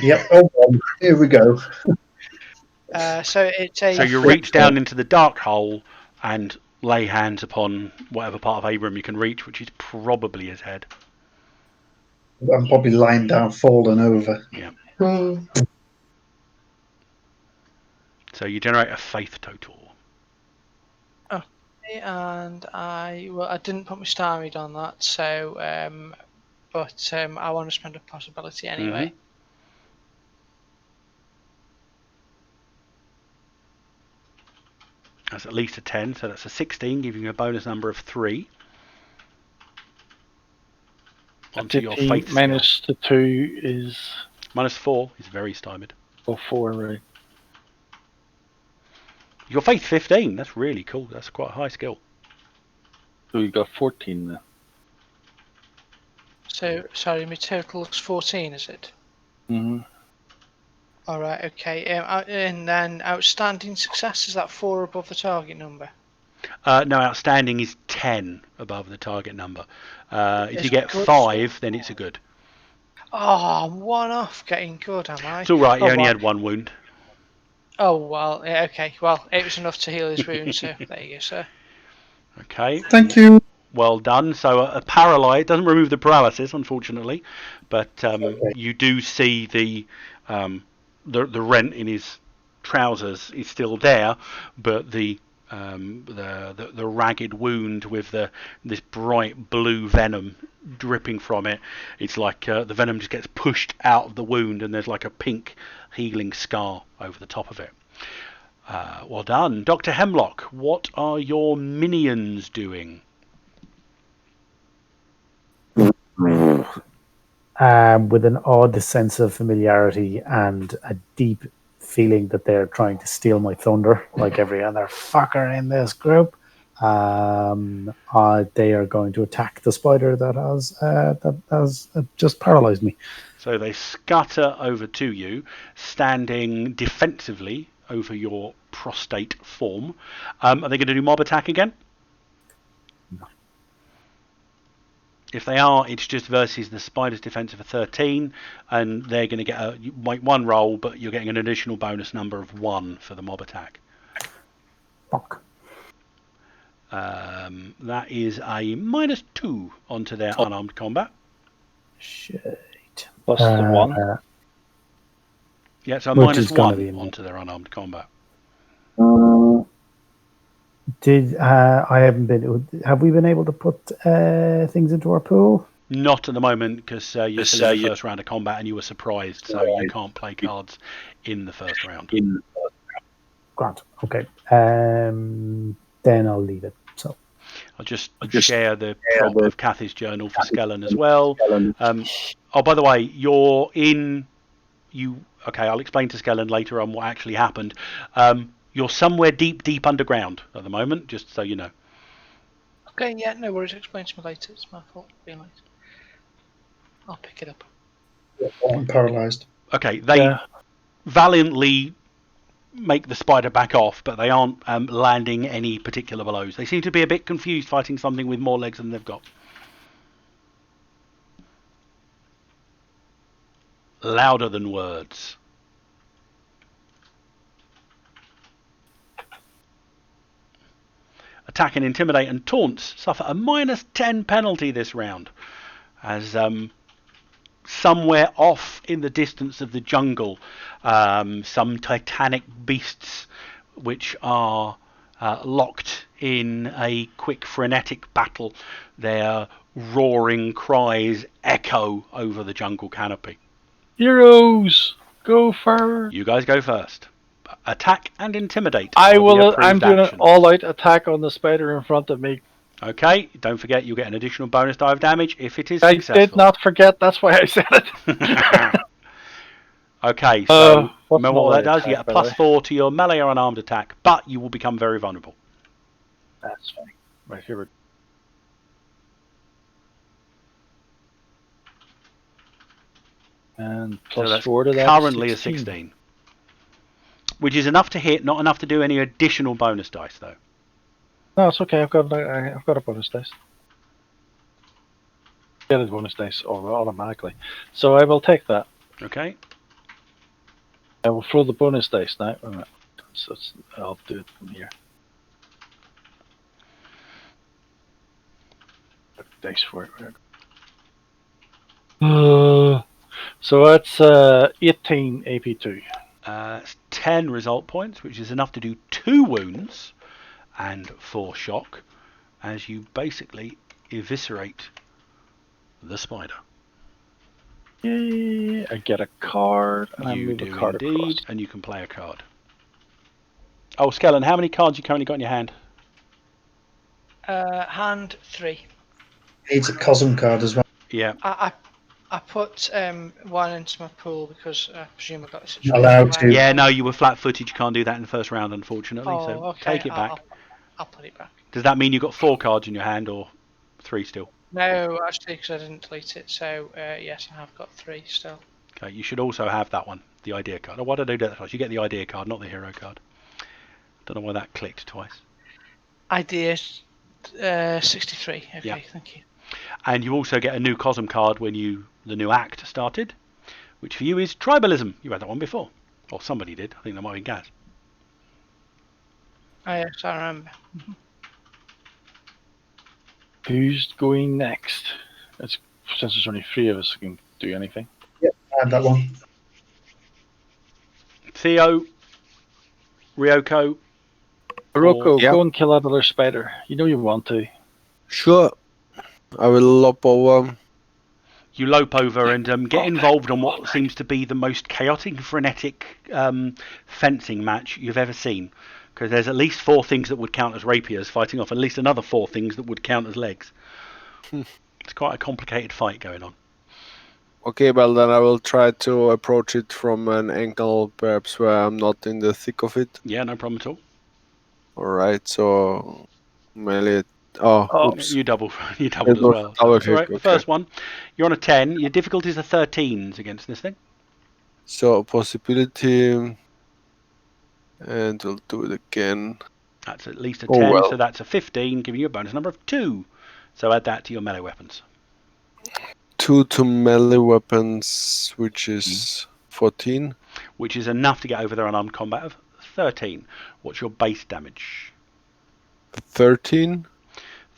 Yep. Oh, here we go. So it's a. So you reach down into the dark hole and lay hands upon whatever part of Abram you can reach, which is probably his head. I'm probably lying down, falling over. Yeah. Hmm. So you generate a faith total. And I didn't put my star read on that, so but I want to spend a possibility anyway. That's at least a 10, so that's a 16, giving you a bonus number of 3. Onto your 15 faith minus the 2 is... Minus 4 is very stymied. Oh, 4, right. Your faith 15, that's really cool. That's quite a high skill. So you got 14 then. So, sorry, my total looks 14, is it? Mm-hmm. All right, okay. And then outstanding success, is that 4 above the target number? No, outstanding is 10 above the target number. If Is you get good 5, then it's a good. Oh, I'm one off getting good, am I? It's alright, you Oh, only well. had 1 wound. Oh, well, yeah, okay. Well, it was enough to heal his wound, so there you go, sir. Okay. Thank you. Well done. So a paralyze doesn't remove the paralysis, unfortunately, but you do see the rent in his trousers is still there, but the ragged wound with this bright blue venom dripping from it. It's like the venom just gets pushed out of the wound, and there's like a pink healing scar over the top of it. Well done, Dr. Hemlock. What are your minions doing? With an odd sense of familiarity and a deep feeling that they're trying to steal my thunder, like every other fucker in this group. They are going to attack the spider that has just paralyzed me. So they scutter over to you, standing defensively over your prostate form. Are they going to do mob attack again? If they are, it's just versus the spider's defense of a 13, and they're going to get you make 1 roll, but you're getting an additional bonus number of 1 for the mob attack. Fuck. That is a -2 onto their unarmed combat. Shit. Plus the 1. Yeah, so a Which is gonna -1 be onto their unarmed combat. I haven't been? Have we been able to put things into our pool? Not at the moment, because you're still in the first round of combat and you were surprised, so you can't play cards in the first round. Grant. Okay. Then I'll leave it. So I'll just share the prop of Kathy's journal for Skellen as well. Oh, by the way, you're in. Okay, I'll explain to Skellen later on what actually happened. You're somewhere deep underground at the moment, just so you know. Okay, yeah, no worries. Explain to me later. It's my fault being late. I'll pick it up. I'm paralysed. Okay, they valiantly make the spider back off, but they aren't landing any particular blows. They seem to be a bit confused fighting something with more legs than they've got. Louder than words. Attack and intimidate and taunts suffer a -10 penalty this round, as somewhere off in the distance of the jungle, some titanic beasts which are locked in a quick frenetic battle, their roaring cries echo over the jungle canopy. Heroes, go first. You guys go first. Attack and intimidate. I'm doing an all-out attack on the spider in front of me. Okay, don't forget you'll get an additional bonus die of damage if it is I successful. did not forget, that's why I said it. Okay, so what's remember what that does? attack, You get a by the way? +4 to your melee or unarmed attack, but you will become very vulnerable. That's fine. Right here. And So plus that's 4 to that. currently a 16. Which is enough to hit, not enough to do any additional bonus dice, though. No, it's okay. I've got a bonus dice. Get a bonus dice automatically. So I will take that. Okay. I will throw the bonus dice now. Wait a minute. I'll do it from here. Dice for it. So that's 18 AP2. It's 10 result points, which is enough to do 2 wounds and 4 shock, as you basically eviscerate the spider. Yay! I get a card, and I You move do a card indeed, across. and you can play a card. Oh, Skellen, how many cards you currently got in your hand? Hand 3. It's a Cosm card as well. Yeah. I put one into my pool because I presume I got the Not situation. allowed to. Yeah, no, you were flat-footed. You can't do that in the first round, unfortunately. Oh, so okay. take it back. I'll put it back. Does that mean you've got 4 cards in your hand, or 3 still? No, actually, because I didn't delete it. So yes, I have got 3 still. Okay, you should also have that one, the idea card. Oh, why did I do that twice? You get the idea card, not the hero card. Don't know why that clicked twice. Idea 63. Okay, Yeah. thank you. And you also get a new Cosm card when the new act started, which for you is tribalism. You had that one before, or somebody did. I think that might be Gaz. Oh yes, I remember. Who's going next? Since there's only 3 of us who can do anything. I had that one. Theo, Ryoko. Rocco, Yep. go and kill that other spider. You know you want to. Sure. I will lop over. You lope over and get involved on what seems to be the most chaotic and frenetic fencing match you've ever seen. Because there's at least 4 things that would count as rapiers fighting off at least another 4 things that would count as legs. It's quite a complicated fight going on. Okay, well then I will try to approach it from an angle perhaps where I'm not in the thick of it. Yeah, no problem at all. Alright, so melee. Oh, oops. You doubled as It was well. double That's all right. hit, okay. First one, you're on a 10. Your difficulties are 13s against this thing. So possibility, and we'll do it again. That's at least a Oh, 10, well. so that's a 15, giving you a bonus number of 2. So add that to your melee weapons. 2 to melee weapons, which is 14. Which is enough to get over their unarmed combat of 13. What's your base damage? 13.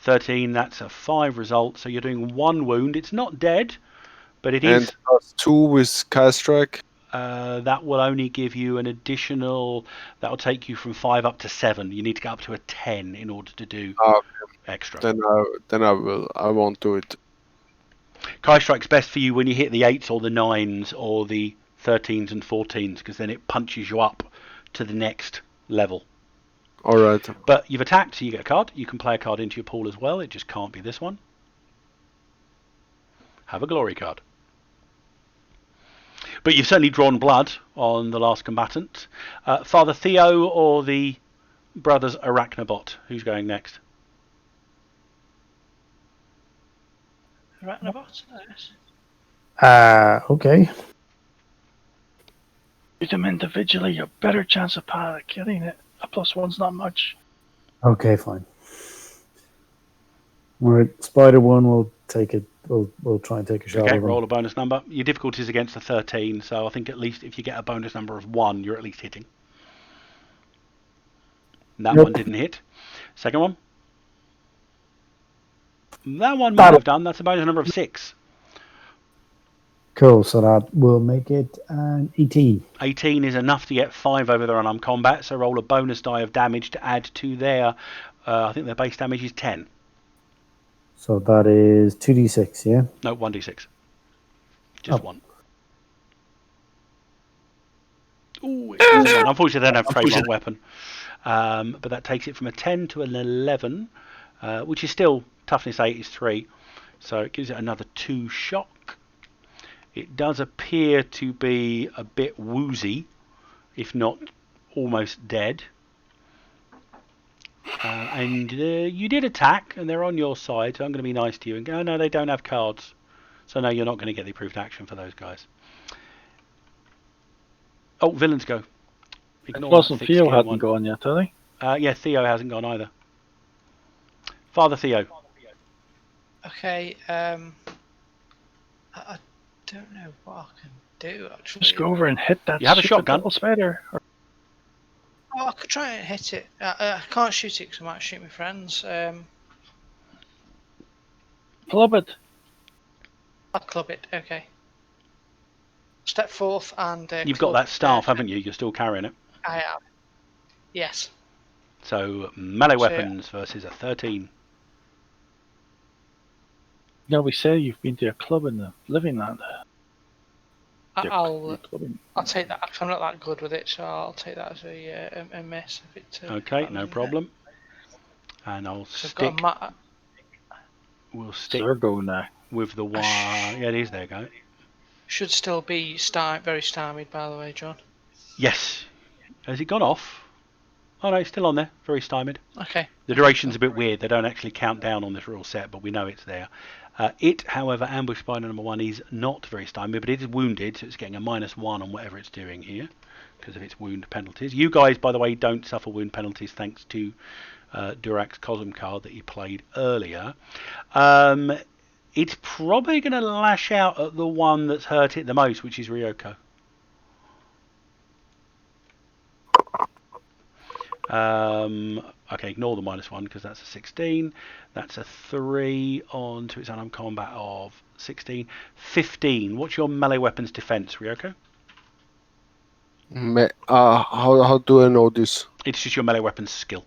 13, that's a 5 result, so you're doing 1 wound. It's not dead, but it And is. plus 2 with Sky Strike. That will only give you an additional. That will take you from 5 up to 7. You need to get up to a 10 in order to do extra. Then I won't do it. Kai Strike's best for you when you hit the 8s or the 9s or the 13s and 14s, because then it punches you up to the next level. Alright. But you've attacked, so you get a card. You can play a card into your pool as well. It just can't be this one. Have a glory card. But you've certainly drawn blood on the last combatant. Father Theo or the brothers Arachnobot? Who's going next? Arachnobot? Yes. Okay. Shoot them individually, you have a better chance of getting it. A +1's not much. Okay, fine. All right, Spider 1 will take it. We'll try and take a shot. Okay, at him. roll a bonus number. Your difficulty is against a 13, so I think at least if you get a bonus number of 1, you're at least hitting. That Nope. one didn't hit. Second one. That one might have done. That's a bonus number of 6. Cool. So that will make it an 18. 18 is enough to get 5 over their unarmed combat, so roll a bonus die of damage to add to their. I think their base damage is 10. So that is 2d6. Yeah. No, 1d6. Just 1. Ooh, it's just 1. Unfortunately, they don't have trademark weapon. But that takes it from a 10 to an 11, which is still toughness 8 is 3. So it gives it another 2 shock. It does appear to be a bit woozy, if not almost dead. And you did attack, and they're on your side, so I'm going to be nice to you and go, oh, no, they don't have cards. So no, you're not going to get the approved action for those guys. Oh, villains go. It wasn't Theo hadn't gone yet, had he? Yeah, Theo hasn't gone either. Father Theo. Okay. I don't know what I can do actually. Just go over and hit that You have a stupid shotgun. double spider. Oh, I could try and hit it. I can't shoot it because I might shoot my friends. Club it. I'll club it. Okay. Step forth and. You've got club, that staff, haven't you? You're still carrying it. I have. Yes. So melee So- weapons versus a 13. Now we say you've been to a club in the living land. I'll Clubbing. take that. I'm not that good with it, so I'll take that as a miss. If it, Okay, that no doesn't problem. And I'll hit. So I've stick. got a We'll stick Zergo now. with the one. Yeah, it is. There you go. should still be very stymied, by the way, John. Yes. Has it gone off? Oh no, it's still on there. Very stymied. Okay. The duration's a bit weird. They don't actually count down on this rule set, but we know it's there. It, however, ambush spider number 1 is not very stymied, but it is wounded, so it's getting a -1 on whatever it's doing here because of its wound penalties. You guys, by the way, don't suffer wound penalties thanks to Durak's Cosm card that you played earlier. It's probably going to lash out at the one that's hurt it the most, which is Ryoko. Okay, ignore the -1 because that's a 16. That's a 3 on to its unarmed combat of 16. 15. What's your melee weapons defense, Ryoko? How do I know this? It's just your melee weapons skill.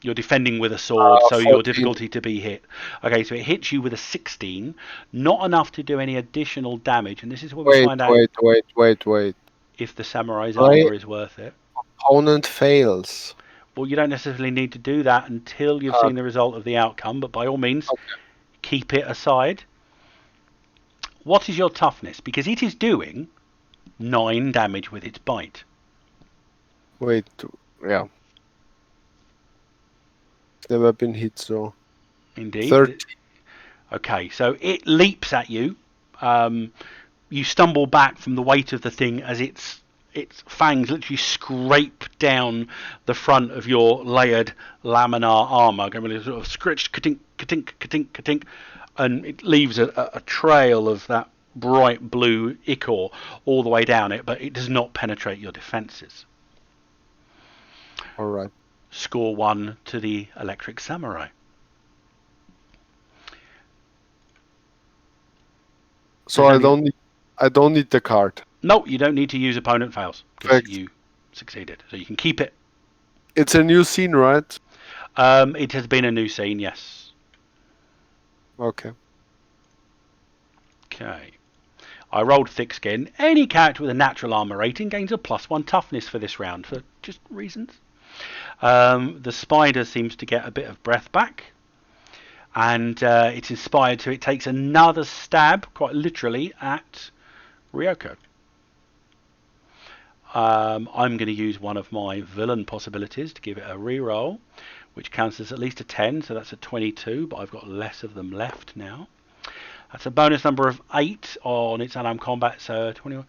You're defending with a sword, so 14. your difficulty to be hit. Okay, so it hits you with a 16. Not enough to do any additional damage, and this is where we find out Wait. if the samurai's Right. armor is worth it. Opponent fails. Well, you don't necessarily need to do that until you've seen the result of the outcome, but by all means, keep it aside. What is your toughness? Because it is doing 9 damage with its bite. Wait, yeah. Never been hit, so. Indeed. 30. Okay, so it leaps at you. You stumble back from the weight of the thing as its fangs literally scrape down the front of your layered laminar armor, going sort of scritch, ka-tink, ka-tink, ka-tink, ka-tink, and it leaves a trail of that bright blue ichor all the way down it, but it does not penetrate your defenses. All right. Score 1 to the electric samurai. So I don't need the card. No, you don't need to use opponent fails because Correct. you succeeded, so you can keep it. It's a new scene, right? It has been a new scene, yes. Okay. Okay. I rolled thick skin. Any character with a natural armor rating gains a +1 toughness for this round for just reasons. The spider seems to get a bit of breath back, and it's inspired, so it takes another stab, quite literally, at Ryoko. I'm going to use one of my villain possibilities to give it a reroll, which counts as at least a 10, so that's a 22, but I've got less of them left now. That's a bonus number of 8 on its unarmed combat, so 21.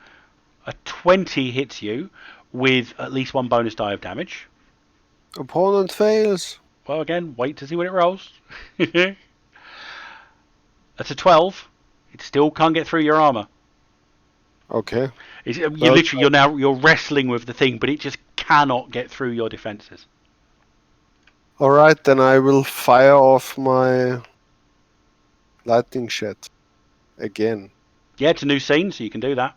A 20 hits you with at least 1 bonus die of damage. Opponent fails. Well, again, wait to see what it rolls. That's a 12. It still can't get through your armor. Okay. You're wrestling with the thing, but it just cannot get through your defenses. All right, then I will fire off my lightning shed again. Yeah, it's a new scene, so you can do that.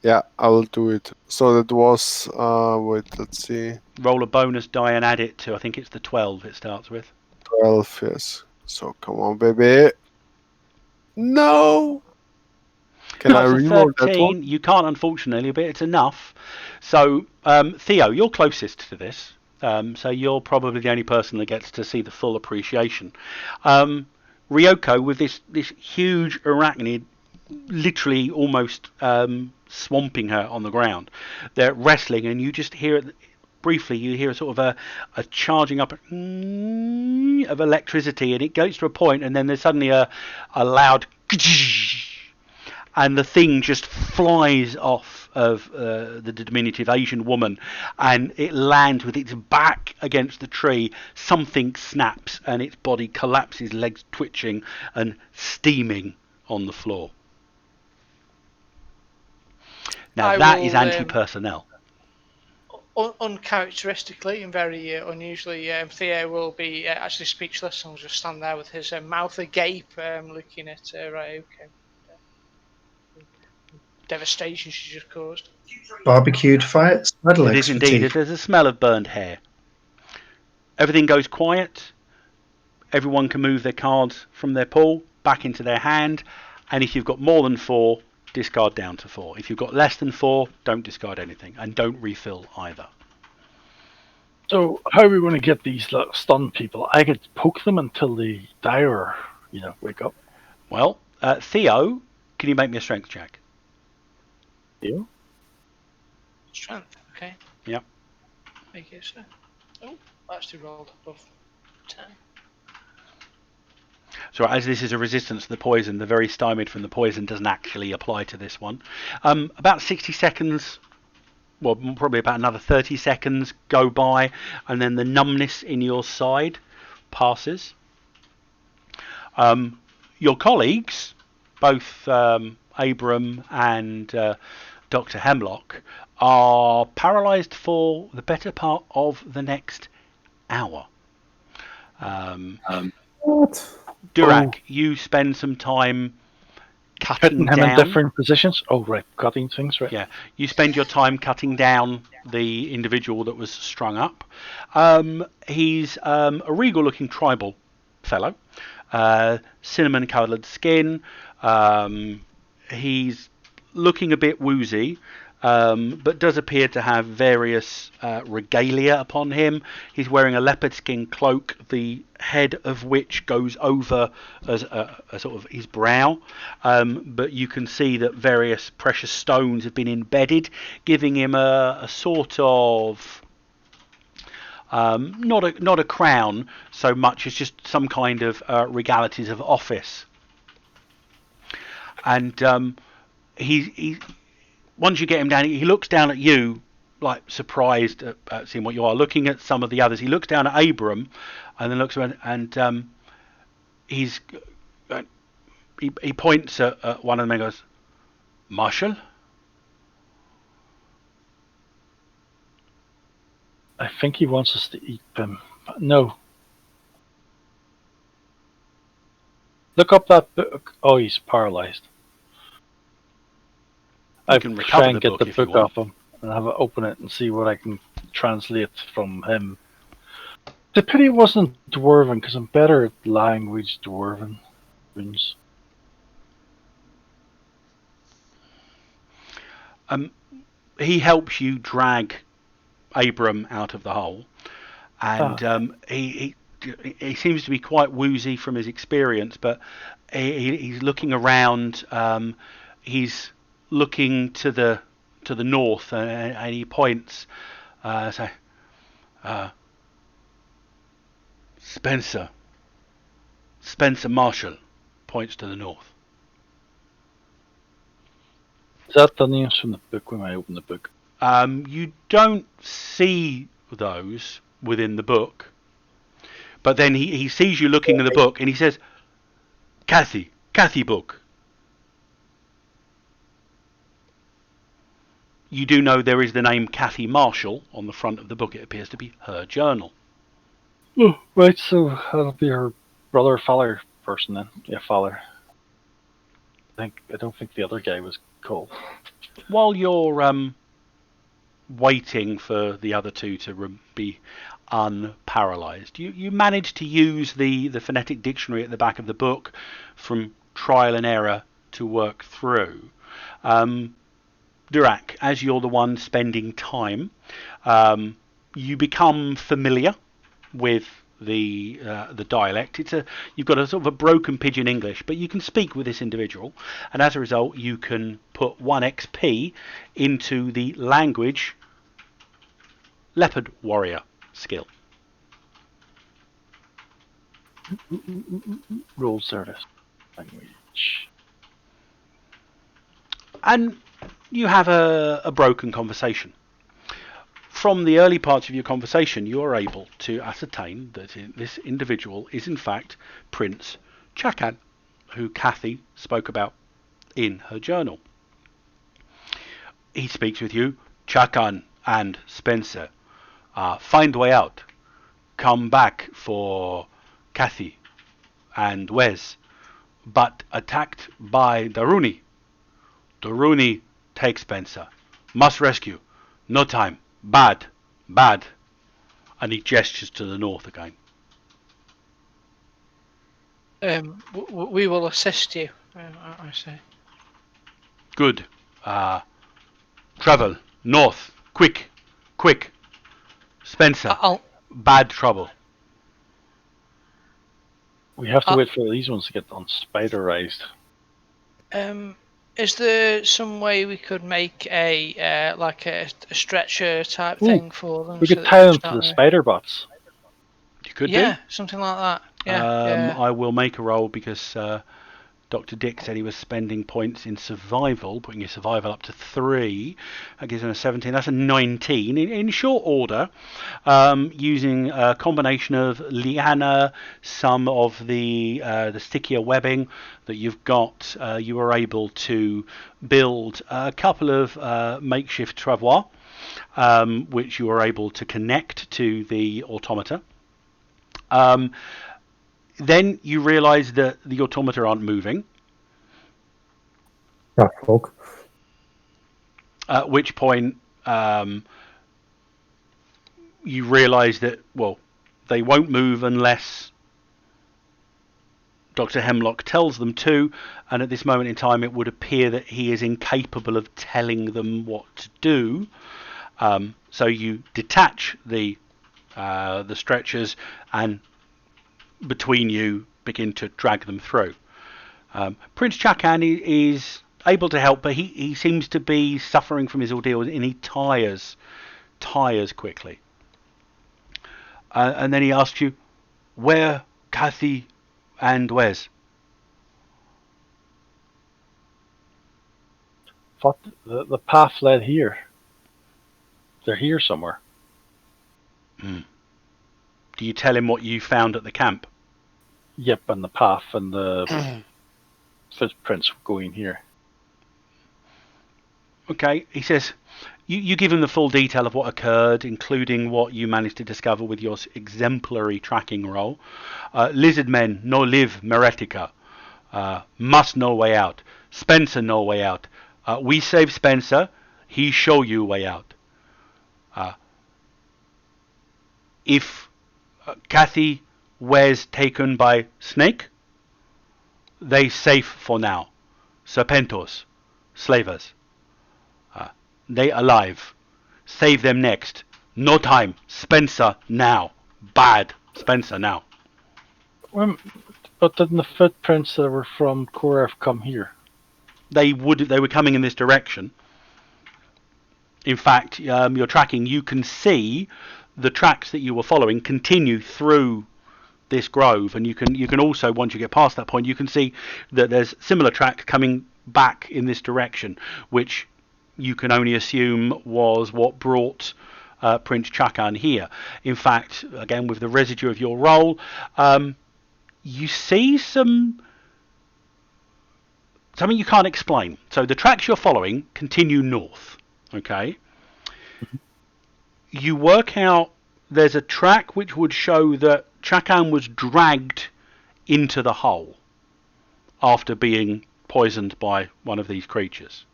Yeah, I will do it. So that was wait, let's see. Roll a bonus die and add it to, I think it's the 12 it starts with. 12, yes. So come on, baby. No. Can I That's a reroll that 13. one? You can't, unfortunately, but it's enough. So, Theo, you're closest to this. So you're probably the only person that gets to see the full appreciation. Ryoko, with this huge arachnid literally almost swamping her on the ground, they're wrestling, and you just hear it briefly. You hear sort of a charging up of electricity, and it goes to a point, and then there's suddenly a loud, and the thing just flies off the diminutive Asian woman, and it lands with its back against the tree. Something snaps, and its body collapses, legs twitching and steaming on the floor. Now that is anti-personnel. Uncharacteristically and very unusually, Theo will be actually speechless and will just stand there with his mouth agape, looking at right. Okay. Devastation she just caused. Barbecued fire spider It legs is indeed. fatigue. There's a smell of burned hair. Everything goes quiet. Everyone can move their cards from their pool back into their hand, and if you've got more than 4, discard down to 4. If you've got less than 4, don't discard anything, and don't refill either. So how are we going to get these stunned people? I could poke them until they die or, wake up. Well, Theo, can you make me a strength check? You? Strength, okay. Yep. Make it so. Oh, I actually rolled above 10. So as this is a resistance to the poison, the very stymied from the poison doesn't actually apply to this one. About 60 seconds, well, probably about another 30 seconds go by, and then the numbness in your side passes. Your colleagues, both Abram and Dr. Hemlock, are paralysed for the better part of the next hour. What? Durak, you spend some time cutting Putting him in down. different positions. Oh, right, cutting things, right? Yeah, you spend your time cutting down the individual that was strung up. He's a regal-looking tribal fellow, cinnamon-coloured skin. He's looking a bit woozy, but does appear to have various regalia upon him. He's wearing a leopard skin cloak, the head of which goes over as a sort of his brow, but you can see that various precious stones have been embedded, giving him a sort of not a crown so much as just some kind of regalities of office. And he once you get him down, he looks down at you, like surprised at seeing what you are. Looking at some of the others, he looks down at Abram, and then looks around, and he points at one of them and goes, "Marshal." I think he wants us to eat them. No. Look up that book. Oh, he's paralysed. I can try recover and the get book the if you book want. off him and have it open it and see what I can translate from him. The pity it wasn't Dwarven, because I'm better at language Dwarven runes. He helps you drag Abram out of the hole, and he seems to be quite woozy from his experience, but he's looking around. He's looking to the north, and he points. Spencer Marshall points to the north. Is that the names from the book when I open the book? You don't see those within the book, but then he sees you looking at the book, and he says, Kathy book. You do know there is the name Kathy Marshall on the front of the book. It appears to be her journal. Oh, right, so that'll be her brother Faller person then. Yeah, Faller. I don't think the other guy was called. While you're waiting for the other two to be unparalysed, you manage to use the phonetic dictionary at the back of the book from trial and error to work through. Durak, as you're the one spending time, you become familiar with the dialect. You've got a sort of a broken pidgin English, but you can speak with this individual, and as a result, you can put 1 XP into the language leopard warrior skill. Roll service language. And you have a broken conversation. From the early parts of your conversation, you are able to ascertain that this individual is in fact Prince Chakan, who Kathy spoke about in her journal. He speaks with you, Chakan and Spencer. Find way out. Come back for Kathy and Wes, but attacked by Daruni. Daruni take Spencer. Must rescue. No time. Bad. Bad. And he gestures to the north again. We will assist you, I say. Good. Travel. North. Quick. Quick. Spencer. Bad trouble. We have to wait for these ones to get unspiderized. Is there some way we could make a like a stretcher type thing for them? We so could that tie them it's to not the spider bots. You could yeah, do. something like that. Yeah. I will make a roll because Dr. Dick said he was spending points in survival, putting your survival up to 3. That gives him a 17. That's a 19. In short order, using a combination of liana, some of the stickier webbing that you've got, you were able to build a couple of makeshift travois, which you were able to connect to the automata. Then you realise that the automata aren't moving. Folk. At which point you realise that, well, they won't move unless Dr. Hemlock tells them to, and at this moment in time it would appear that he is incapable of telling them what to do. So you detach the stretchers and between you begin to drag them through. Prince Chakan is able to help, but he seems to be suffering from his ordeal, and he tires quickly. And then he asks you, where Kathy and Wes? What? The path led here. They're here somewhere. Do you tell him what you found at the camp? Yep, and the path and the footprints going here. Okay, he says, you give him the full detail of what occurred, including what you managed to discover with your exemplary tracking roll. Lizard men no live Meretica. Must no way out. Spencer no way out. We save Spencer. He show you way out. If Kathy was taken by snake, they safe for now. Serpentos, slavers. They alive. Save them next. No time. Spencer now. Bad. Spencer now. But didn't the footprints that were from Koref come here? They were coming in this direction. In fact, you're tracking. You can see the tracks that you were following continue through this grove, and you can also, once you get past that point, you can see that there's similar tracks coming back in this direction, which you can only assume was what brought Prince Chakan here. In fact, again, with the residue of your roll, you see something you can't explain. So the tracks you're following continue north. Okay. You work out there's a track which would show that Chakan was dragged into the hole after being poisoned by one of these creatures.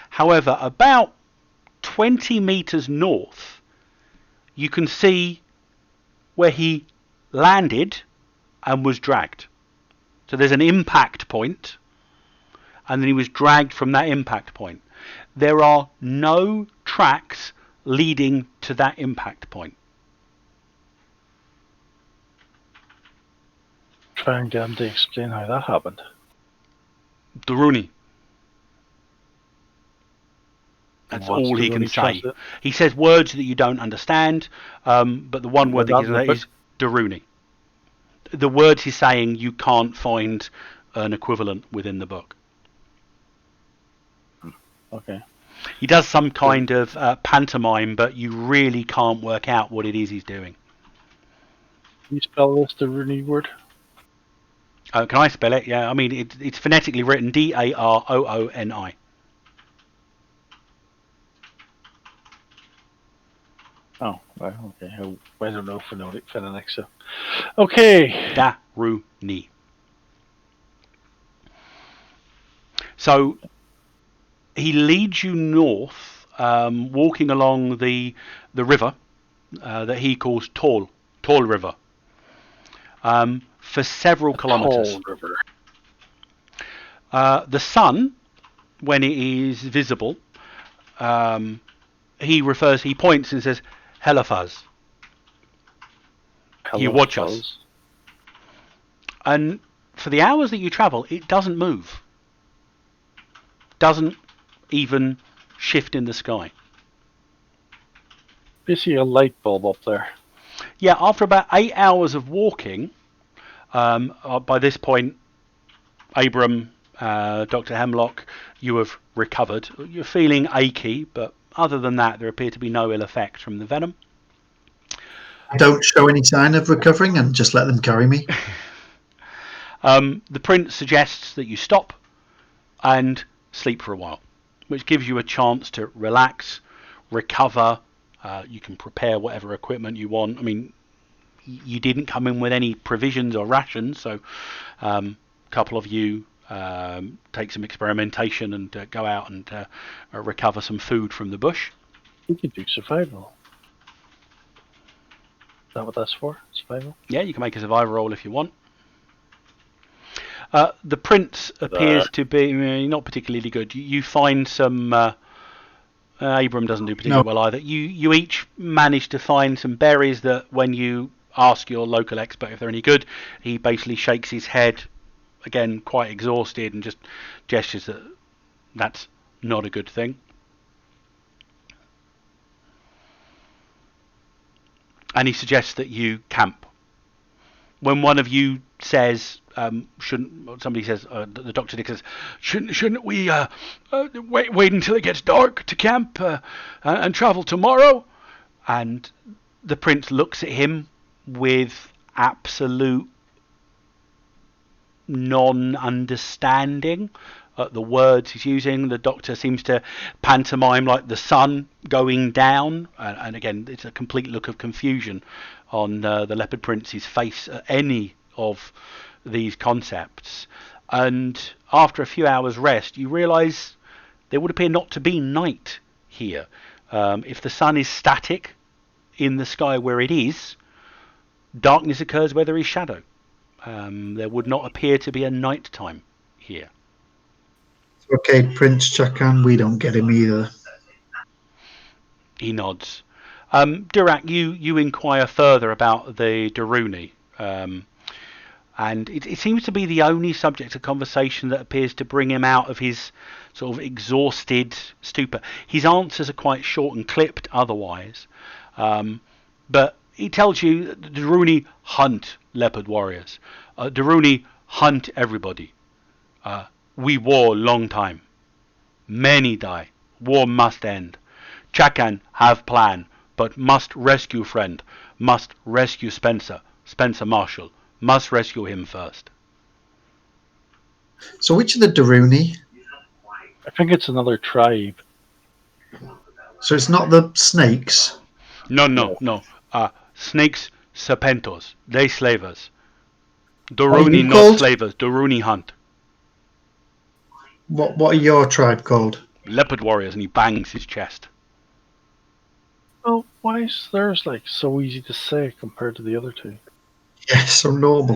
However, about 20 meters north, you can see where he landed and was dragged. So there's an impact point, and then he was dragged from that impact point. There are no tracks leading to that impact point. Try and get him to explain how that happened. Daruni. That's all he can say. He says words that you don't understand, but the one word that he can say is Daruni. The words he's saying, you can't find an equivalent within the book. Okay. He does some kind of pantomime, but you really can't work out what it is he's doing. Can you spell this, the Rooney word? Can I spell it? Yeah, I mean, it's phonetically written Darooni. Oh, well, okay. I don't know phonetics. So. Okay. Darooni. So he leads you north, walking along the river that he calls Tall River, for several kilometres. Tall river. The sun, when it is visible, he points and says, "Helafaz." You watch us. And for the hours that you travel, it doesn't move. Doesn't even shift in the sky. Basically a light bulb up there. Yeah, after about 8 hours of walking, by this point, Abram, Dr. Hemlock, you have recovered. You're feeling achy, but other than that, there appear to be no ill effects from the venom. Don't show any sign of recovering and just let them carry me. The prince suggests that you stop and sleep for a while, which gives you a chance to relax, recover. You can prepare whatever equipment you want. I mean, you didn't come in with any provisions or rations, so a couple of you take some experimentation and go out and recover some food from the bush. We could do survival. Is that what that's for? Survival? Yeah, you can make a survival roll if you want. The prince appears to be not particularly good. You find some... Abram doesn't do particularly well either. You each manage to find some berries that when you ask your local expert if they're any good, he basically shakes his head, again quite exhausted, and just gestures that that's not a good thing. And he suggests that you camp. When one of you says, somebody says, the doctor says, shouldn't we wait until it gets dark to camp and travel tomorrow? And the prince looks at him with absolute non-understanding at the words he's using. The doctor seems to pantomime like the sun going down, and again, it's a complete look of confusion on the Leopard Prince's face at any of these concepts. And after a few hours rest, you realise there would appear not to be night here. If the sun is static in the sky where it is, darkness occurs where there is shadow. There would not appear to be a night time here. Okay, Prince Chakan, we don't get him either. He nods. Dirac, you inquire further about the Daruni, and it seems to be the only subject of conversation that appears to bring him out of his sort of exhausted stupor. His answers are quite short and clipped otherwise, but he tells you that the Daruni hunt leopard warriors. Daruni hunt everybody. We war long time. Many die. War must end. Chakan have plan, but must rescue friend. Must rescue Spencer. Spencer Marshall. Must rescue him first. So which are the Daruni? I think it's another tribe. So it's not the snakes? No. Snakes, serpentos. They slavers. What are Daruni you not called? slavers. Daruni hunt. What are your tribe called? Leopard warriors, and he bangs his chest. Well, why is theirs like so easy to say compared to the other two? Yeah, so normal.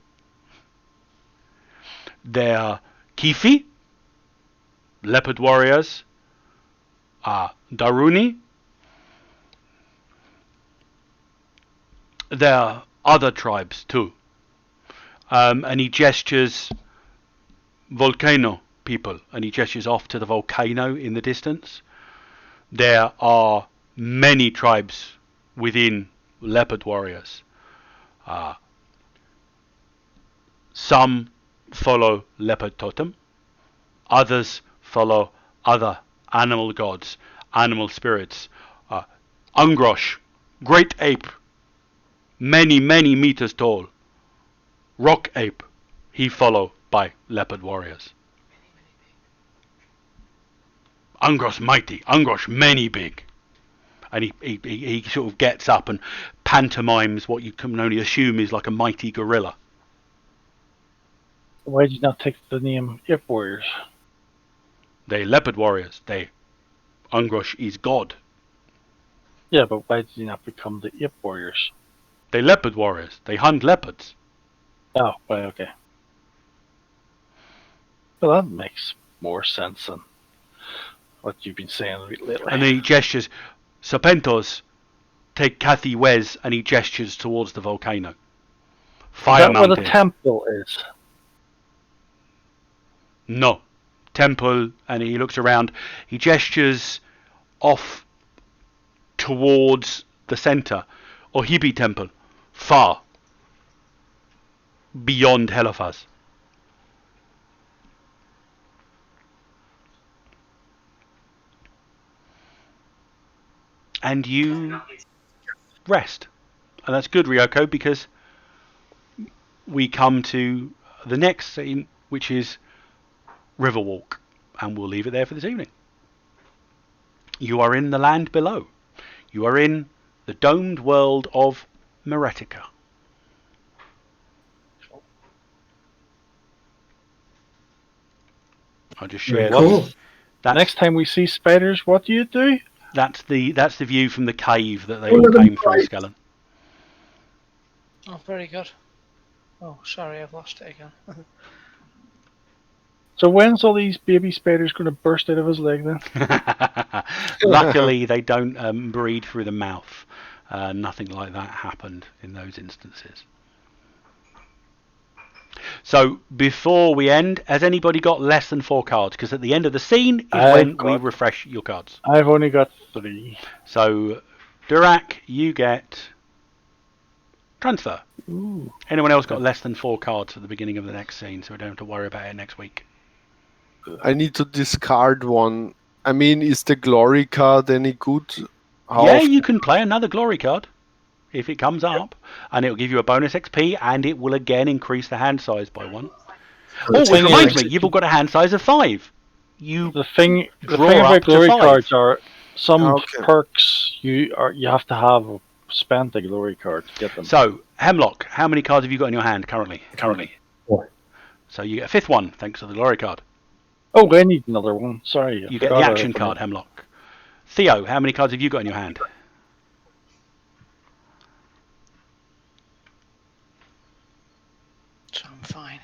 They're Kifi, leopard warriors, Daruni. There are other tribes too. And he gestures volcano people, and he gestures off to the volcano in the distance. There are many tribes within leopard warriors. Some follow leopard totem, others follow other animal gods, animal spirits. Ungrosh, great ape, many, many meters tall. Rock ape, he followed by leopard warriors. Ungrosh mighty, Ungrosh many big. And he sort of gets up and pantomimes what you can only assume is like a mighty gorilla. Why did you not take the name Ip Warriors? They leopard warriors. Ungrosh is god. Yeah, but why did you not become the Ip Warriors? They leopard warriors. They hunt leopards. Oh, well, okay. Well, that makes more sense than what you've been saying lately. And then he gestures, Serpentos, take Cathy Wes, and he gestures towards the volcano. Fire Is that mountain. where the temple is? No. Temple, and he looks around. He gestures off towards the center. Ohibi Temple. Far. Beyond Heliphaz. And you rest. And that's good, Ryoko, because we come to the next scene, which is Riverwalk. And we'll leave it there for this evening. You are in the land below. You are in the domed world of Meretica. I'll just share. Cool. Next time we see spiders, what do you do? That's the view from the cave that they Oh, all look at came the through, light. Skellen. Oh, very good. Oh, sorry, I've lost it again. So when's all these baby spiders going to burst out of his leg then? Luckily, they don't breed through the mouth. Nothing like that happened in those instances. So, before we end, has anybody got less than 4 cards? Because at the end of the scene is when we refresh your cards. I've only got 3. So, Durak, you get transfer. Ooh. Anyone else got less than 4 cards at the beginning of the next scene, so we don't have to worry about it next week? I need to discard one. I mean, is the glory card any good? You can play another glory card if it comes up, and it'll give you a bonus XP, and it will again increase the hand size by 1. Oh, it reminds me, you've all got a hand size of 5. The thing draw about up to glory 5. cards are some Okay. perks you have to have spent a glory card to get them. So, Hemlock, how many cards have you got in your hand currently? 4. So you get a 5th one, thanks to the glory card. Oh, I need another one. Sorry. You get the action card, Hemlock. Theo, how many cards have you got in your hand? So I'm fine.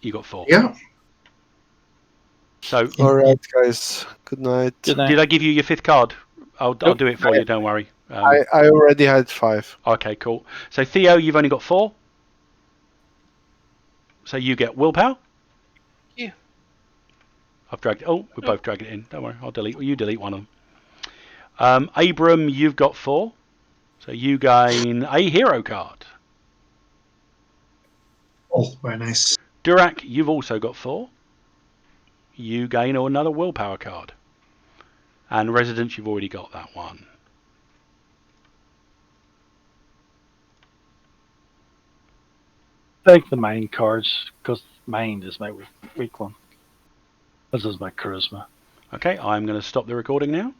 You got 4. Yeah. So, All right, guys. Good night. Good night. did I give you your 5th card? I'll do it for you, don't worry. I already had 5. Okay, cool. So, Theo, you've only got 4. So you get willpower. You. I've dragged it. Oh, we both dragged it in. Don't worry, I'll delete. You delete one of them. Abram, you've got 4. So you gain a hero card. Oh, very nice. Durak, you've also got 4. You gain another willpower card. And Residence, you've already got that one. Take the mind cards, because mind is my weak one. This is my charisma. Okay, I'm going to stop the recording now.